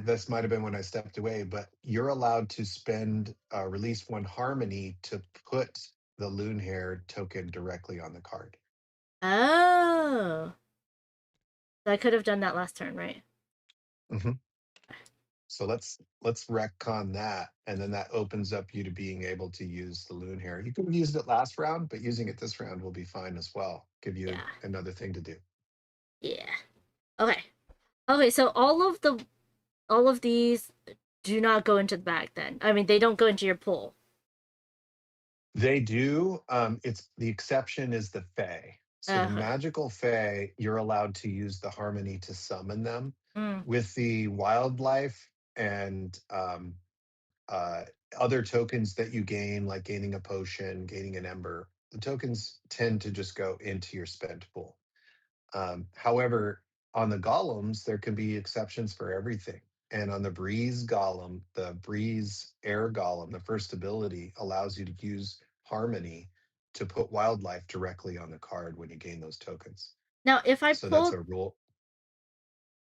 S14: This might have been when I stepped away, but you're allowed to spend release 1 harmony to put the loon hair token directly on the card.
S15: Oh. So I could have done that last turn, right?
S14: Mm-hmm. So let's retcon that, and then that opens up you to being able to use the loon hair. You could have used it last round, but using it this round will be fine as well. Give you another thing to do.
S15: Yeah. Okay. Okay, so all of these do not go into the bag then. I mean, they don't go into your pool.
S14: They do. It's the exception is the Fae. So the magical Fae, you're allowed to use the harmony to summon them. With the wildlife and other tokens that you gain, like gaining a potion, gaining an ember, the tokens tend to just go into your spent pool. However, on the golems, there can be exceptions for everything. And on the breeze golem, the breeze air golem, the first ability allows you to use harmony to put wildlife directly on the card when you gain those tokens.
S15: Now, if I
S14: So
S15: pull
S14: that's a rule.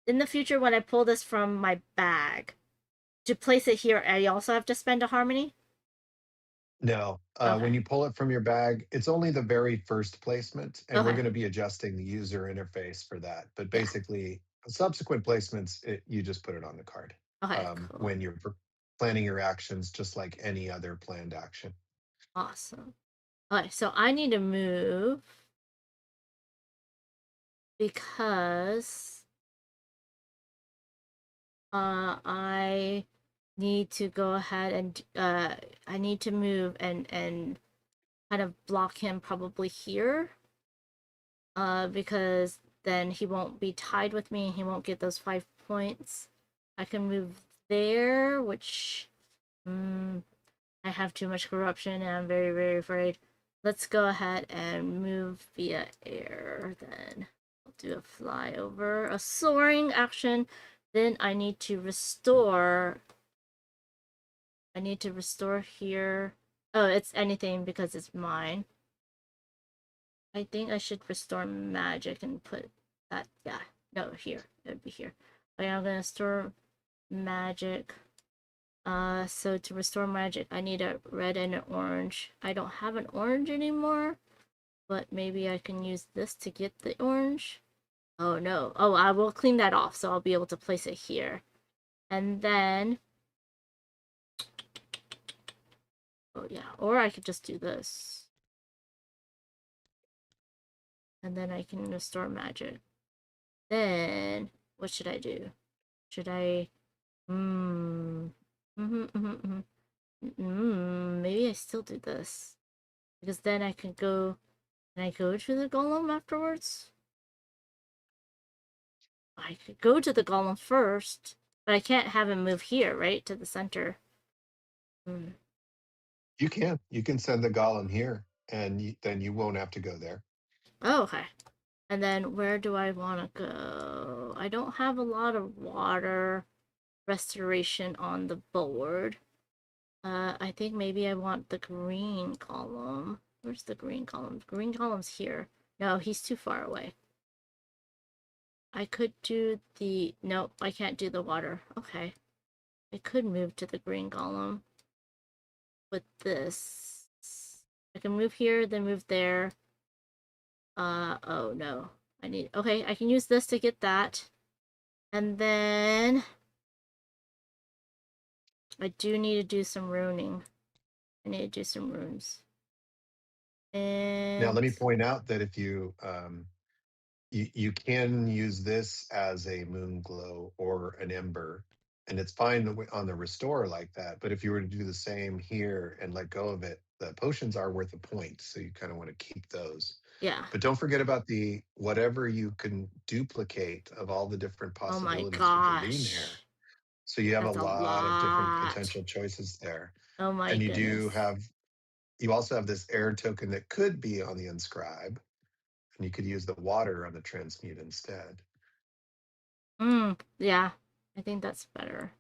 S15: in the future when I pull this from my bag, to place it here, I also have to spend a harmony?
S14: No, when you pull it from your bag, it's only the very first placement, and we're going to be adjusting the user interface for that. But basically, subsequent placements, you just put it on the card when you're planning your actions, just like any other planned action.
S15: Awesome. Okay, so I need to move because I need to go ahead and I need to move and kind of block him probably here. Because then he won't be tied with me and he won't get those 5 points. I can move there, which I have too much corruption and I'm very, very afraid. Let's go ahead and move via air then. I'll do a flyover, a soaring action. Then I need to restore. I need to restore here. Oh, it's anything because it's mine. I think I should restore magic and put that, yeah, no, here, it would be here. Okay, I'm gonna store magic. So to restore magic, I need a red and an orange. I don't have an orange anymore, but maybe I can use this to get the orange. Oh no, oh, I will clean that off, so I'll be able to place it here. And then, oh yeah, or I could just do this. And then I can restore magic. Then, what should I do? Should I... maybe I still do this. Because then I can go... Can I go to the golem afterwards? I could go to the golem first, but I can't have him move here, right? To the center.
S14: You can. You can send the golem here, and then you won't have to go there.
S15: Oh, okay. And then where do I want to go? I don't have a lot of water restoration on the board. I think maybe I want the green column. Where's the green column? The green column's here. No, he's too far away. I could do the... Nope, I can't do the water. Okay. I could move to the green column with this. I can move here, then move there. Oh no. I need... Okay, I can use this to get that. And then... I do need to do some runing. I need to do some runes. And...
S14: Now, let me point out that if you you can use this as a moon glow or an ember, and it's fine on the restore like that. But if you were to do the same here and let go of it, the potions are worth a point, so you kind of want to keep those.
S15: Yeah.
S14: But don't forget about the whatever you can duplicate of all the different
S15: Oh my
S14: possibilities with the rune hair.
S15: gosh.
S14: So you have a
S15: That's a
S14: lot of different
S15: lot.
S14: potential choices there.
S15: Oh my
S14: And
S15: goodness.
S14: you also have this air token that could be on the inscribe, and you could use the water on the transmute instead.
S15: Yeah. I think that's better.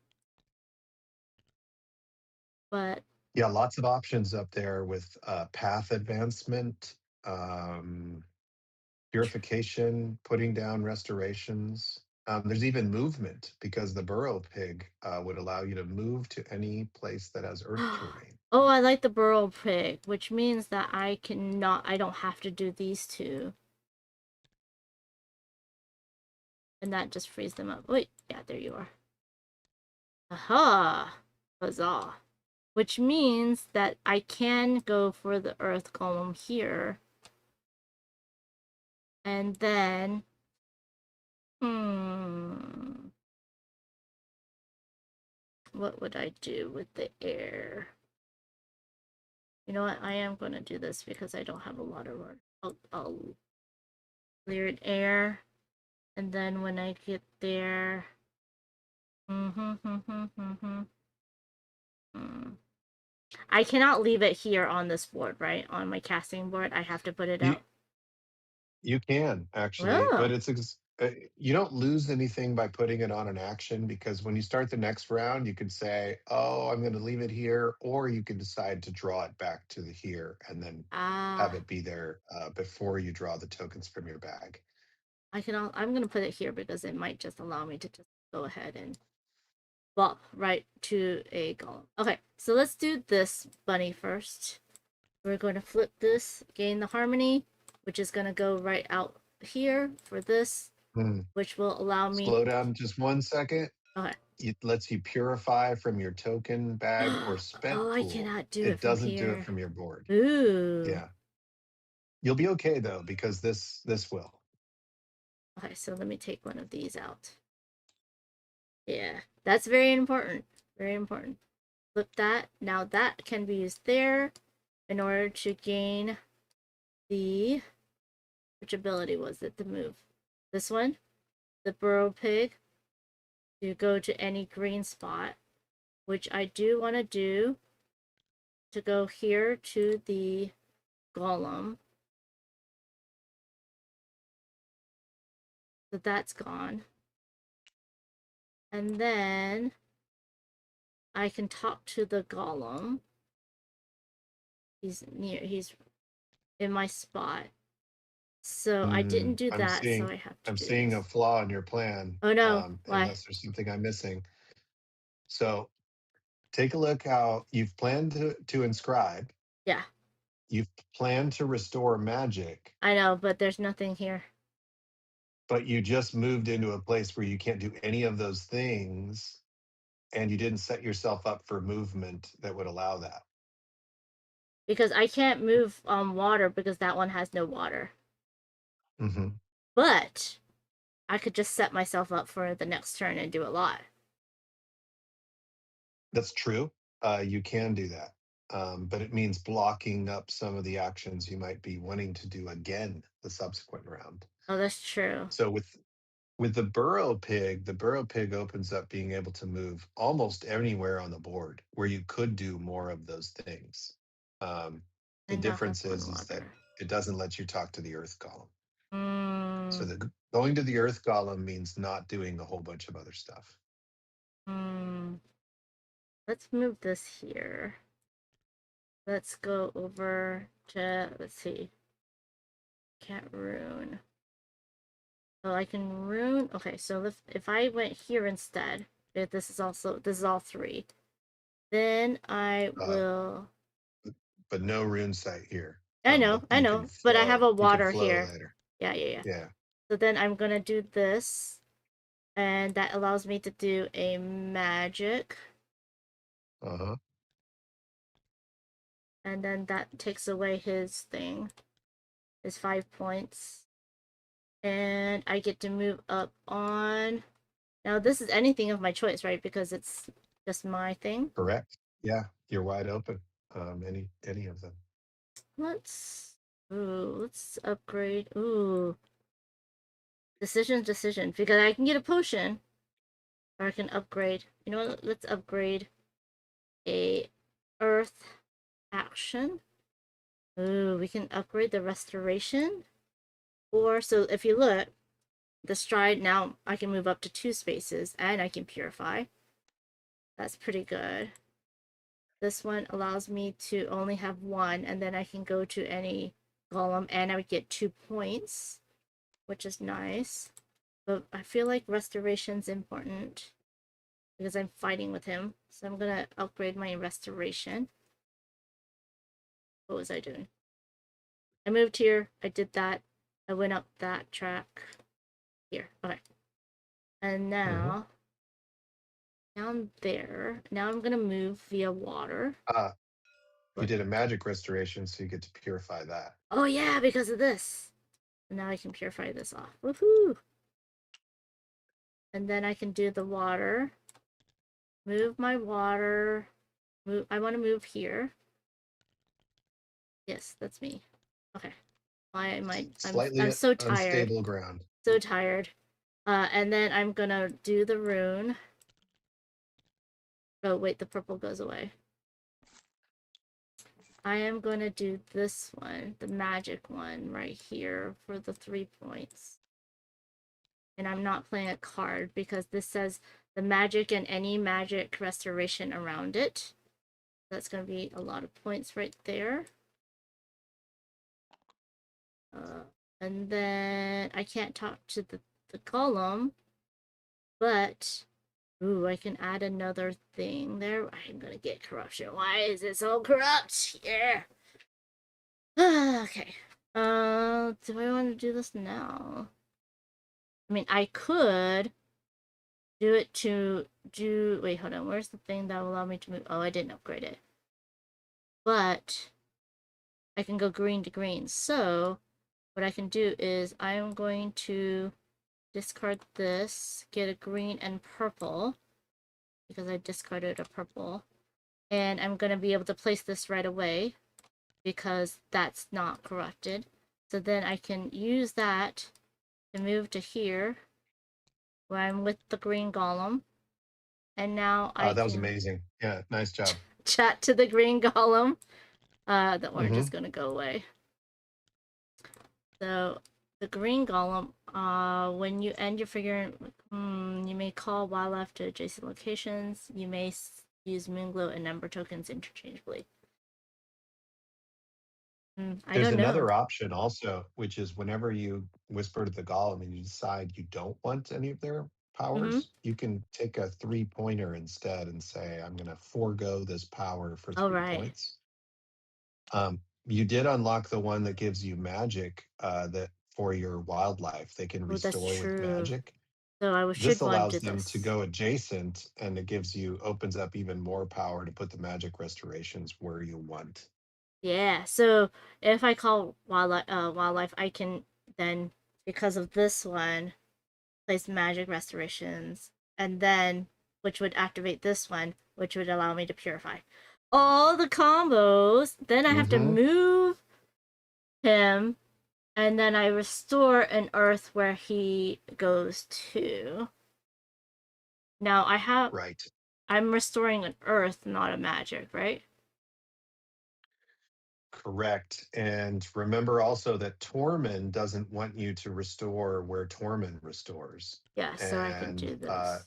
S15: But
S14: yeah, lots of options up there with path advancement, purification, putting down restorations. There's even movement because the burrow pig would allow you to move to any place that has earth terrain.
S15: oh, I like the burrow pig, which means that I don't have to do these two. And that just frees them up. Wait, yeah, there you are. Aha! Huzzah. Which means that I can go for the earth golem here. And then... what would I do with the air? You know what? I am going to do this because I don't have a lot of work. I'll clear it air. And then when I get there... I cannot leave it here on this board, right? On my casting board, I have to put it out.
S14: You can actually, but you don't lose anything by putting it on an action, because when you start the next round, you can say, "Oh, I'm going to leave it here," or you can decide to draw it back to the here and then have it be there before you draw the tokens from your bag.
S15: I'm going to put it here because it might just allow me to just go ahead and bop right to a golem. Okay, so let's do this bunny first. We're going to flip this, gain the harmony, which is going to go right out here for this, which will allow me...
S14: Slow down just 1 second.
S15: Okay.
S14: It lets you purify from your token bag or spent pool.
S15: I cannot do it from
S14: doesn't
S15: here.
S14: do it from your board.
S15: Ooh.
S14: Yeah. You'll be okay though, because this will.
S15: Okay, so let me take one of these out. Yeah, that's very important. Very important. Flip that. Now that can be used there in order to gain the... which ability was it to move? This one? The burrow pig. To go to any green spot. Which I do want to do. To go here to the golem. So that's gone. And then I can talk to the golem. He's in my spot. So I didn't do that, so I have to
S14: I'm
S15: do
S14: seeing
S15: this.
S14: a flaw in your plan.
S15: Oh no, why?
S14: Unless there's something I'm missing. So take a look how you've planned to inscribe.
S15: Yeah.
S14: You've planned to restore magic.
S15: I know, but there's nothing here.
S14: But you just moved into a place where you can't do any of those things, and you didn't set yourself up for movement that would allow that.
S15: Because I can't move on water because that one has no water.
S14: Mm-hmm.
S15: But I could just set myself up for the next turn and do a lot.
S14: That's true. You can do that. But it means blocking up some of the actions you might be wanting to do again the subsequent round.
S15: Oh, that's true.
S14: So with the burrow pig opens up being able to move almost anywhere on the board where you could do more of those things. The difference is that it doesn't let you talk to the earth golem. So going to the earth golem means not doing a whole bunch of other stuff.
S15: Let's move this here. Let's go over to, let's see. Can't rune. Oh, I can rune. Okay, so if I went here instead, this is all 3. Then I will...
S14: But no rune site here.
S15: I know, but I have a water here.
S14: Later.
S15: Yeah. So then I'm gonna do this, and that allows me to do a magic. And then that takes away his thing, his 5 points. And I get to move up on. Now this is anything of my choice, right? Because it's just my thing.
S14: Correct. Yeah, you're wide open. Any of them.
S15: Let's upgrade. Ooh. Decision, because I can get a potion. Or I can upgrade. You know what? Let's upgrade a earth action. Ooh, we can upgrade the restoration. Or, so if you look, the stride, now I can move up to 2 spaces and I can purify. That's pretty good. This one allows me to only have 1, and then I can go to any golem and I would get 2 points, which is nice. But I feel like restoration's important because I'm fighting with him. So I'm gonna upgrade my restoration. What was I doing? I moved here, I did that, I went up that track. Here, okay. And now, down there, now I'm gonna move via water.
S14: You did a magic restoration, so you get to purify that.
S15: Oh yeah, because of this. And now I can purify this off. Woohoo! And then I can do the water. Move my water. Move. I want to move here. Yes, that's me. Okay. I'm so tired.
S14: Unstable ground.
S15: So tired. And then I'm gonna do the rune. Oh wait, the purple goes away. I am gonna do this one, the magic one right here for the 3 points. And I'm not playing a card because this says the magic and any magic restoration around it. That's going to be a lot of points right there. And then I can't talk to the column, but ooh, I can add another thing there. I'm going to get corruption. Why is it so corrupt? Yeah. Okay. Do I want to do this now? I mean, I could do it to do. Wait, hold on. Where's the thing that will allow me to move? Oh, I didn't upgrade it. But I can go green to green. So what I can do is I'm going to discard this, get a green and purple because I discarded a purple. And I'm going to be able to place this right away because that's not corrupted. So then I can use that to move to here where I'm with the green golem. And now
S14: that was amazing. Yeah, nice job.
S15: Chat to the green golem. The orange is going to go away. So the green golem, when you end your figure, you may call wildlife to adjacent locations. You may use Moonglow and Ember tokens interchangeably.
S14: There's another option also, which is whenever you whisper to the golem and you decide you don't want any of their powers, you can take a 3-pointer instead and say, I'm going to forego this power for 3 points. You did unlock the one that gives you magic that for your wildlife. They can restore with magic.
S15: So
S14: this allows them to go adjacent, and it opens up even more power to put the magic restorations where you want.
S15: Yeah, so if I call wildlife, I can then, because of this one, place magic restorations, and then, which would activate this one, which would allow me to purify. All the combos, then I have to move him, and then I restore an earth where he goes to. Now I have...
S14: Right.
S15: I'm restoring an earth, not a magic, right?
S14: Correct. And remember also that Tormund doesn't want you to restore where Tormund restores.
S15: Yeah, so I can do this.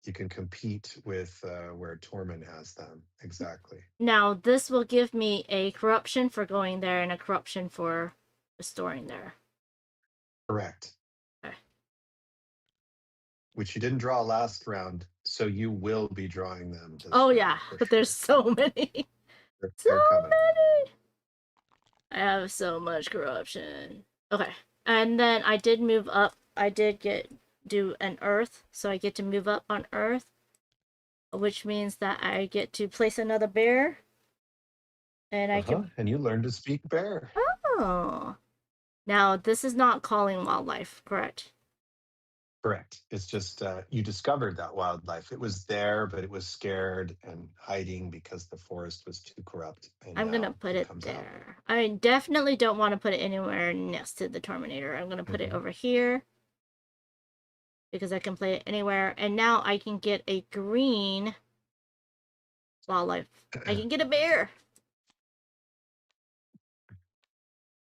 S14: You can compete with where Tormund has them. Exactly.
S15: Now, this will give me a corruption for going there and a corruption for restoring there.
S14: Correct.
S15: Okay.
S14: Which you didn't draw last round, so you will be drawing them.
S15: Oh, yeah, but there's so many. So many. I have so much corruption. Okay, and then I did move up. I did do an earth, so I get to move up on earth, which means that I get to place another bear, and I can.
S14: And you learn to speak bear.
S15: Oh, Now, this is not calling wildlife, correct?
S14: Correct. It's just you discovered that wildlife. It was there, but it was scared and hiding because the forest was too corrupt. And
S15: I'm gonna
S14: now
S15: put
S14: it
S15: it
S14: comes out.
S15: there. I definitely don't want to put it anywhere next to the Terminator. I'm gonna put it over here because I can play it anywhere. And now I can get a green wildlife. I can get a bear.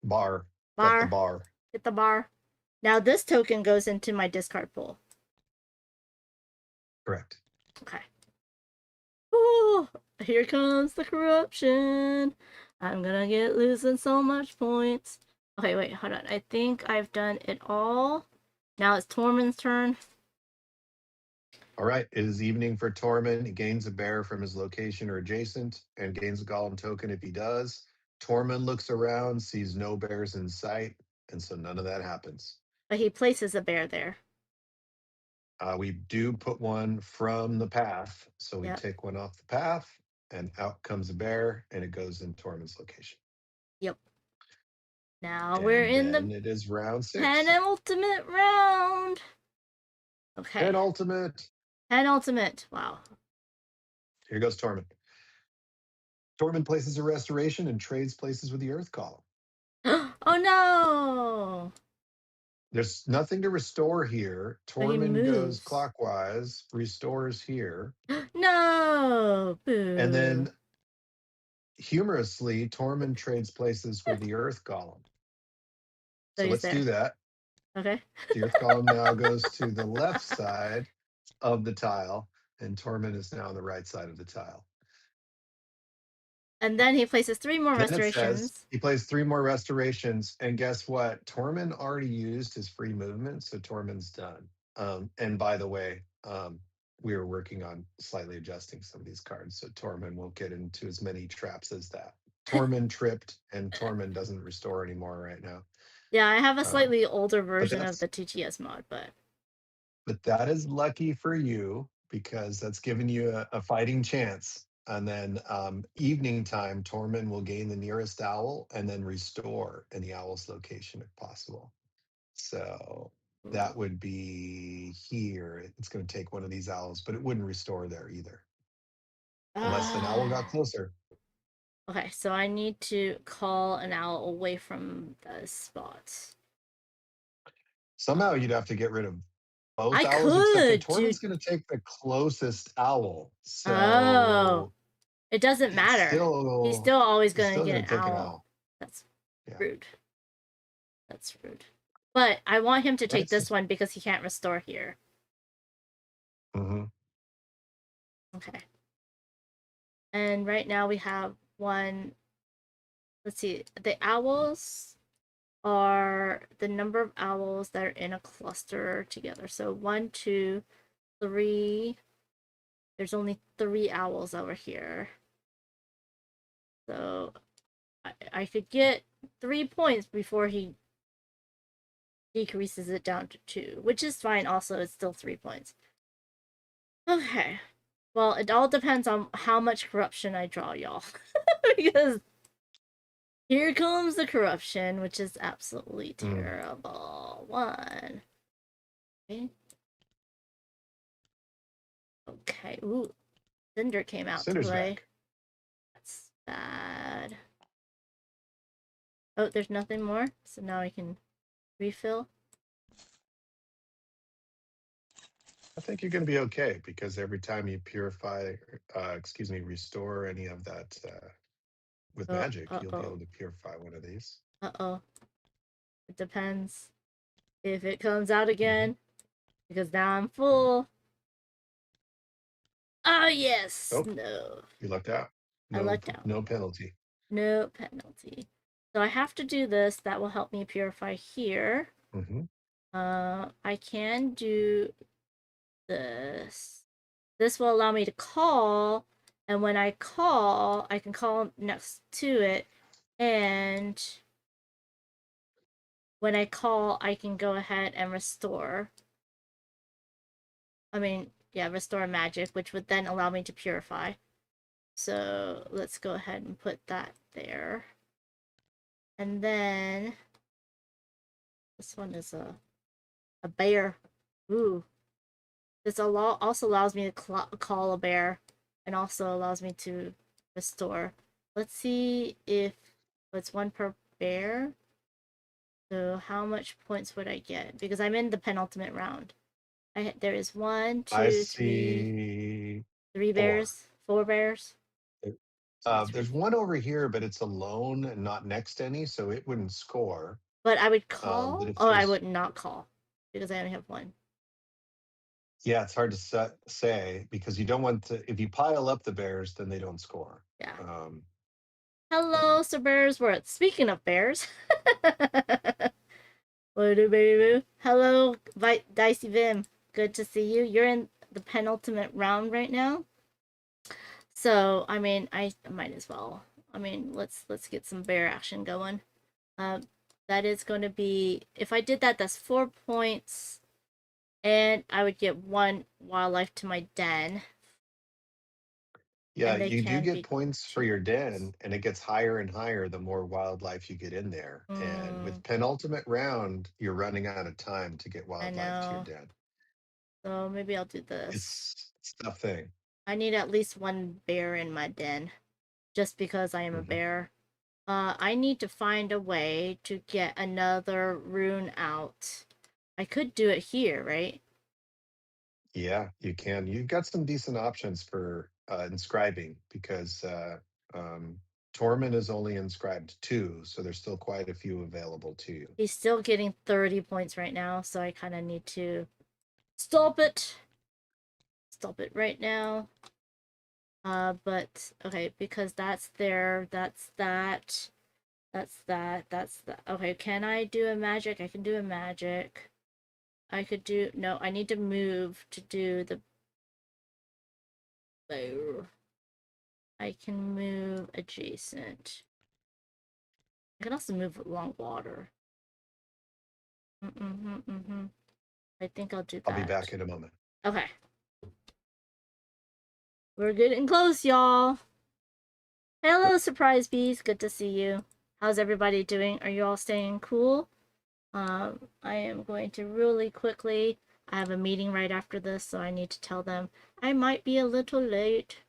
S14: Bar. Got the
S15: Bar.
S14: bar.
S15: Get the bar. Now this token goes into my discard pool.
S14: Correct.
S15: Okay. Ooh, here comes the corruption. I'm gonna get losing so much points. Okay, wait, hold on. I think I've done it all. Now it's Tormund's turn.
S14: All right. It is evening for Tormund. He gains a bear from his location or adjacent and gains a golem token if he does. Tormund looks around, sees no bears in sight, and so none of that happens.
S15: But he places a bear there.
S14: We do put one from the path. So we
S15: Yep.
S14: take one off the path, and out comes a bear, and it goes in Tormund's location.
S15: Yep. Now we're in
S14: then
S15: the
S14: it is round 6.
S15: penultimate round. Okay.
S14: Penultimate.
S15: Penultimate. Wow.
S14: Here goes Tormund. Tormund places a restoration and trades places with the Earth column.
S15: Oh no!
S14: There's nothing to restore here.
S15: But he
S14: Tormund goes
S15: moves.
S14: clockwise, restores here.
S15: No! Boo.
S14: And then, humorously, Tormund trades places with the Earth golem. So
S15: he's
S14: let's
S15: there.
S14: do that.
S15: Okay.
S14: The Earth golem now goes to the left side of the tile, and Tormund is now on the right side of the tile.
S15: And then he places 3 more
S14: Then it
S15: restorations.
S14: says he plays 3 more restorations, and guess what? Tormund already used his free movement, so Tormund's done. And by the way, we were working on slightly adjusting some of these cards, so Tormund won't get into as many traps as that. Tormund tripped, and Tormund doesn't restore anymore right now.
S15: Yeah, I have a slightly older version of
S14: that's-
S15: the TTS mod, but
S14: that is lucky for you because that's giving you a fighting chance. And then evening time, Tormund will gain the nearest owl and then restore in the owl's location if possible. So that would be here. It's going to take one of these owls, but it wouldn't restore there either. Unless an owl got closer.
S15: okay, so I need to call an owl away from the spot.
S14: Somehow you'd have to get rid of both
S15: I
S14: owls,
S15: could,
S14: except that Tormund's going to take the closest owl. So
S15: Oh. It doesn't
S14: it's
S15: matter.
S14: still-
S15: He's still always
S14: he's
S15: going to
S14: still
S15: get
S14: gonna
S15: an
S14: take an
S15: owl.
S14: owl.
S15: That's
S14: Yeah.
S15: rude. That's rude. But I want him to take
S14: That's
S15: this one because he can't restore here.
S14: Mhm.
S15: Okay. And right now we have one. Let's see. The owls are the number of owls that are in a cluster together. So 1, 2, 3. There's only 3 owls over here. So I could get 3 points before he decreases it down to 2, which is fine. Also, it's still 3 points. Okay. Well, it all depends on how much corruption I draw, y'all. Because here comes the corruption, which is absolutely terrible. 1. Okay. Okay. Ooh. Cinder came out
S14: Cinder's
S15: to play.
S14: back.
S15: That's bad. Oh, there's nothing more? So now I can refill?
S14: I think you're going to be okay because every time you purify, restore any of that with magic, you'll be able to purify one of these.
S15: Uh-oh. It depends if it comes out again. Because now I'm full. Oh, yes!
S14: Oh,
S15: no.
S14: you lucked out.
S15: I lucked out.
S14: No penalty.
S15: No penalty. So I have to do this. That will help me purify here. I can do this. This will allow me to call. And when I call, I can call next to it. And when I call, I can go ahead and restore. Restore magic, which would then allow me to purify. So let's go ahead and put that there. And then This one is a bear. Ooh. This also allows me to call a bear, and also allows me to restore. Let's see if it's one per bear. So how much points would I get? Because I'm in the penultimate round. There is one,
S14: I
S15: two,
S14: see
S15: three
S14: 4.
S15: bears, 4 bears.
S14: There's one over here, but it's alone and not next to any, so it wouldn't score.
S15: But I would
S14: But
S15: call.
S14: if
S15: Oh, I
S14: there's,
S15: would not call because I only have one.
S14: yeah, it's hard to say because you don't want to. If you pile up the bears, then they don't score.
S15: Yeah.
S14: Um,
S15: Hello, Sir Bearsworth. Speaking of bears. What do, baby boo? Hello, Dicey Vim. Good to see you. You're in the penultimate round right now. So, I mean, I might as well. I mean, let's get some bear action going. That is going to be, if I did that, that's 4 points. And I would get 1 wildlife to my den.
S14: yeah,
S15: And they
S14: you do
S15: can
S14: get
S15: be
S14: points for your den, and it gets higher and higher the more wildlife you get in there. And with penultimate round, you're running out of time to get
S15: I
S14: wildlife to your
S15: know.
S14: den.
S15: So maybe I'll do this.
S14: It's a tough thing.
S15: I need at least 1 bear in my den. Just because I am a bear. I need to find a way to get another rune out. I could do it here, right?
S14: Yeah, you can. You've got some decent options for inscribing because Torment is only inscribed 2, so there's still quite a few available to you.
S15: He's still getting 30 points right now, so I kind of need to stop it. Stop it right now. But okay, because that's there, that's that. That's that. Okay, can I do a magic? I can do a magic. I could do, no, I need to move to do the bow. I can move adjacent. I can also move along water. I think I'll do that.
S14: I'll be back in a moment.
S15: Okay. We're getting close, y'all. Hello, surprise bees. Good to see you. How's everybody doing? Are you all staying cool? I am going to really quickly. I have a meeting right after this, so I need to tell them I might be a little late.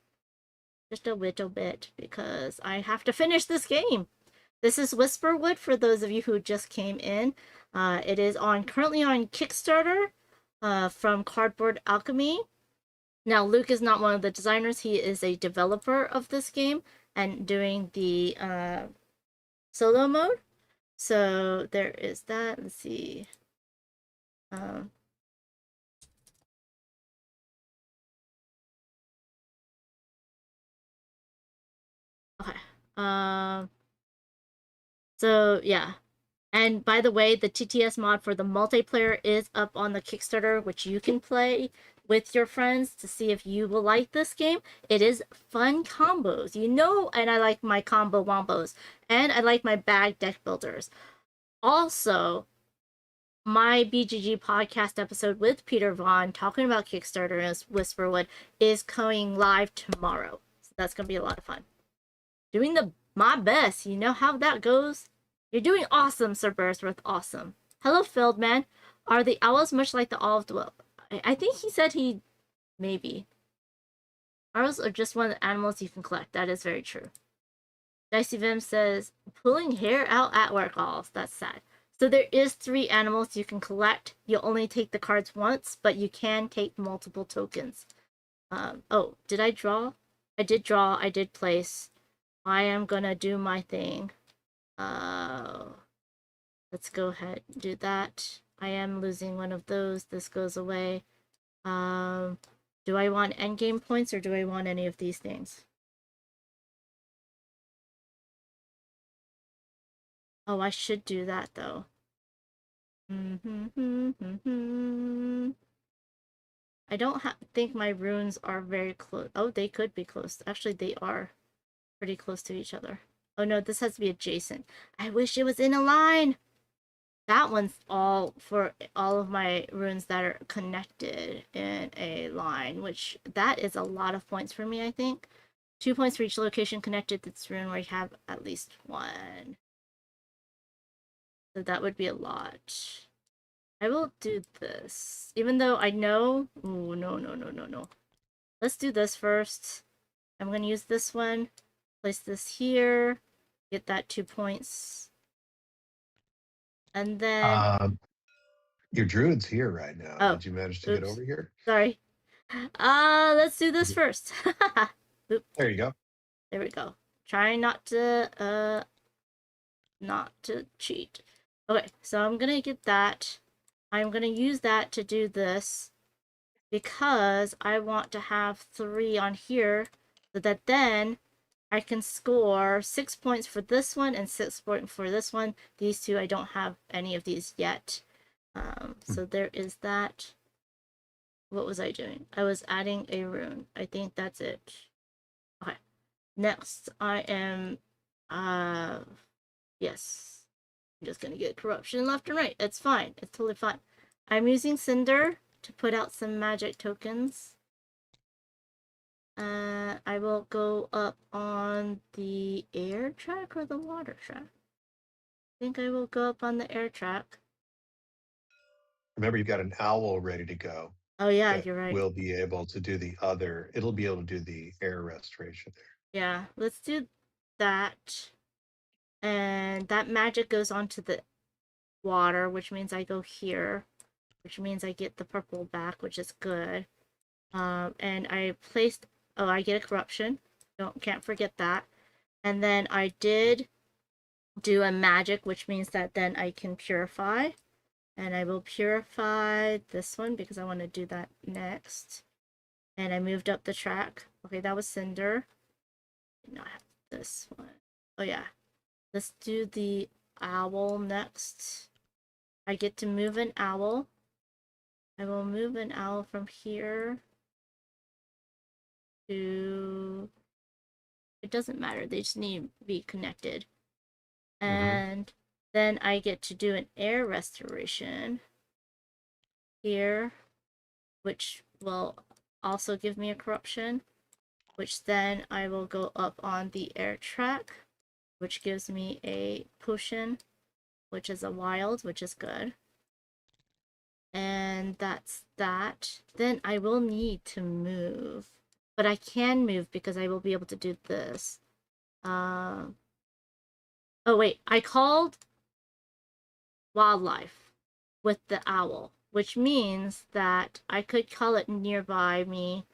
S15: Just a little bit, because I have to finish this game. This is Whisperwood for those of you who just came in. It is currently on Kickstarter from Cardboard Alchemy. Now, Luke is not one of the designers. He is a developer of this game and doing the solo mode. So there is that. Let's see. Okay. So yeah. And by the way, the TTS mod for the multiplayer is up on the Kickstarter, which you can play with your friends to see if you will like this game. It is fun combos, you know, and I like my combo wombos, and I like my bag deck builders. Also, my BGG podcast episode with Peter Vaughn talking about Kickstarter and Whisperwood is coming live tomorrow. So that's going to be a lot of fun. Doing my best, you know how that goes. You're doing awesome, Sir Bearsworth. Awesome. Hello, Fieldman. Are the owls much like the olive dwell? I think he said maybe. Owls are just one of the animals you can collect. That is very true. Dicey Vim says, pulling hair out at work, owls. That's sad. So there is 3 animals you can collect. You'll only take the cards once, but you can take multiple tokens. Oh, did I draw? I did draw. I did place. I am gonna do my thing. Let's go ahead and do that. I am losing one of those. This goes away. Do I want endgame points or do I want any of these things? Oh, I should do that though. I don't think my runes are very close. Oh, they could be close. Actually, they are pretty close to each other. Oh no, this has to be adjacent. I wish it was in a line. That one's all for all of my runes that are connected in a line, which that is a lot of points for me, I think. 2 points for each location connected to this rune where you have at least 1. So that would be a lot. I will do this. Even though I know... Ooh, no. Let's do this first. I'm going to use this one. Place this here. Get that 2 points. And then...
S14: Your druid's here right now.
S15: Oh,
S14: Did you manage to get over here?
S15: Sorry. Let's do this first. Oop.
S14: There you go.
S15: There we go. Trying not to cheat. Okay, so I'm gonna get that. I'm gonna use that to do this because I want to have 3 on here so that then I can score 6 points for this one and 6 points for this one. These two, I don't have any of these yet. So there is that. What was I doing? I was adding a rune. I think that's it. Okay. Next, I am, yes. I'm just gonna get corruption left and right. It's fine. It's totally fine. I'm using Cinder to put out some magic tokens. I will go up on the air track or the water track. I think I will go up on the air track.
S14: Remember, you've got an owl ready to go.
S15: Oh yeah, you're right.
S14: We'll be able to do the other. It'll be able to do the air restoration there.
S15: Yeah, let's do that. And that magic goes onto the water, which means I go here, which means I get the purple back, which is good. And I placed, oh, I get a corruption. Can't forget that. And then I did do a magic, which means that then I can purify. And I will purify this one because I want to do that next. And I moved up the track. Okay, that was Cinder. Did not have this one. Oh yeah. Let's do the owl next. I get to move an owl. I will move an owl from here to... It doesn't matter. They just need to be connected. And then I get to do an air restoration here, which will also give me a corruption, which then I will go up on the air track, which gives me a potion, which is a wild, which is good. And that's that. Then I will need to move, but I can move because I will be able to do this. Oh wait, I called wildlife with the owl, which means that I could call it nearby me.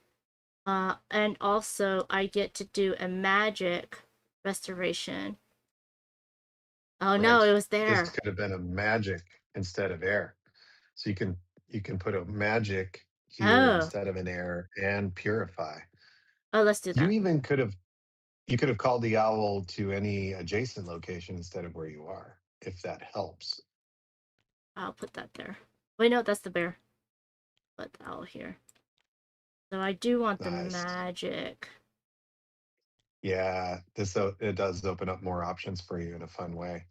S15: And also I get to do a magic restoration. Oh no, it was there.
S14: This could have been a magic instead of air. So you can put a magic here instead of an air and purify.
S15: Oh, let's do that.
S14: You even could have called the owl to any adjacent location instead of where you are, if that helps.
S15: I'll put that there. Wait, no, that's the bear. Put the owl here. So I do want the magic.
S14: Yeah, it does open up more options for you in a fun way.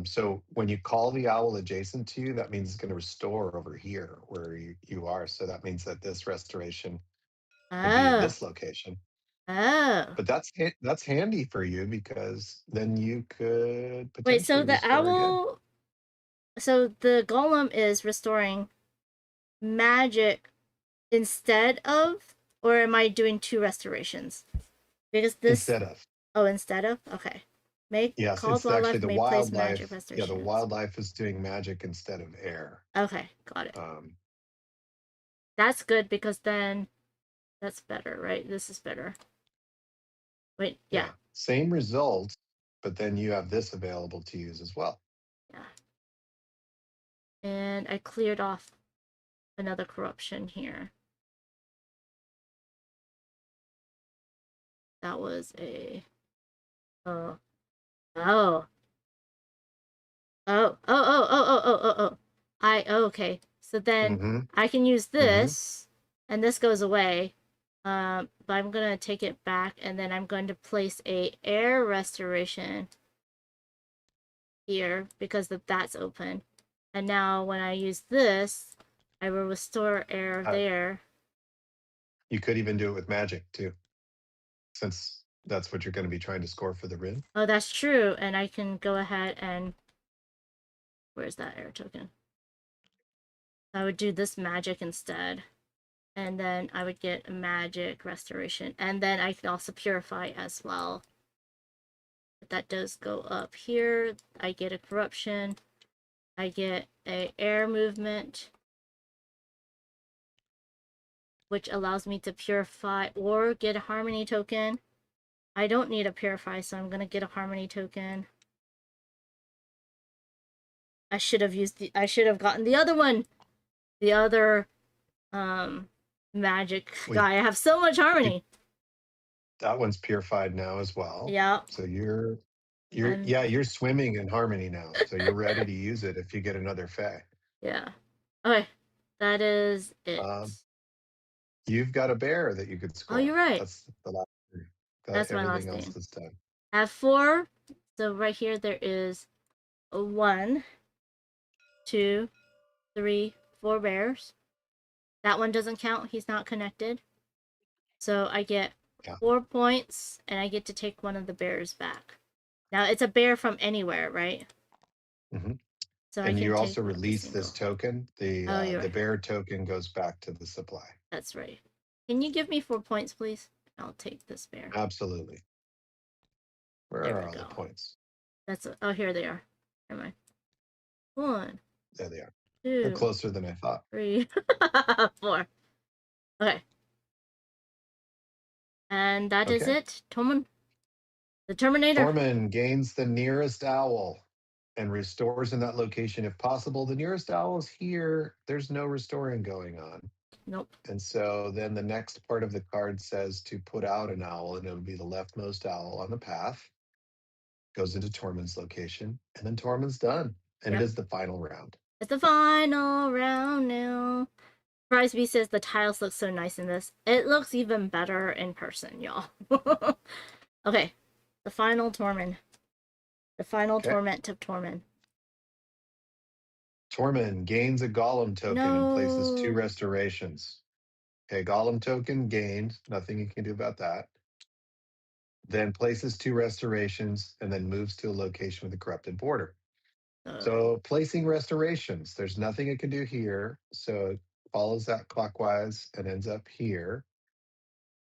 S14: So when you call the owl adjacent to you, that means it's going to restore over here where you are. So that means that this restoration would be at this location.
S15: Oh.
S14: But that's handy for you because then you could potentially
S15: wait, so the owl
S14: again.
S15: So the golem is restoring magic instead of, or am I doing 2 restorations? Because this
S14: instead of.
S15: Oh, instead of? Okay.
S14: Yes,
S15: Called
S14: it's actually
S15: wildlife
S14: the
S15: may place magic
S14: wildlife. Yeah,
S15: restorations.
S14: the wildlife is doing magic instead of air.
S15: Okay, got it. That's good because then that's better, right? This is better. Wait, yeah.
S14: Same result, but then you have this available to use as well.
S15: Yeah. And I cleared off another corruption here. That was a... Oh. Okay. So then I can use this, and this goes away. But I'm gonna take it back, and then I'm going to place a air restoration here because that's open. And now when I use this, I will restore air there.
S14: You could even do it with magic too, since that's what you're going to be trying to score for the rune.
S15: Oh, that's true. And I can go ahead and Where's that air token? I would do this magic instead. And then I would get a magic restoration. And then I can also purify as well. But that does go up here. I get a corruption. I get a air movement, which allows me to purify or get a harmony token. I don't need a purify, so I'm gonna get a harmony token. I should have gotten the other one. The other magic guy. I have so much harmony.
S14: That one's purified now as well.
S15: Yeah.
S14: So you're swimming in harmony now. So you're ready to use it if you get another Fae.
S15: Yeah. Okay. That is it.
S14: You've got a bear that you could score.
S15: Oh, you're right.
S14: That's the last three.
S15: That's my last
S14: everything else
S15: thing.
S14: is done.
S15: I have 4. So right here there is 1, 2, 3, 4 bears. That one doesn't count. He's not connected. So I get 4 points, and I get to take one of the bears back. Now it's a bear from anywhere, right?
S14: Mm-hmm.
S15: So
S14: and
S15: I can
S14: you
S15: take
S14: also
S15: one
S14: release this token. The
S15: right.
S14: bear token goes back to the supply.
S15: That's right. Can you give me 4 points, please? I'll take this bear.
S14: Absolutely. Where
S15: There
S14: are
S15: we
S14: all the
S15: go.
S14: points?
S15: Oh, here they are. Never mind. 1.
S14: There they are.
S15: 2.
S14: They're closer than I thought.
S15: 3. 4. Okay. And that is it. Tormund. The Terminator.
S14: Tormund gains the nearest owl and restores in that location if possible. The nearest owl is here. There's no restoring going on.
S15: Nope.
S14: And so then the next part of the card says to put out an owl, and it would be the leftmost owl on the path. Goes into Tormund's location, and then Tormund's done. And it is the final round.
S15: It's the final round now. Prize B says the tiles look so nice in this. It looks even better in person, y'all. Okay. The final Tormund. The final torment of Tormund.
S14: Tormund gains a Golem token and places 2 restorations. Okay, Golem token gained. Nothing you can do about that. Then places 2 restorations and then moves to a location with a corrupted border. So placing restorations, there's nothing it can do here. So it follows that clockwise and ends up here.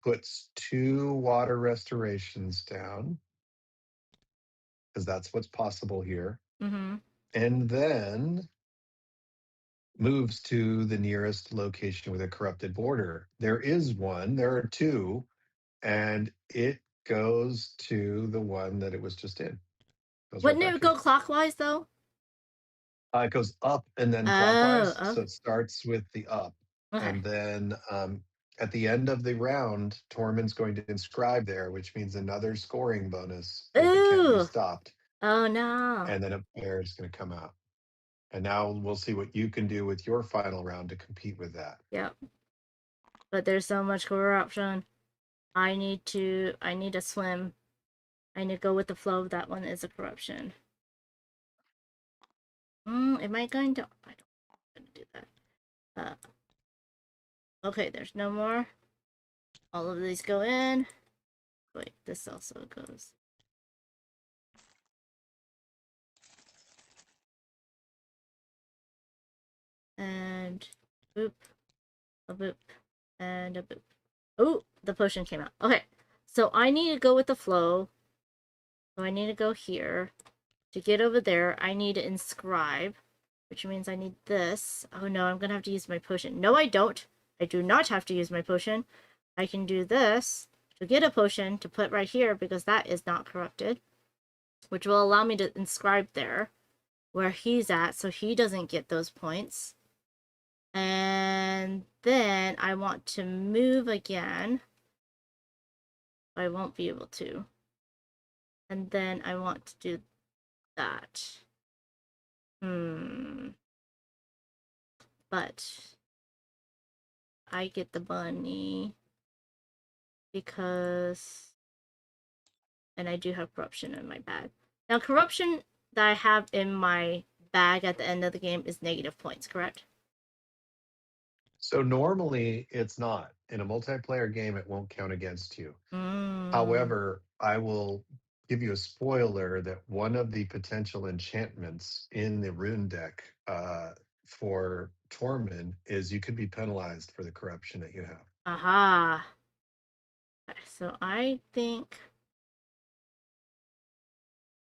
S14: Puts 2 water restorations down, because that's what's possible here.
S15: Mm-hmm.
S14: And then moves to the nearest location with a corrupted border. There is one, there are 2, and it goes to the one that it was just in.
S15: Wouldn't it go clockwise though?
S14: It goes up and then clockwise. So it starts with the up.
S15: Okay.
S14: And then at the end of the round, Tormund's going to inscribe there, which means another scoring bonus if it can't be stopped.
S15: Oh no.
S14: And then a bear is going to come out. And now we'll see what you can do with your final round to compete with that.
S15: Yep. But there's so much corruption. I need to swim. I need to go with the flow. That one is a corruption. Am I going to? I don't want to do that. Okay, there's no more. All of these go in. Wait, this also goes. And boop, a boop, and a boop. Oh, the potion came out. Okay, so I need to go with the flow. So I need to go here. To get over there, I need to inscribe, which means I need this. Oh no, I'm gonna have to use my potion. No, I don't. I do not have to use my potion. I can do this to get a potion to put right here because that is not corrupted, which will allow me to inscribe there where he's at so he doesn't get those points. And then I want to move again. I won't be able to. And then I want to do that. But I get the bunny because, and I do have corruption in my bag. Now corruption that I have in my bag at the end of the game is negative points, correct?
S14: So normally it's not. In a multiplayer game, it won't count against you. However, I will give you a spoiler that one of the potential enchantments in the rune deck for Tormund is you could be penalized for the corruption that you have.
S15: Aha. Okay, so I think,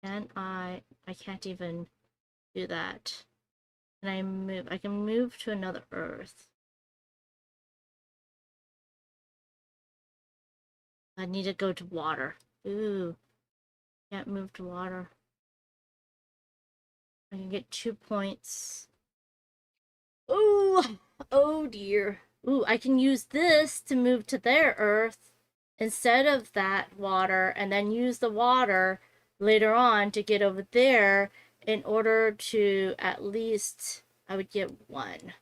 S15: and I can't even do that. Can I move? I can move to another earth. I need to go to water. Ooh, can't move to water. I can get 2 points. Ooh, oh dear. Ooh, I can use this to move to their earth instead of that water, and then use the water later on to get over there in order to at least, I would get 1,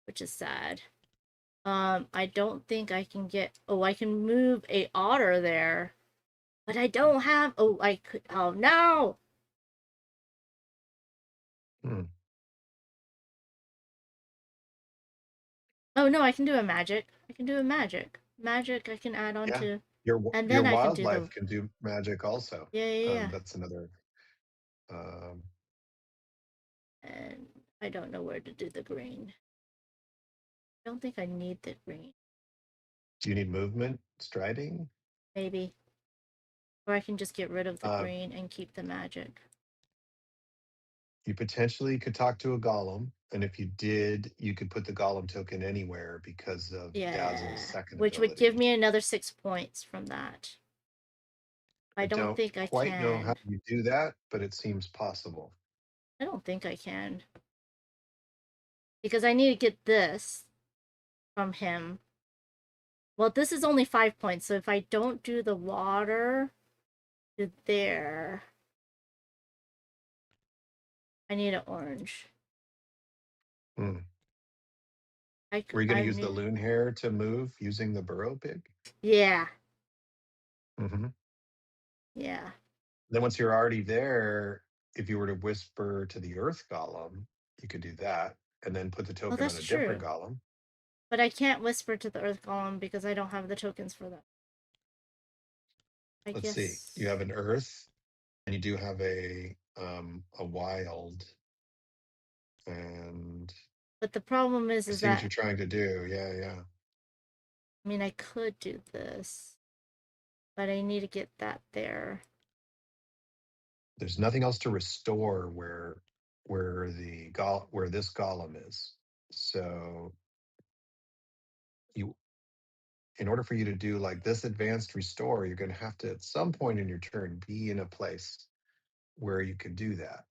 S15: which is sad. I don't think I can get, oh, I can move a otter there, but I don't have, oh, I could, oh no! Oh no, I can do a magic. I can do a magic. Magic I can add on
S14: Yeah.
S15: to,
S14: Your
S15: and
S14: your
S15: then I can do the,
S14: wildlife can do magic also.
S15: yeah.
S14: That's another. Um,
S15: And I don't know where to do the green. I don't think I need the green.
S14: do you need movement, striding?
S15: Maybe. Or I can just get rid of the green and keep the magic.
S14: You potentially could talk to a golem, and if you did, you could put the golem token anywhere because of Dazzle's second
S15: Which
S14: ability.
S15: would give me another 6 points from that. I don't think I
S14: quite know
S15: can.
S14: how you do that, but it seems possible.
S15: I don't think I can. Because I need to get this from him. Well, this is only 5 points, so if I don't do the water to there, I need an orange.
S14: Were you going to use the loon hair to move using the burrow pig?
S15: Yeah.
S14: Mm-hmm.
S15: Yeah.
S14: Then once you're already there, if you were to whisper to the earth golem, you could do that, and then put the token on a different golem.
S15: But I can't whisper to the earth golem because I don't have the tokens for that.
S14: Let's see. You have an earth, and you do have a wild, and.
S15: But the problem
S14: I
S15: is
S14: see what
S15: that,
S14: you're trying to do. Yeah.
S15: I mean, I could do this, but I need to get that there.
S14: There's nothing else to restore where this golem is. So in order for you to do like this advanced restore, you're going to have to at some point in your turn be in a place where you can do that.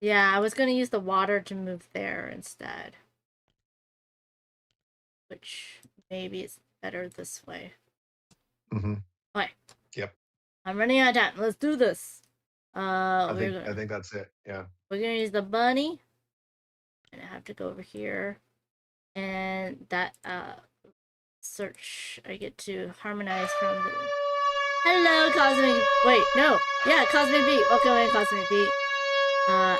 S15: Yeah, I was going to use the water to move there instead. Which maybe is better this way.
S14: Mm-hmm.
S15: Okay.
S14: Yep.
S15: I'm running out of time. Let's do this.
S14: I think that's it. Yeah.
S15: We're going to use the bunny. And I have to go over here. And that search, I get to harmonize from the... Hello, Cosmic... Wait, no. Yeah, Cosmic Beat. Welcome in, Cosmic Beat.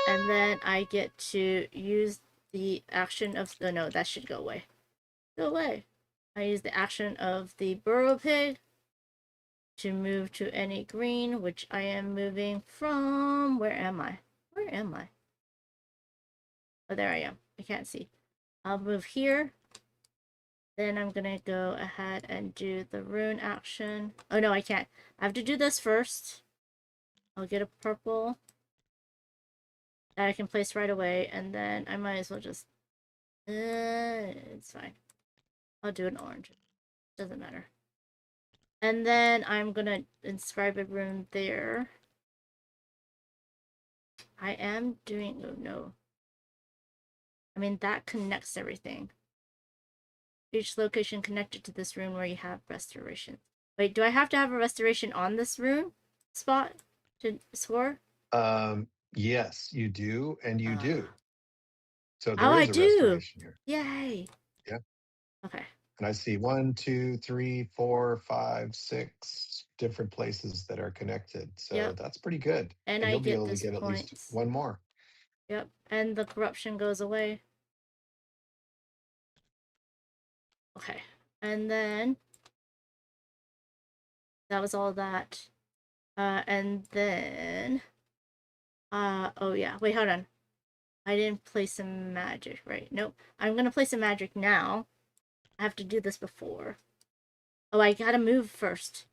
S15: And then I get to use the action of... Oh, no, that should go away. Go away. I use the action of the burrow pig to move to any green, which I am moving from... Where am I? Where am I? Oh, there I am. I can't see. I'll move here. Then I'm gonna go ahead and do the rune action. Oh no, I can't. I have to do this first. I'll get a purple that I can place right away, and then I might as well just... it's fine. I'll do an orange. Doesn't matter. And then I'm gonna inscribe a rune there. I am doing... Oh no. I mean, that connects everything. Each location connected to this rune where you have restoration. Wait, do I have to have a restoration on this rune spot to score?
S14: Yes, you do, and you do. So
S15: Oh,
S14: there
S15: I
S14: is a
S15: do.
S14: restoration here.
S15: Yay.
S14: Yeah.
S15: Okay.
S14: And I see 1, 2, 3, 4, 5, 6 different places that are connected. So that's pretty good.
S15: And
S14: you'll
S15: I
S14: be
S15: get
S14: able to
S15: this
S14: get at least
S15: points.
S14: one more.
S15: Yep. And the corruption goes away. Okay. And then that was all that. And then, oh yeah, wait, hold on. I didn't place a magic, right? Nope. I'm gonna place a magic now. I have to do this before. Oh, I gotta move first.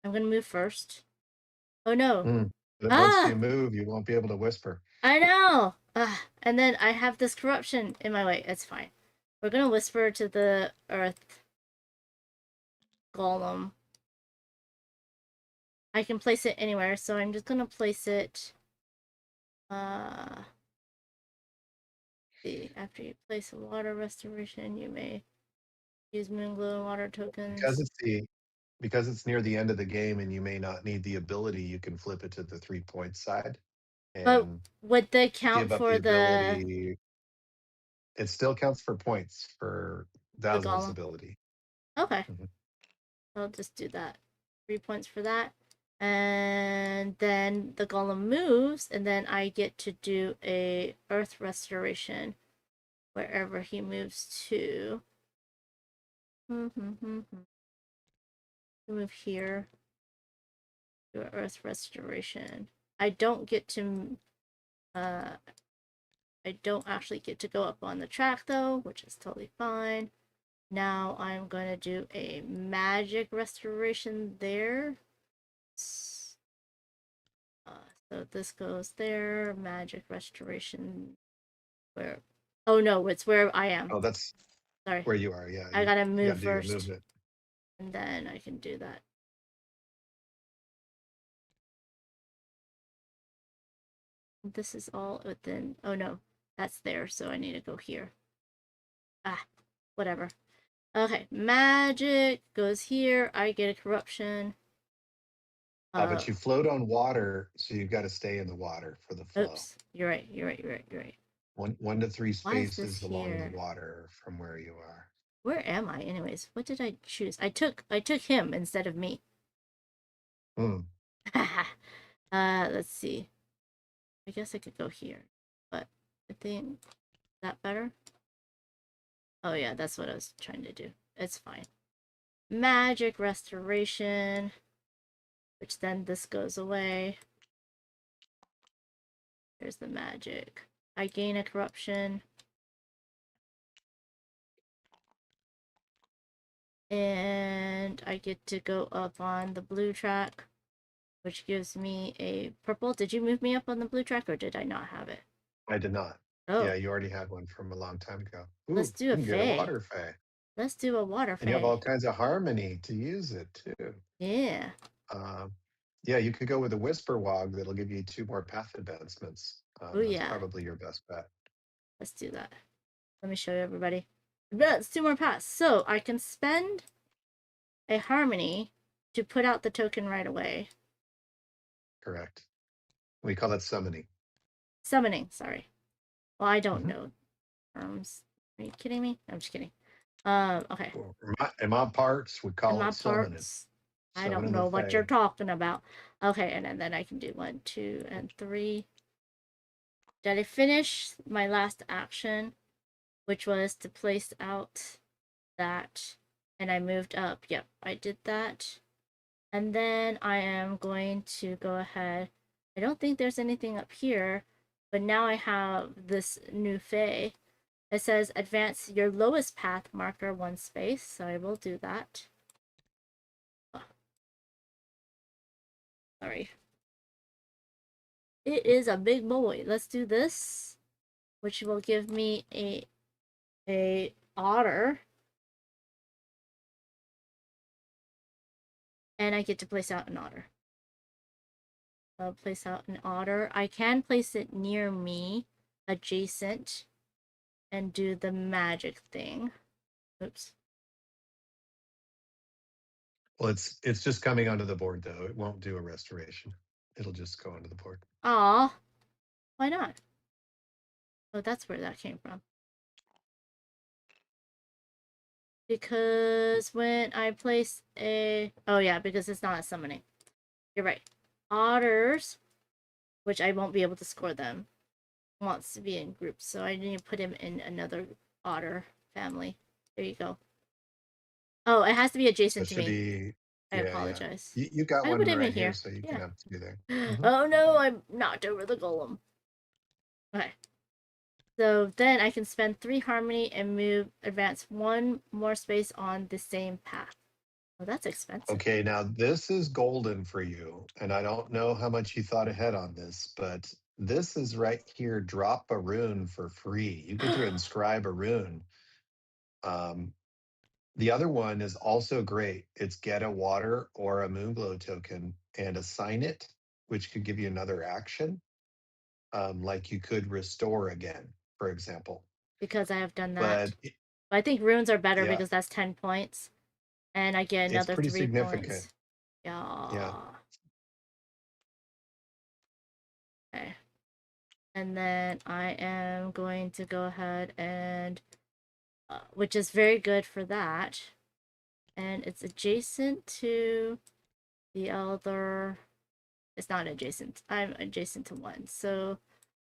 S15: I'm gonna move first. Oh no.
S14: But once you move, you won't be able to whisper.
S15: I know! And then I have this corruption in my way. It's fine. We're gonna whisper to the earth golem. I can place it anywhere, so I'm just gonna place it. See, after you place a water restoration, you may use moon glow and water tokens.
S14: Because it's near the end of the game and you may not need the ability, you can flip it to the 3-point side.
S15: But
S14: And
S15: would they count
S14: give up
S15: for
S14: the ability. It still counts for points for Dazzle's
S15: golem?
S14: ability.
S15: Okay. I'll just do that. 3 points for that. And then the golem moves, and then I get to do a earth restoration wherever he moves to. Move here. Do an earth restoration. I don't get to I don't actually get to go up on the track though, which is totally fine. Now I'm going to do a magic restoration there. So this goes there, magic restoration. Where? Oh no, it's where I am.
S14: Oh, that's
S15: sorry.
S14: Where you are, yeah.
S15: I gotta
S14: You
S15: move
S14: gotta do your
S15: first,
S14: movement.
S15: and then I can do that. This is all within. Oh no, that's there, so I need to go here. Whatever. Okay, magic goes here. I get a corruption.
S14: But you float on water, so you've got to stay in the water for the flow.
S15: Oops, you're right. You're right.
S14: 1 to 3
S15: Why is this
S14: spaces along
S15: here?
S14: the water from where you are.
S15: Where am I, anyways? What did I choose? I took him instead of me. Let's see. I guess I could go here, but I think is that better. Oh yeah, that's what I was trying to do. It's fine. Magic restoration, which then this goes away. There's the magic. I gain a corruption. And I get to go up on the blue track, which gives me a purple. Did you move me up on the blue track, or did I not have it?
S14: I did not.
S15: Oh.
S14: Yeah, you already had one from a long time ago.
S15: Let's do a
S14: you can get
S15: fae.
S14: a water fae.
S15: Let's do a water fae.
S14: And you have all kinds of harmony to use it too.
S15: Yeah.
S14: Yeah, you could go with a Whisperwood that'll give you 2 more path advancements.
S15: Oh
S14: That's
S15: yeah.
S14: probably your best bet.
S15: Let's do that. Let me show you everybody. Let's do more paths. So I can spend a harmony to put out the token right away.
S14: Correct. We call that summoning.
S15: Summoning, sorry. Well, I don't know terms. Are you kidding me? I'm just kidding. Okay.
S14: In my parts, we call it summoning.
S15: I don't know what you're talking about. Okay, and then I can do 1, 2, and 3. Did I finish my last action, which was to place out that, and I moved up. Yep, I did that. And then I am going to go ahead. I don't think there's anything up here, but now I have this new fae. It says advance your lowest path marker 1 space, so I will do that. Oh. Sorry. It is a big boy. Let's do this, which will give me a otter. And I get to place out an otter. I'll place out an otter. I can place it near me, adjacent, and do the magic thing. Oops.
S14: Well, it's just coming onto the board though. It won't do a restoration. It'll just go onto the board.
S15: Aw. Why not? Oh, that's where that came from. Because when I place a... Oh yeah, because it's not a summoning. You're right. Otters, which I won't be able to score them, wants to be in groups, so I need to put him in another otter family. There you go. Oh, it has to be
S14: So
S15: adjacent
S14: it
S15: to
S14: should
S15: me.
S14: be,
S15: I
S14: yeah, yeah.
S15: apologize.
S14: You got
S15: I
S14: one
S15: put him in
S14: right here,
S15: here.
S14: so you can
S15: Yeah.
S14: have two there. Mhm.
S15: Oh no, I'm knocked over the golem. Okay. So then I can spend 3 harmony and advance 1 more space on the same path. Oh, that's expensive.
S14: Okay, now this is golden for you, and I don't know how much you thought ahead on this, but this is right here. Drop a rune for free. You get to inscribe a rune. The other one is also great. It's get a water or a moonglow token and assign it, which could give you another action. Like you could restore again, for example.
S15: Because I have done
S14: But
S15: that. I think runes are better
S14: yeah,
S15: because that's 10 points. And I get
S14: it's
S15: another
S14: pretty
S15: 3
S14: significant.
S15: points. Yeah. Okay. And then I am going to go ahead and, which is very good for that. And it's adjacent to the other. It's not adjacent. I'm adjacent to 1. So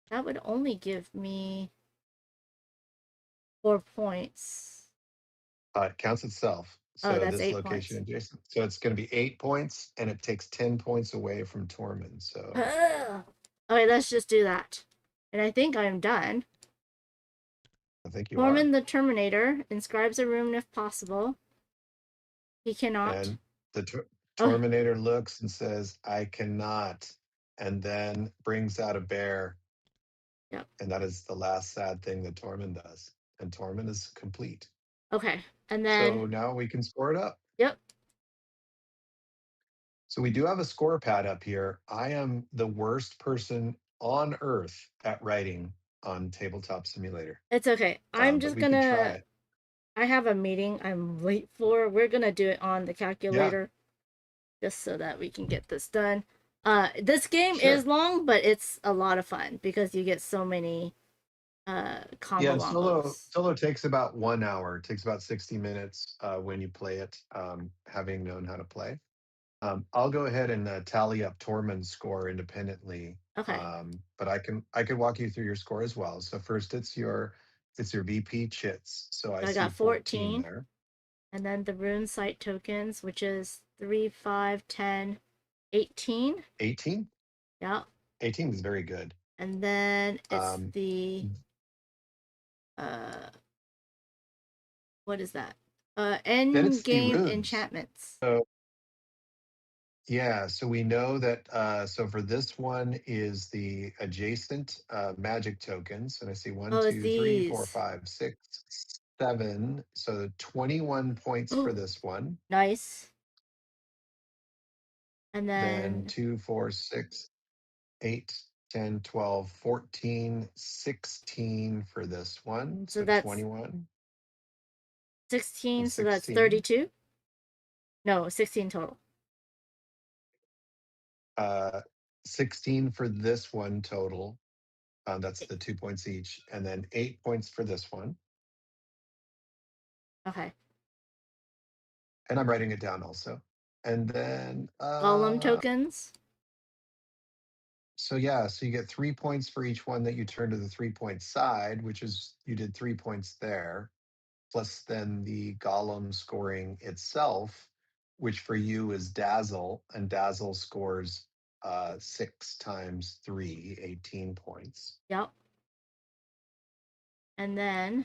S15: that would only give me 4 points.
S14: It counts itself.
S15: Oh,
S14: So
S15: that's
S14: this
S15: 8
S14: location
S15: points.
S14: adjacent. So it's going to be 8 points, and it takes 10 points away from Tormund. So
S15: Okay, let's just do that. And I think I'm done.
S14: I think you
S15: Tormund
S14: are.
S15: the Terminator inscribes a rune if possible. He cannot.
S14: And the
S15: Oh,
S14: Torminator looks and says, "I cannot," and then brings out a bear.
S15: yep.
S14: And that is the last sad thing that Tormund does. And Tormund is complete.
S15: Okay, and then
S14: So now we can score it up.
S15: yep.
S14: So we do have a score pad up here. I am the worst person on earth at writing on Tabletop Simulator.
S15: It's okay. I'm
S14: But
S15: just
S14: we can try
S15: gonna.
S14: it.
S15: I have a meeting I'm late for. We're gonna do it on the calculator, just so that we can get this done. This game is long, but it's a lot of fun because you get so many combo
S14: Yeah, and
S15: wombos.
S14: solo takes about 1 hour. It takes about 60 minutes when you play it, having known how to play. I'll go ahead and tally up Tormund's score independently.
S15: Okay.
S14: But I can walk you through your score as well. So first it's your VP chits. So I see
S15: got
S14: 14 there.
S15: And then the rune site tokens, which is 3, 5, 10, 18.
S14: 18?
S15: Yeah.
S14: 18 is very good.
S15: And then it's the what is that? End game enchantments.
S14: So yeah, so we know that so for this one is the adjacent magic tokens. And I see 1, 2, 3, 4, 5, 6, 7. So 21 points for this one.
S15: Nice. And
S14: Then 2, 4, 6, 8, 10, 12, 14, 16 for this one. So
S15: that's
S14: 21.
S15: 16, so that's 32? No, 16 total.
S14: 16 for this one total. That's the 2 points each. And then 8 points for this one.
S15: Okay.
S14: And I'm writing it down also. And then
S15: golem tokens.
S14: So yeah, so you get 3 points for each one that you turn to the 3-point side, which is you did 3 points there. Plus then the golem scoring itself, which for you is Dazzle, and Dazzle scores 6 times 3, 18 points.
S15: Yep. And then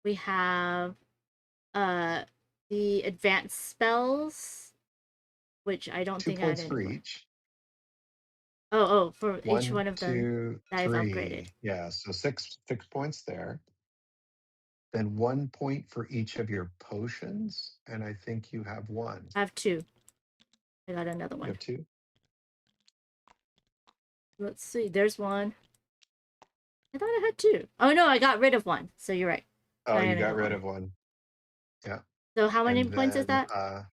S15: we have the advanced spells, which I don't
S14: 2
S15: think I
S14: points
S15: had
S14: for
S15: anymore.
S14: each.
S15: For each one of them
S14: 2,
S15: that I've
S14: 3.
S15: upgraded.
S14: Yeah, so 6 points there. Then 1 point for each of your potions, and I think you have 1.
S15: I have 2. I got another one.
S14: You have 2?
S15: Let's see. There's 1. I thought I had 2. Oh no, I got rid of 1. So you're right.
S14: Oh, you got rid of 1. Yeah.
S15: So how many points is that?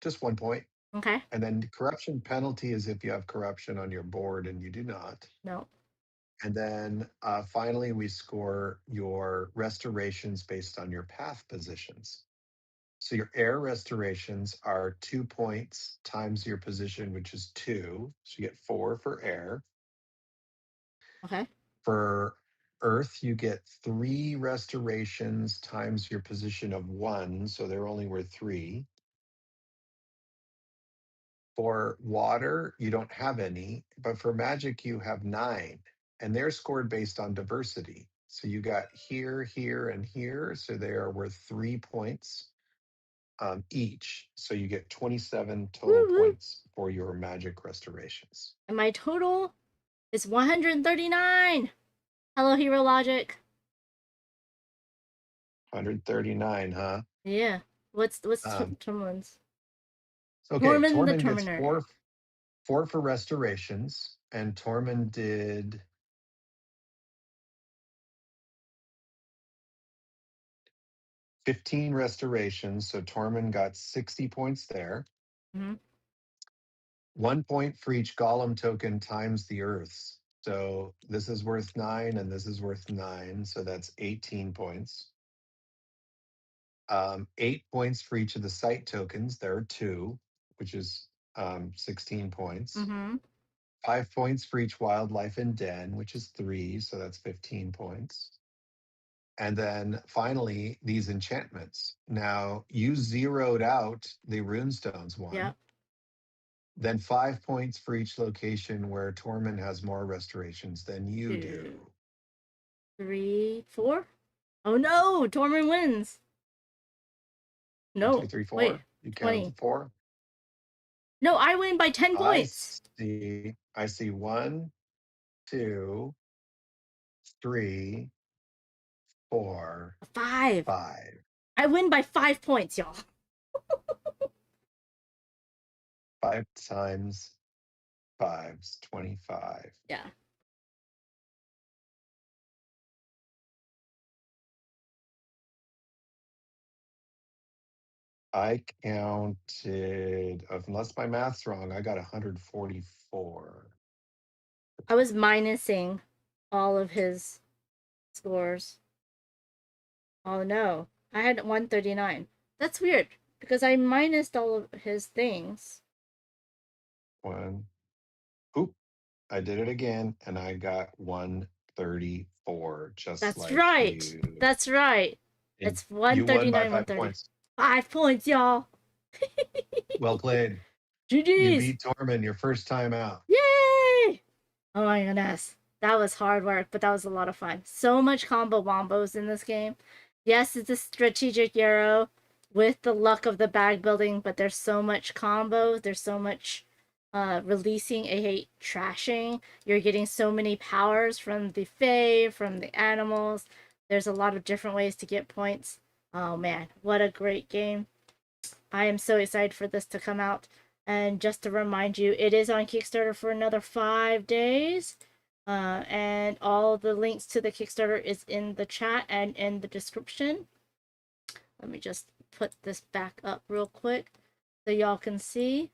S14: Just 1 point.
S15: Okay.
S14: And then corruption penalty is if you have corruption on your board and you do not.
S15: No.
S14: And then finally, we score your restorations based on your path positions. So your air restorations are 2 points times your position, which is 2. So you get 4 for air.
S15: Okay.
S14: For Earth, you get 3 restorations times your position of 1, so they're only worth 3. For water, you don't have any, but for magic, you have 9, and they're scored based on diversity. So you got here, here, and here, so they are worth 3 points each. So you get 27 total points for your magic restorations.
S15: And my total is 139. Hello, Hero Logic.
S14: 139, huh?
S15: Yeah. What's Tormund's?
S14: Okay,
S15: Tormund the
S14: Tormund gets
S15: Terminator.
S14: 4 for restorations, and Tormund did 15 restorations, so Tormund got 60 points there.
S15: Mm-hmm.
S14: 1 point for each golem token times the Earths. So this is worth 9, and this is worth 9, so that's 18 points. 8 points for each of the site tokens. There are 2, which is 16 points.
S15: Mm-hmm.
S14: 5 points for each wildlife in den, which is 3, so that's 15 points. And then finally, these enchantments. Now, you zeroed out the runestones one.
S15: Yep.
S14: Then 5 points for each location where Tormund has more restorations than you do.
S15: 3, 4. Oh no, Tormund wins. No,
S14: 1, 2, 3, 4.
S15: wait,
S14: You
S15: 20.
S14: count 4.
S15: No, I win by 10 points.
S14: I see 1, 2, 3, 4,
S15: 5.
S14: 5.
S15: I win by 5 points, y'all.
S14: 5 times 5's 25.
S15: Yeah.
S14: I counted, unless my math's wrong, I got 144.
S15: I was minusing all of his scores. Oh no, I had 139. That's weird because I minused all of his things.
S14: 1. Oop, I did it again, and I got 134, just
S15: That's
S14: like
S15: right.
S14: you.
S15: That's right.
S14: And
S15: It's
S14: you won
S15: 139,
S14: by 5
S15: 130.
S14: points.
S15: 5 points, y'all.
S14: Well played.
S15: GG's.
S14: You beat Tormund your first time out.
S15: Yay! Oh my goodness. That was hard work, but that was a lot of fun. So much combo wombos in this game. Yes, it's a strategic Euro with the luck of the bag building, but there's so much combo. There's so much releasing. I hate trashing. You're getting so many powers from the Fae, from the animals. There's a lot of different ways to get points. Oh man, what a great game. I am so excited for this to come out. And just to remind you, it is on Kickstarter for another 5 days. And all the links to the Kickstarter is in the chat and in the description. Let me just put this back up real quick so y'all can see.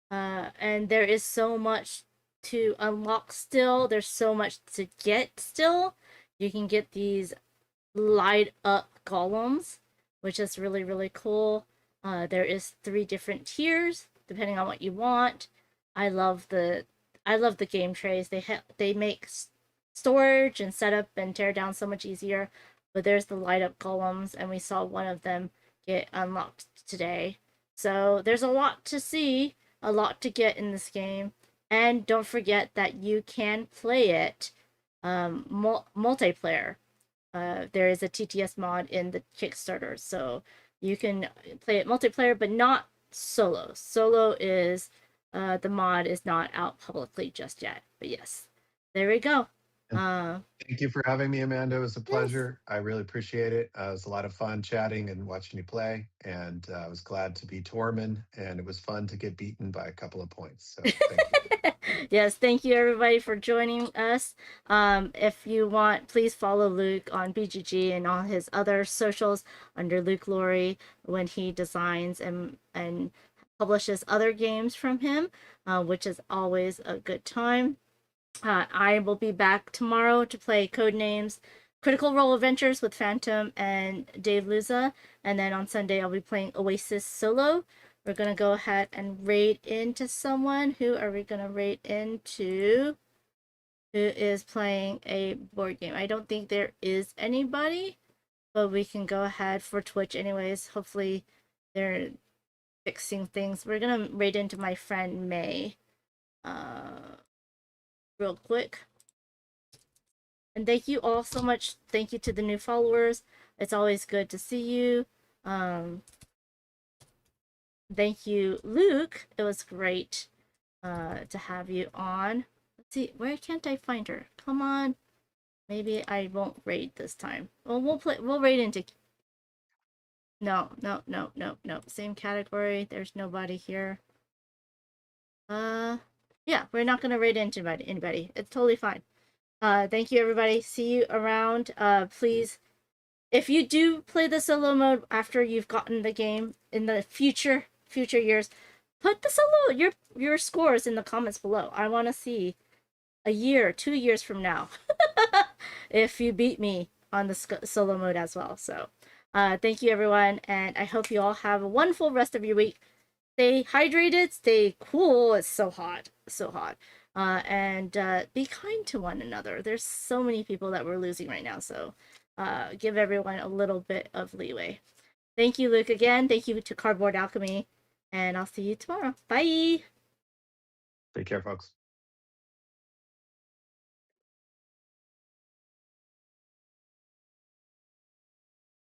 S15: And there is so much to unlock still. There's so much to get still. You can get these light up golems, which is really, really cool. There is 3 different tiers depending on what you want. I love the game trays. They make storage and setup and tear down so much easier. But there's the light up golems, and we saw one of them get unlocked today. So there's a lot to see, a lot to get in this game. And don't forget that you can play it multiplayer. There is a TTS mod in the Kickstarter, so you can play it multiplayer, but not solo. Solo is, the mod is not out publicly just yet. But yes, there we go.
S14: Thank you for having me, Amanda. It was a pleasure. I really appreciate it. It was a lot of fun chatting and watching you play, and I was glad to be Tormund, and it was fun to get beaten by a couple of points. So thank you.
S15: Yes, thank you everybody for joining us. If you want, please follow Luke on BGG and all his other socials under Luke Laurie when he designs and publishes other games from him, which is always a good time. I will be back tomorrow to play Codenames Critical Role Adventures with Phantom and Dave Luza, and then on Sunday I'll be playing Oasis solo. We're going to go ahead and raid into someone. Who are we going to raid into? who is playing a board game. I don't think there is anybody, but we can go ahead for Twitch anyways. Hopefully they're fixing things. We're gonna raid into my friend May real quick. And thank you all so much. Thank you to the new followers. It's always good to see you. Thank you, Luke. It was great to have you on. Let's see, where can't I find her? Come on. Maybe I won't raid this time. Well, we'll raid into... No. Same category. There's nobody here. Yeah, we're not gonna raid into anybody. It's totally fine. Thank you, everybody. See you around. Please, if you do play the solo mode after you've gotten the game in the future years, put the solo your scores in the comments below. I want to see a year, 2 years from now, if you beat me on the solo mode as well. So, thank you, everyone, and I hope you all have a wonderful rest of your week. Stay hydrated, stay cool. It's so hot, so hot. And be kind to one another. There's so many people that we're losing right now, so give everyone a little bit of leeway. Thank you, Luke, again. Thank you to Cardboard Alchemy, and I'll see you tomorrow. Bye!
S14: Take care, folks.